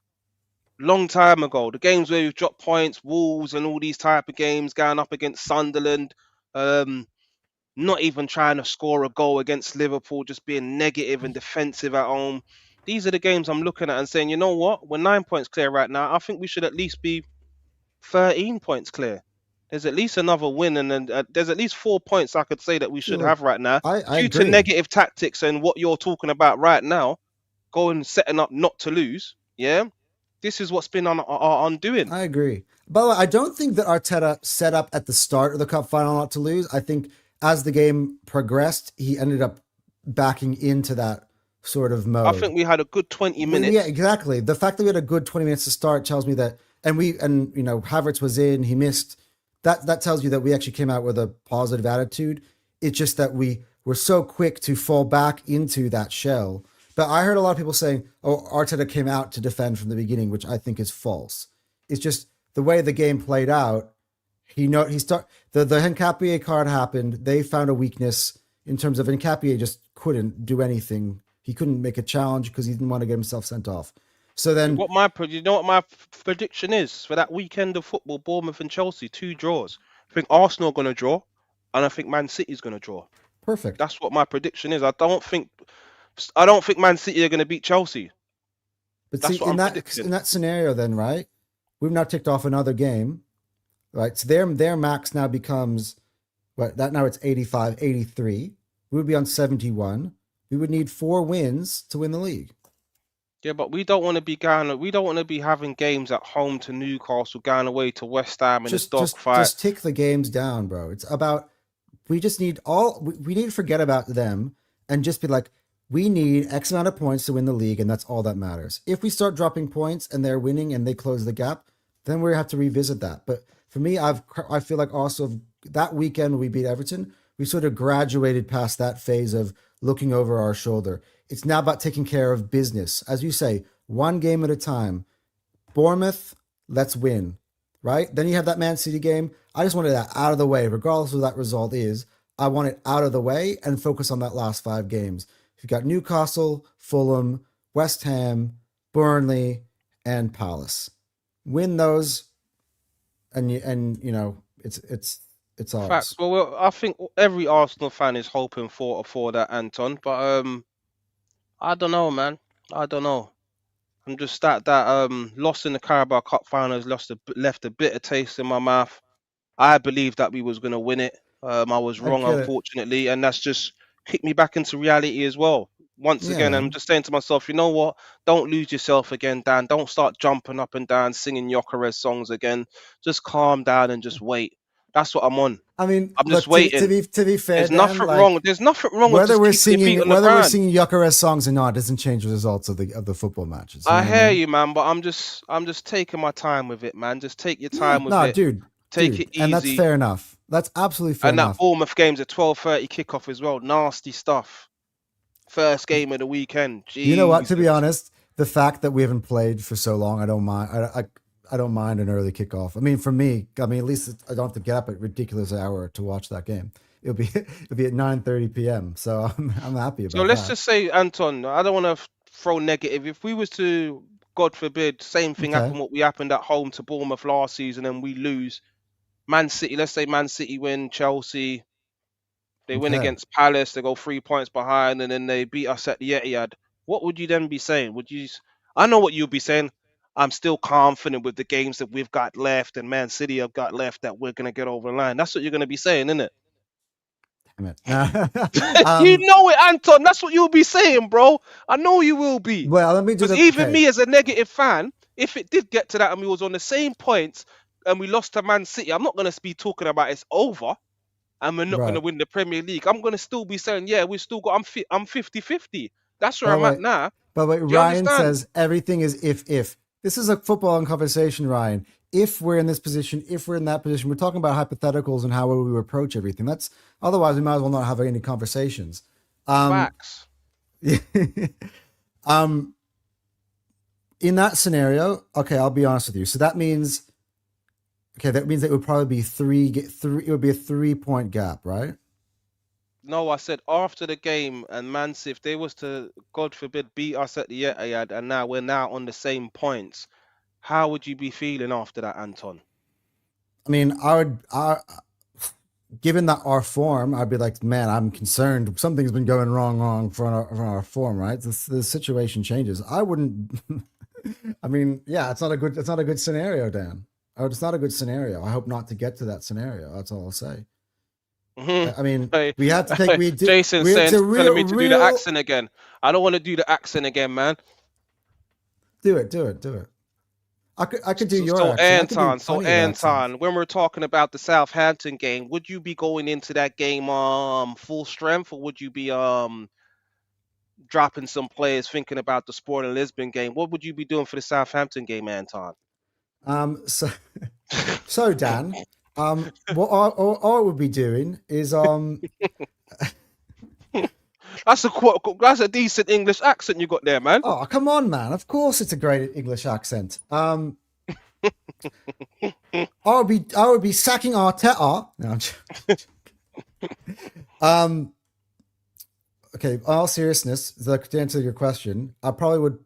long time ago. The games where we've dropped points, Wolves, and all these type of games, going up against Sunderland, not even trying to score a goal against Liverpool, just being negative and defensive at home. These are the games I'm looking at and saying, you know what? We're 9 points clear right now. I think we should at least be 13 points clear. There's at least another win, and then there's at least 4 points I could say that we should Sure. have right now. I Due to agree. negative tactics and what you're talking about right now, going setting up not to lose. Yeah, this is what's been on our undoing. I agree. By the way, I don't think that Arteta set up at the start of the cup final not to lose. I think as the game progressed, he ended up backing into that sort of mode. I think we had a good 20 minutes. Yeah, exactly. The fact that we had a good 20 minutes to start tells me that, and Havertz was in, he missed. That tells you that we actually came out with a positive attitude. It's just that we were so quick to fall back into that shell. But I heard a lot of people saying, "Oh, Arteta came out to defend from the beginning," which I think is false. It's just the way the game played out. The Nketiah card happened. They found a weakness in terms of Nketiah just couldn't do anything. He couldn't make a challenge because he didn't want to get himself sent off. So then, you know what my prediction is for that weekend of football? Bournemouth and Chelsea, 2 draws. I think Arsenal are going to draw, and I think Man City's going to draw. perfect. That's what my prediction is. I don't think Man City are going to beat Chelsea. But That's see, what in I'm that predicting. scenario, then right, we've now ticked off another game, right? So their max now becomes now it's 85, 83. We would be on 71. We would need 4 wins to win the league. Yeah, but we don't want to be having games at home to Newcastle, going away to West Ham in a dogfight. Just tick the games down, bro. It's about we just need we need to forget about them and just be like, we need X amount of points to win the league, and that's all that matters. If we start dropping points and they're winning and they close the gap, then we have to revisit that. But for me, I feel like also that weekend when we beat Everton, we sort of graduated past that phase of looking over our shoulder. It's now about taking care of business. As you say, one game at a time. Bournemouth, let's win, right? Then you have that Man City game. I just wanted that out of the way, regardless of what that result is. I want it out of the way and focus on that last 5 games. You've got Newcastle, Fulham, West Ham, Burnley, and Palace. Win those, and it's ours. Facts. Well, I think every Arsenal fan is hoping for that, Anton. But I don't know, man. I don't know. I'm just that loss in the Carabao Cup finals left a bitter taste in my mouth. I believed that we was gonna win it. I was wrong, get it. unfortunately, and that's just kicked me back into reality as well. Once Yeah, again, man. I'm just saying to myself, you know what? Don't lose yourself again, Dan. Don't start jumping up and down, singing Jokeres songs again. Just calm down and just wait. That's what I'm on. I mean, I'm just look, waiting. to be fair, There's Dan, nothing like, wrong. There's nothing wrong with whether just we're keeping your feet singing on the we're ground. singing Jokeres songs or not doesn't change the results of the football matches. I what hear mean? you, man, but I'm just taking my time with it, man. Just take your time with No, it. dude, Take it and that's easy. fair enough. That's absolutely fair And enough. that Bournemouth game's a 12:30 kickoff as well. Nasty stuff. First game of the weekend. You know what? To be Jesus. honest, the fact that we haven't played for so long, I don't mind. I don't mind an early kickoff. I mean, for me, at least I don't have to get up at a ridiculous hour to watch that game. It'll be at 9:30 p.m. So I'm happy about that. So let's just say, Anton, I don't want to throw negative. If we was to, God forbid, same thing Okay. happen what we happened at home to Bournemouth last season and we lose, Man City, let's say Man City win, Chelsea, they win Okay. against Palace, they go 3 points behind, and then they beat us at the Etihad. What would you then be saying? I know what you'd be saying. I'm still confident with the games that we've got left and Man City have got left that we're gonna get over the line. That's what you're gonna be saying, isn't it? Damn it. You know it, Anton. That's what you'll be saying, bro. I know you will be. Well, let me do Because even me as a negative fan, if it did get to that and we was on the same points and we lost to Man City, I'm not gonna be talking about it's over. and we're not going to Right. win the Premier League, I'm going to still be saying, yeah, we still got. I'm 50-50. That's where By I'm the at way, now. by the way, Do you Ryan understand? says everything is if. This is a football conversation, Ryan. If we're in this position, if we're in that position, we're talking about hypotheticals and how we approach everything. That's otherwise we might as well not have any conversations. Facts. In that scenario, okay, I'll be honest with you. So that means it would probably be three. It would be a 3-point gap, right? No, I said after the game, and Man City, if they was to, God forbid, beat us at the Etihad, and now we're on the same points, how would you be feeling after that, Anton? I mean, given that our form, I'd be like, man, I'm concerned. Something's been going wrong for our form, right? The situation changes. I wouldn't. I mean, yeah, it's not a good scenario, Dan. It's not a good scenario. I hope not to get to that scenario. That's all I'll say. I mean, we have to take. Jason's telling me to do the accent again. I don't want to do the accent again, man. Do it. I could do your accent. So Anton, when we're talking about the Southampton game, would you be going into that game full strength, or would you be dropping some players thinking about the Sporting Lisbon game? What would you be doing for the Southampton game, Anton? So Dan, what I would be doing is That's a decent English accent you got there, man. Oh, come on, man. Of course it's a great English accent. I would be sacking Arteta. No, okay, in all seriousness, to answer your question, I probably would,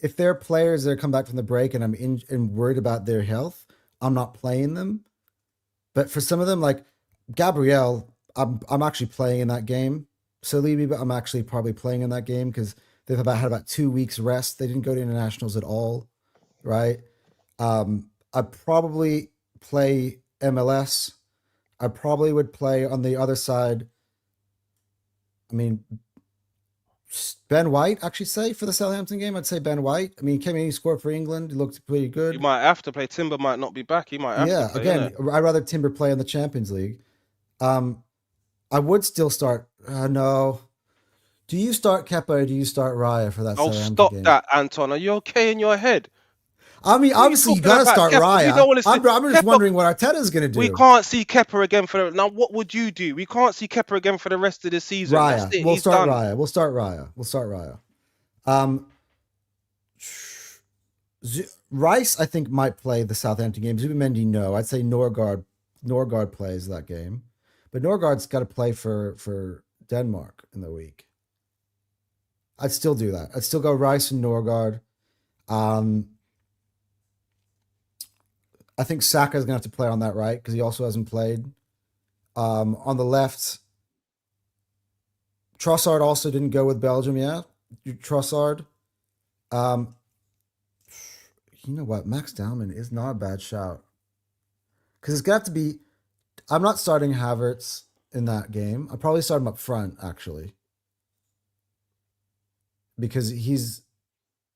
if there are players that come back from the break and I'm worried about their health, I'm not playing them. But for some of them, like Gabriel, I'm actually playing in that game. Saliba, but I'm actually probably playing in that game because they've had about 2 weeks rest. They didn't go to internationals at all, right? I'd probably play MLS. I probably would play on the other side. I mean, Ben White, actually say for the Southampton game, I'd say Ben White. I mean, he scored for England. He looked pretty good. You might have to play. Timber might not be back. He might have to play. Again, I'd rather Timber play in the Champions League. I would still start. No. Do you start Kepa or do you start Raya for that? Oh, stop game? That, Anton. Are you okay in your head? I mean, obviously you gotta start Kepa? Raya. I'm just wondering what Arteta's gonna do. We can't see Kepa again for now. What would you do? We can't see Kepa again for the rest of the season. Raya. We'll start Raya. We'll start Raya. Rice, I think, might play the Southampton game. Zubimendi, no. I'd say Norgard plays that game. But Norgard's got to play for Denmark in the week. I'd still do that. I'd still go Rice and Norgard. I think Saka's going to have to play on that right because he also hasn't played. On the left, Trossard also didn't go with Belgium, yeah? Trossard. You know what? Max Dowman is not a bad shout. Because it's got to be... I'm not starting Havertz in that game. I'll probably start him up front, actually. Because he's...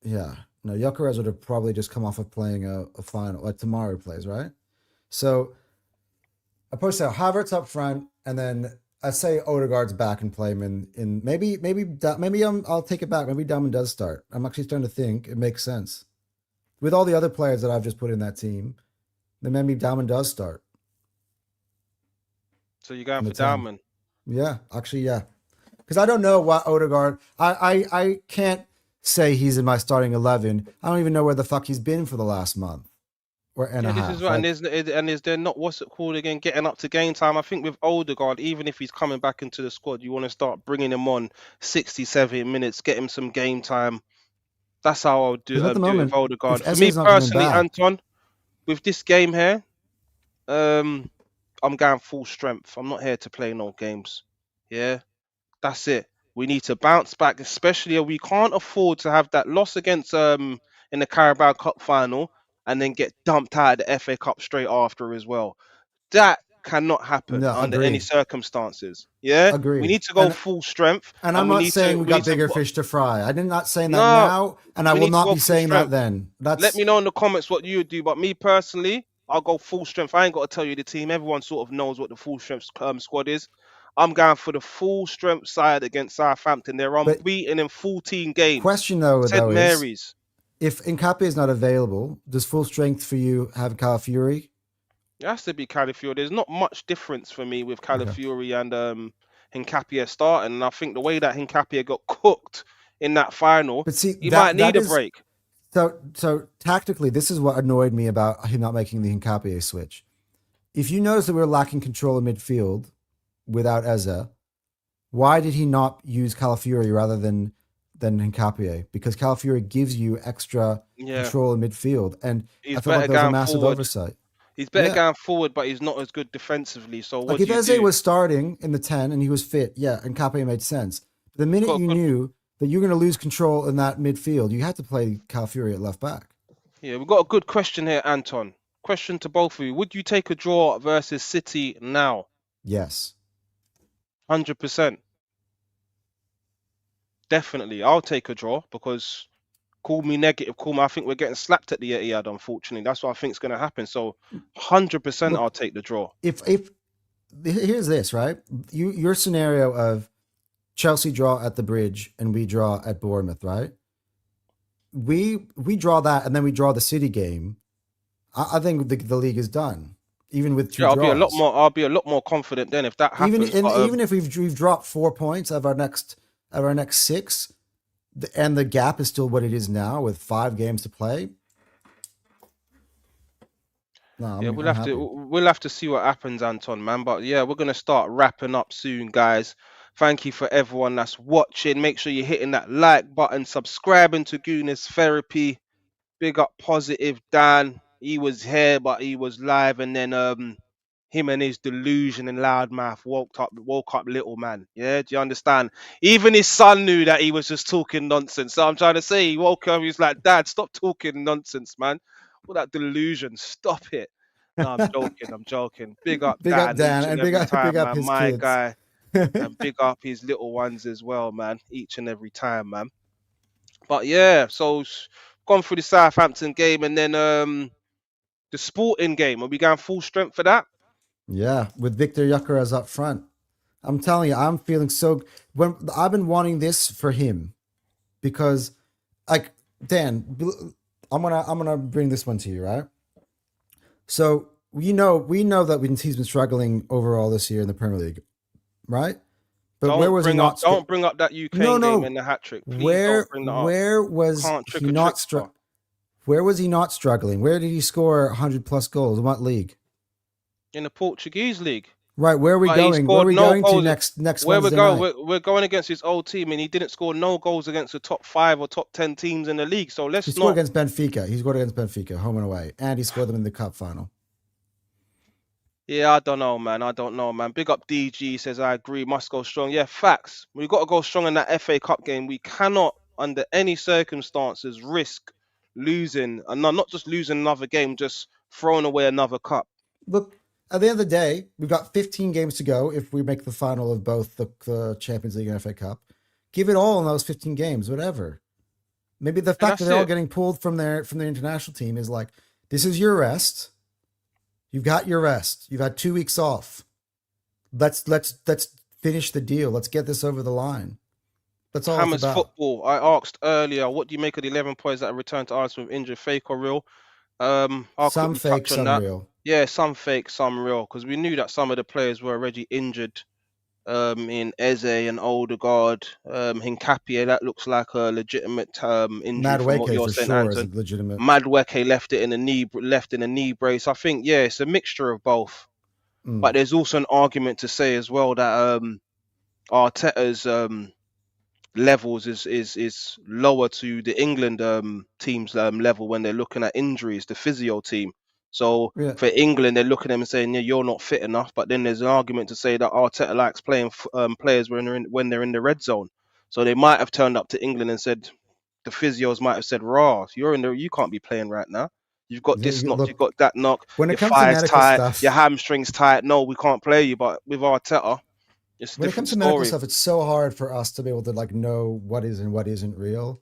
Yeah. No, Gyökeres would have probably just come off of playing a final. Like tomorrow plays, right? So, I'll probably say Havertz up front, and then I say Odegaard's back and play him in maybe I'll take it back. Maybe Dowman does start. I'm actually starting to think it makes sense. With all the other players that I've just put in that team, then maybe Dowman does start. So you're going for Dowman? Yeah, actually, yeah. Because I don't know what Odegaard... I can't say he's in my starting 11. I don't even know where the fuck he's been for the last month. And a half. This is right. And is there not, what's it called again, getting up to game time? I think with Odegaard, even if he's coming back into the squad, you want to start bringing him on 60, 70 minutes, get him some game time. That's how I would do it with Odegaard. For me personally, Anton, with this game here, I'm going full strength. I'm not here to play no games. Yeah, that's it. We need to bounce back, especially we can't afford to have that loss against in the Carabao Cup final and then get dumped out of the FA Cup straight after as well. That cannot happen under any circumstances. Yeah, agreed. We need to go full strength. And I'm not saying we got bigger fish to fry. I'm not saying that now, and I will not be saying that then. Let me know in the comments what you would do. But me personally, I'll go full strength. I ain't got to tell you the team. Everyone sort of knows what the full strength squad is. I'm going for the full strength side against Southampton. They're But unbeaten in 14 games. question though St is, Mary's. if Nkapie is not available, does full strength for you have Calafiori? It has to be Calafiori. There's not much difference for me with Okay. Calafiori and Hincapie starting. And I think the way that Hincapie got cooked in that final, But see, he might need a is break. so tactically, this is what annoyed me about him not making the Hincapie switch. If you notice that we're lacking control in midfield without Eze, why did he not use Calafiori rather than Hincapie? Because Calafiori gives you extra control in midfield, and He's I feel like better there was a going massive forward. oversight. He's better going forward, but he's not as good defensively. So what Like do if you Eze do? was starting in the 10 and he was fit, yeah, and Hincapie made sense. But the minute you knew that you're going to lose control in that midfield, you had to play Calafiori at left back. Yeah, we've got a good question here, Anton. Question to both of you. Would you take a draw versus City now? Yes. 100%. Definitely. I'll take a draw because call me negative, I think we're getting slapped at the Etihad, unfortunately. That's what I think is going to happen. So 100% Look, I'll take the draw. If here's this, right? Your scenario of Chelsea draw at the Bridge and we draw at Bournemouth, right? We draw that and then we draw the City game. I think the league is done, even with two draws. I'll be a lot more confident then if that happens. Even if we've dropped 4 points of our next 6, and the gap is still what it is now with 5 games to play. No, yeah, we'll have to see what happens, Anton, man. But yeah, we're gonna start wrapping up soon, guys. Thank you for everyone that's watching. Make sure you're hitting that like button, subscribing to Gooners Therapy. Big up Positive Dan. He was here, but he was live, and then him and his delusion and loudmouth woke up little man. Yeah, do you understand? Even his son knew that he was just talking nonsense. So I'm trying to say, he woke up, he was like, Dad, stop talking nonsense, man. All that delusion, stop it. No, I'm joking. Big up big Dan, up Dan, each and and every time, big up man. his My kids. guy. And big up his little ones as well, man. Each and every time, man. But yeah, so gone through the Southampton game, and then the Sporting game. Are we going full strength for that? Yeah, with Victor Gyökeres up front. I'm telling you, I'm feeling so. When I've been wanting this for him, because, like, Dan, I'm gonna bring this one to you, right? So we know that he's been struggling overall this year in the Premier League, right? But where was he not? Don't bring up that UK game in the hat trick. Please don't bring that up. Where was he not struggling? Where was he not struggling? Where did he score 100+ goals? In what league? In the Portuguese league. Right, where are we going? Where are we going to next Wednesday night? We're going against his old team, and he didn't score no goals against the top 5 or top 10 teams in the league. So He scored against Benfica. He scored against Benfica, home and away, and he scored them in the cup final. Yeah, I don't know, man. Big up DG, says I agree. Must go strong. Yeah, facts. We've got to go strong in that FA Cup game. We cannot, under any circumstances, risk losing, and not just losing another game, just throwing away another cup. Look, at the end of the day, we've got 15 games to go if we make the final of both the Champions League and FA Cup. Give it all in those 15 games, whatever. Maybe the fact that they're all getting pulled from their international team is like, this is your rest. You've got your rest. You've had 2 weeks off. Let's finish the deal. Let's get this over the line. That's all Hammers it's about. Football. I asked earlier, what do you make of the 11 players that returned to Arsenal with injury, fake or real? I'll some fake, some real. Yeah, some fake, some real, because we knew that some of the players were already injured. In Eze and Odegaard, Hincapie, that looks like a legitimate injury from what you're saying, Anton. Legitimate. Madueke left in a knee brace. I think, yeah, it's a mixture of both. But there's also an argument to say as well that Arteta's levels is lower to the England team's level when they're looking at injuries, the physio team. So for England, they're looking at them and saying, yeah, you're not fit enough. But then there's an argument to say that Arteta likes playing players when they're in the red zone. So they might have turned up to England and said, the physios might have said, "Raw, you can't be playing right now. You've got this knock, you've got that knock. When it your comes to thighs medical tight, stuff, your hamstrings tight. No, we can't play you." But with Arteta, it's a when it different comes to story. medical stuff, it's so hard for us to be able to like know what is and what isn't real.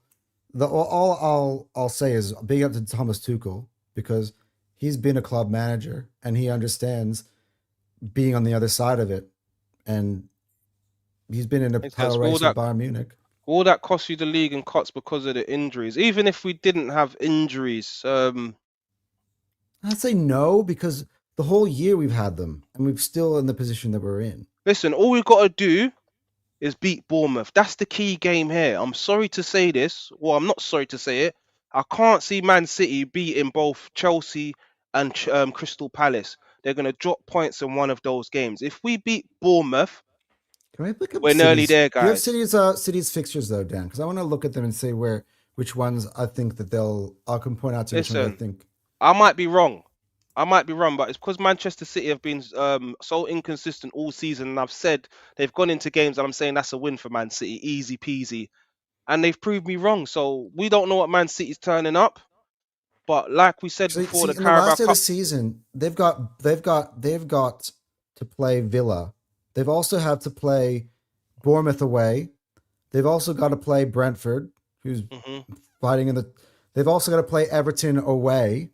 All I'll say is big up to Thomas Tuchel, because he's been a club manager and he understands being on the other side of it. And he's been in a Makes sense. title race with Bayern Munich. All that cost you the league and cuts because of the injuries. Even if we didn't have injuries, I'd say no, because the whole year we've had them and we're still in the position that we're in. listen, all we've got to do is beat Bournemouth. That's the key game here. I'm sorry to say this. Well, I'm not sorry to say it. I can't see Man City beating both Chelsea and Crystal Palace. They're going to drop points in one of those games. If we beat Bournemouth, Can I pick up we're nearly there, Do you have guys. cities fixtures though, Dan? Because I want to look at them and say which ones I think that I can point out to you which ones I Listen, think. I might be wrong. But it's because Manchester City have been so inconsistent all season. And I've said they've gone into games and I'm saying that's a win for Man City, easy peasy. And they've proved me wrong. So we don't know what Man City's turning up. But like we said before, the in the Carabao last day of the Cup. season, they've got to play Villa. They've also had to play Bournemouth away. They've also got to play Brentford, who's fighting in the. They've also got to play Everton away.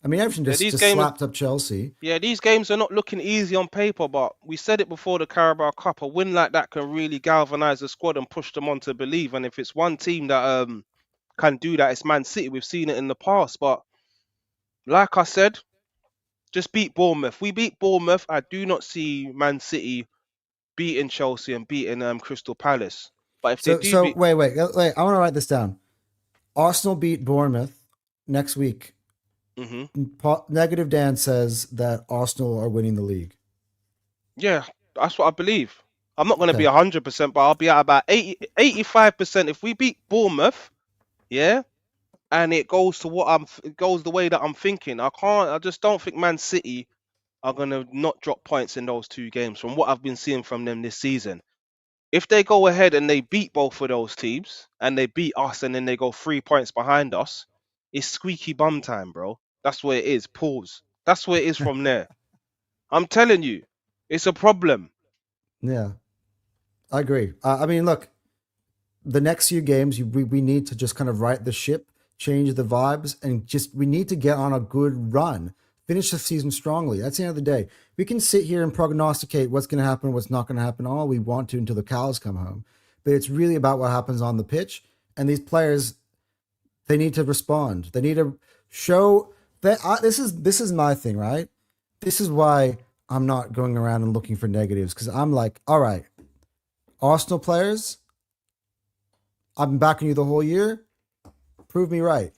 I mean, Everton just slapped up Chelsea. Yeah, these games are not looking easy on paper, but we said it before the Carabao Cup. A win like that can really galvanise the squad and push them on to believe. And if it's one team that can do that, it's Man City. We've seen it in the past, but like I said, just beat Bournemouth. We beat Bournemouth. I do not see Man City beating Chelsea and beating Crystal Palace. But if they do beat... wait, I want to write this down. Arsenal beat Bournemouth next week. Negative Dan says that Arsenal are winning the league. Yeah, that's what I believe. I'm not going to be 100%, but I'll be at about 85%. If we beat Bournemouth, yeah, and it goes to it goes the way that I'm thinking. I just don't think Man City are going to not drop points in those two games from what I've been seeing from them this season. If they go ahead and they beat both of those teams and they beat us and then they go 3 points behind us, it's squeaky bum time, bro. That's where it is. Pause. That's where it is from there. I'm telling you, it's a problem. Yeah, I agree. I mean, look, the next few games, we need to just kind of right the ship, change the vibes, and we need to get on a good run. Finish the season strongly. That's the end of the day. We can sit here and prognosticate what's going to happen, what's not going to happen, all we want to until the cows come home. But it's really about what happens on the pitch. And these players, they need to respond. They need to show that this is my thing, right? This is why I'm not going around and looking for negatives, because I'm like, all right, Arsenal players, I've been backing you the whole year. Prove me right.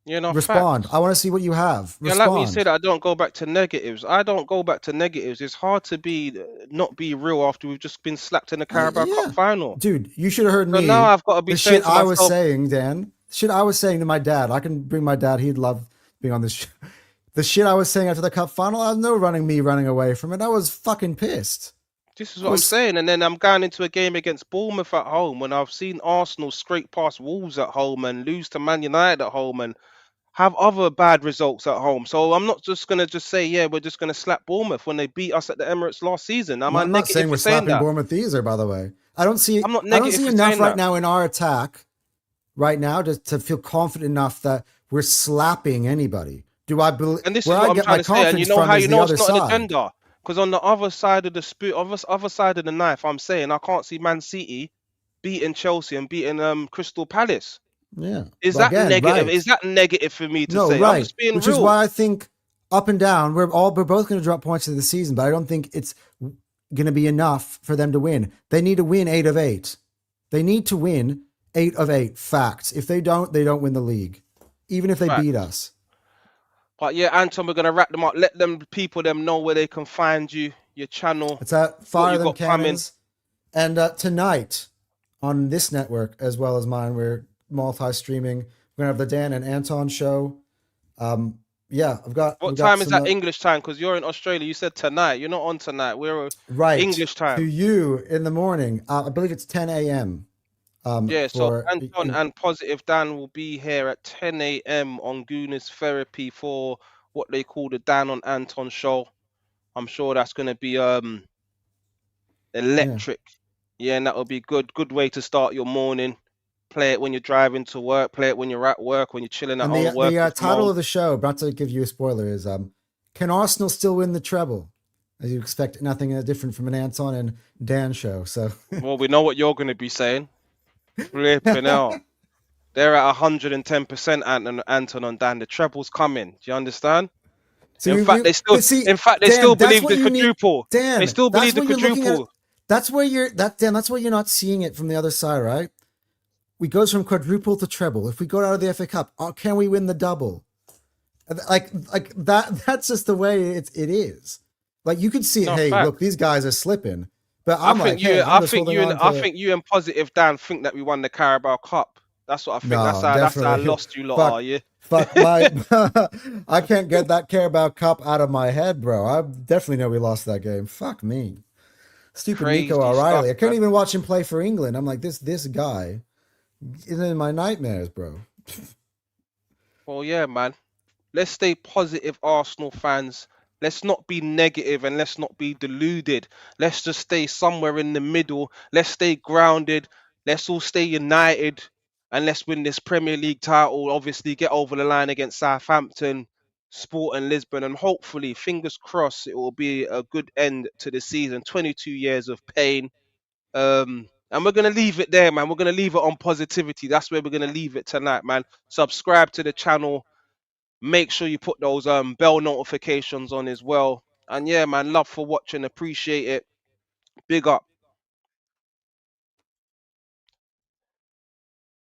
You know, respond. facts. I want to see what you have. Yeah, like when you said, I don't go back to negatives. I don't go back to negatives. It's hard to not be real after we've just been slapped in the Carabao Cup final. Dude, you should have heard me. Now I've got to be the shit I was saying, Dan. Shit I was saying to my dad. I can bring my dad. He'd love being on this show. The shit I was saying after the cup final, I was running away from it. I was fucking pissed. This is what I'm saying. And then I'm going into a game against Bournemouth at home when I've seen Arsenal scrape past Wolves at home and lose to Man United at home and have other bad results at home. So I'm not just going to say, yeah, we're just going to slap Bournemouth when they beat us at the Emirates last season. I'm not saying we're slapping Bournemouth either, by the way. I don't see enough right now in our attack right now to feel confident enough that we're slapping anybody. Do I believe? And this is what I'm trying to say. And you know how you know it's not an agenda? Because on the other side of the other side of the knife, I'm saying I can't see Man City beating Chelsea and beating Crystal Palace. Yeah. Is that negative? Right. Is that negative for me to say? Right. I'm just being Which real. is why I think up and down, we're both going to drop points of the season, but I don't think it's going to be enough for them to win. They need to win 8 of 8. They need to win 8 of 8. Facts. If they don't win the league, even if they beat us. But yeah, Anton, we're going to wrap them up. Let people know where they can find you, your channel. It's at Fire Them Cannons. And tonight on this network, as well as mine, we're multi-streaming. We're going to have the Dan and Anton show. I've got... What time is that English time? Because you're in Australia. You said tonight. You're not on tonight. We're English time. To you in the morning. I believe it's 10 a.m. So Anton and Positive Dan will be here at 10 a.m. on Gooners Therapy for what they call the Dan on Anton show. I'm sure that's going to be electric. Yeah, and that will be good way to start your morning. Play it when you're driving to work. Play it when you're at work. When you're chilling at And home working the from title home. of the show, not to give you a spoiler, is "Can Arsenal still win the treble?" As you expect, nothing different from an Anton and Dan show. So, Well, we know what you're going to be saying. Flipping out. They're at 110%, Anton and Dan. The treble's coming. Do you understand? so In fact, they still Dan, that's believe what the you need. quadruple. Dan, They still that's believe the what you're looking at. quadruple. That's where That's where you're not seeing it from the other side, right? We goes from quadruple to treble. If we go out of the FA Cup, can we win the double? Like that. That's just the way it is. Like you can see it. No, Hey, fact. look, these guys are slipping. But I I'm think like, you, hey, I'm I just think holding you, on and to. I think you and Positive Dan think that we won the Carabao Cup. That's what I think. No, That's how definitely. lost you lot Fuck. are. Yeah. Fuck my! I can't get that Carabao Cup out of my head, bro. I definitely know we lost that game. Fuck me. Stupid Nico Crazy O'Reilly. stuff, I can't man. even watch him play for England. I'm like, this guy is in my nightmares, bro. Well, yeah, man. Let's stay positive, Arsenal fans. Let's not be negative and let's not be deluded. Let's just stay somewhere in the middle. Let's stay grounded. Let's all stay united. And let's win this Premier League title. Obviously, get over the line against Southampton, Sporting Lisbon. And hopefully, fingers crossed, it will be a good end to the season. 22 years of pain. And we're going to leave it there, man. We're going to leave it on positivity. That's where we're going to leave it tonight, man. Subscribe to the channel. Make sure you put those bell notifications on as well. And yeah, man, love for watching. Appreciate it. Big up.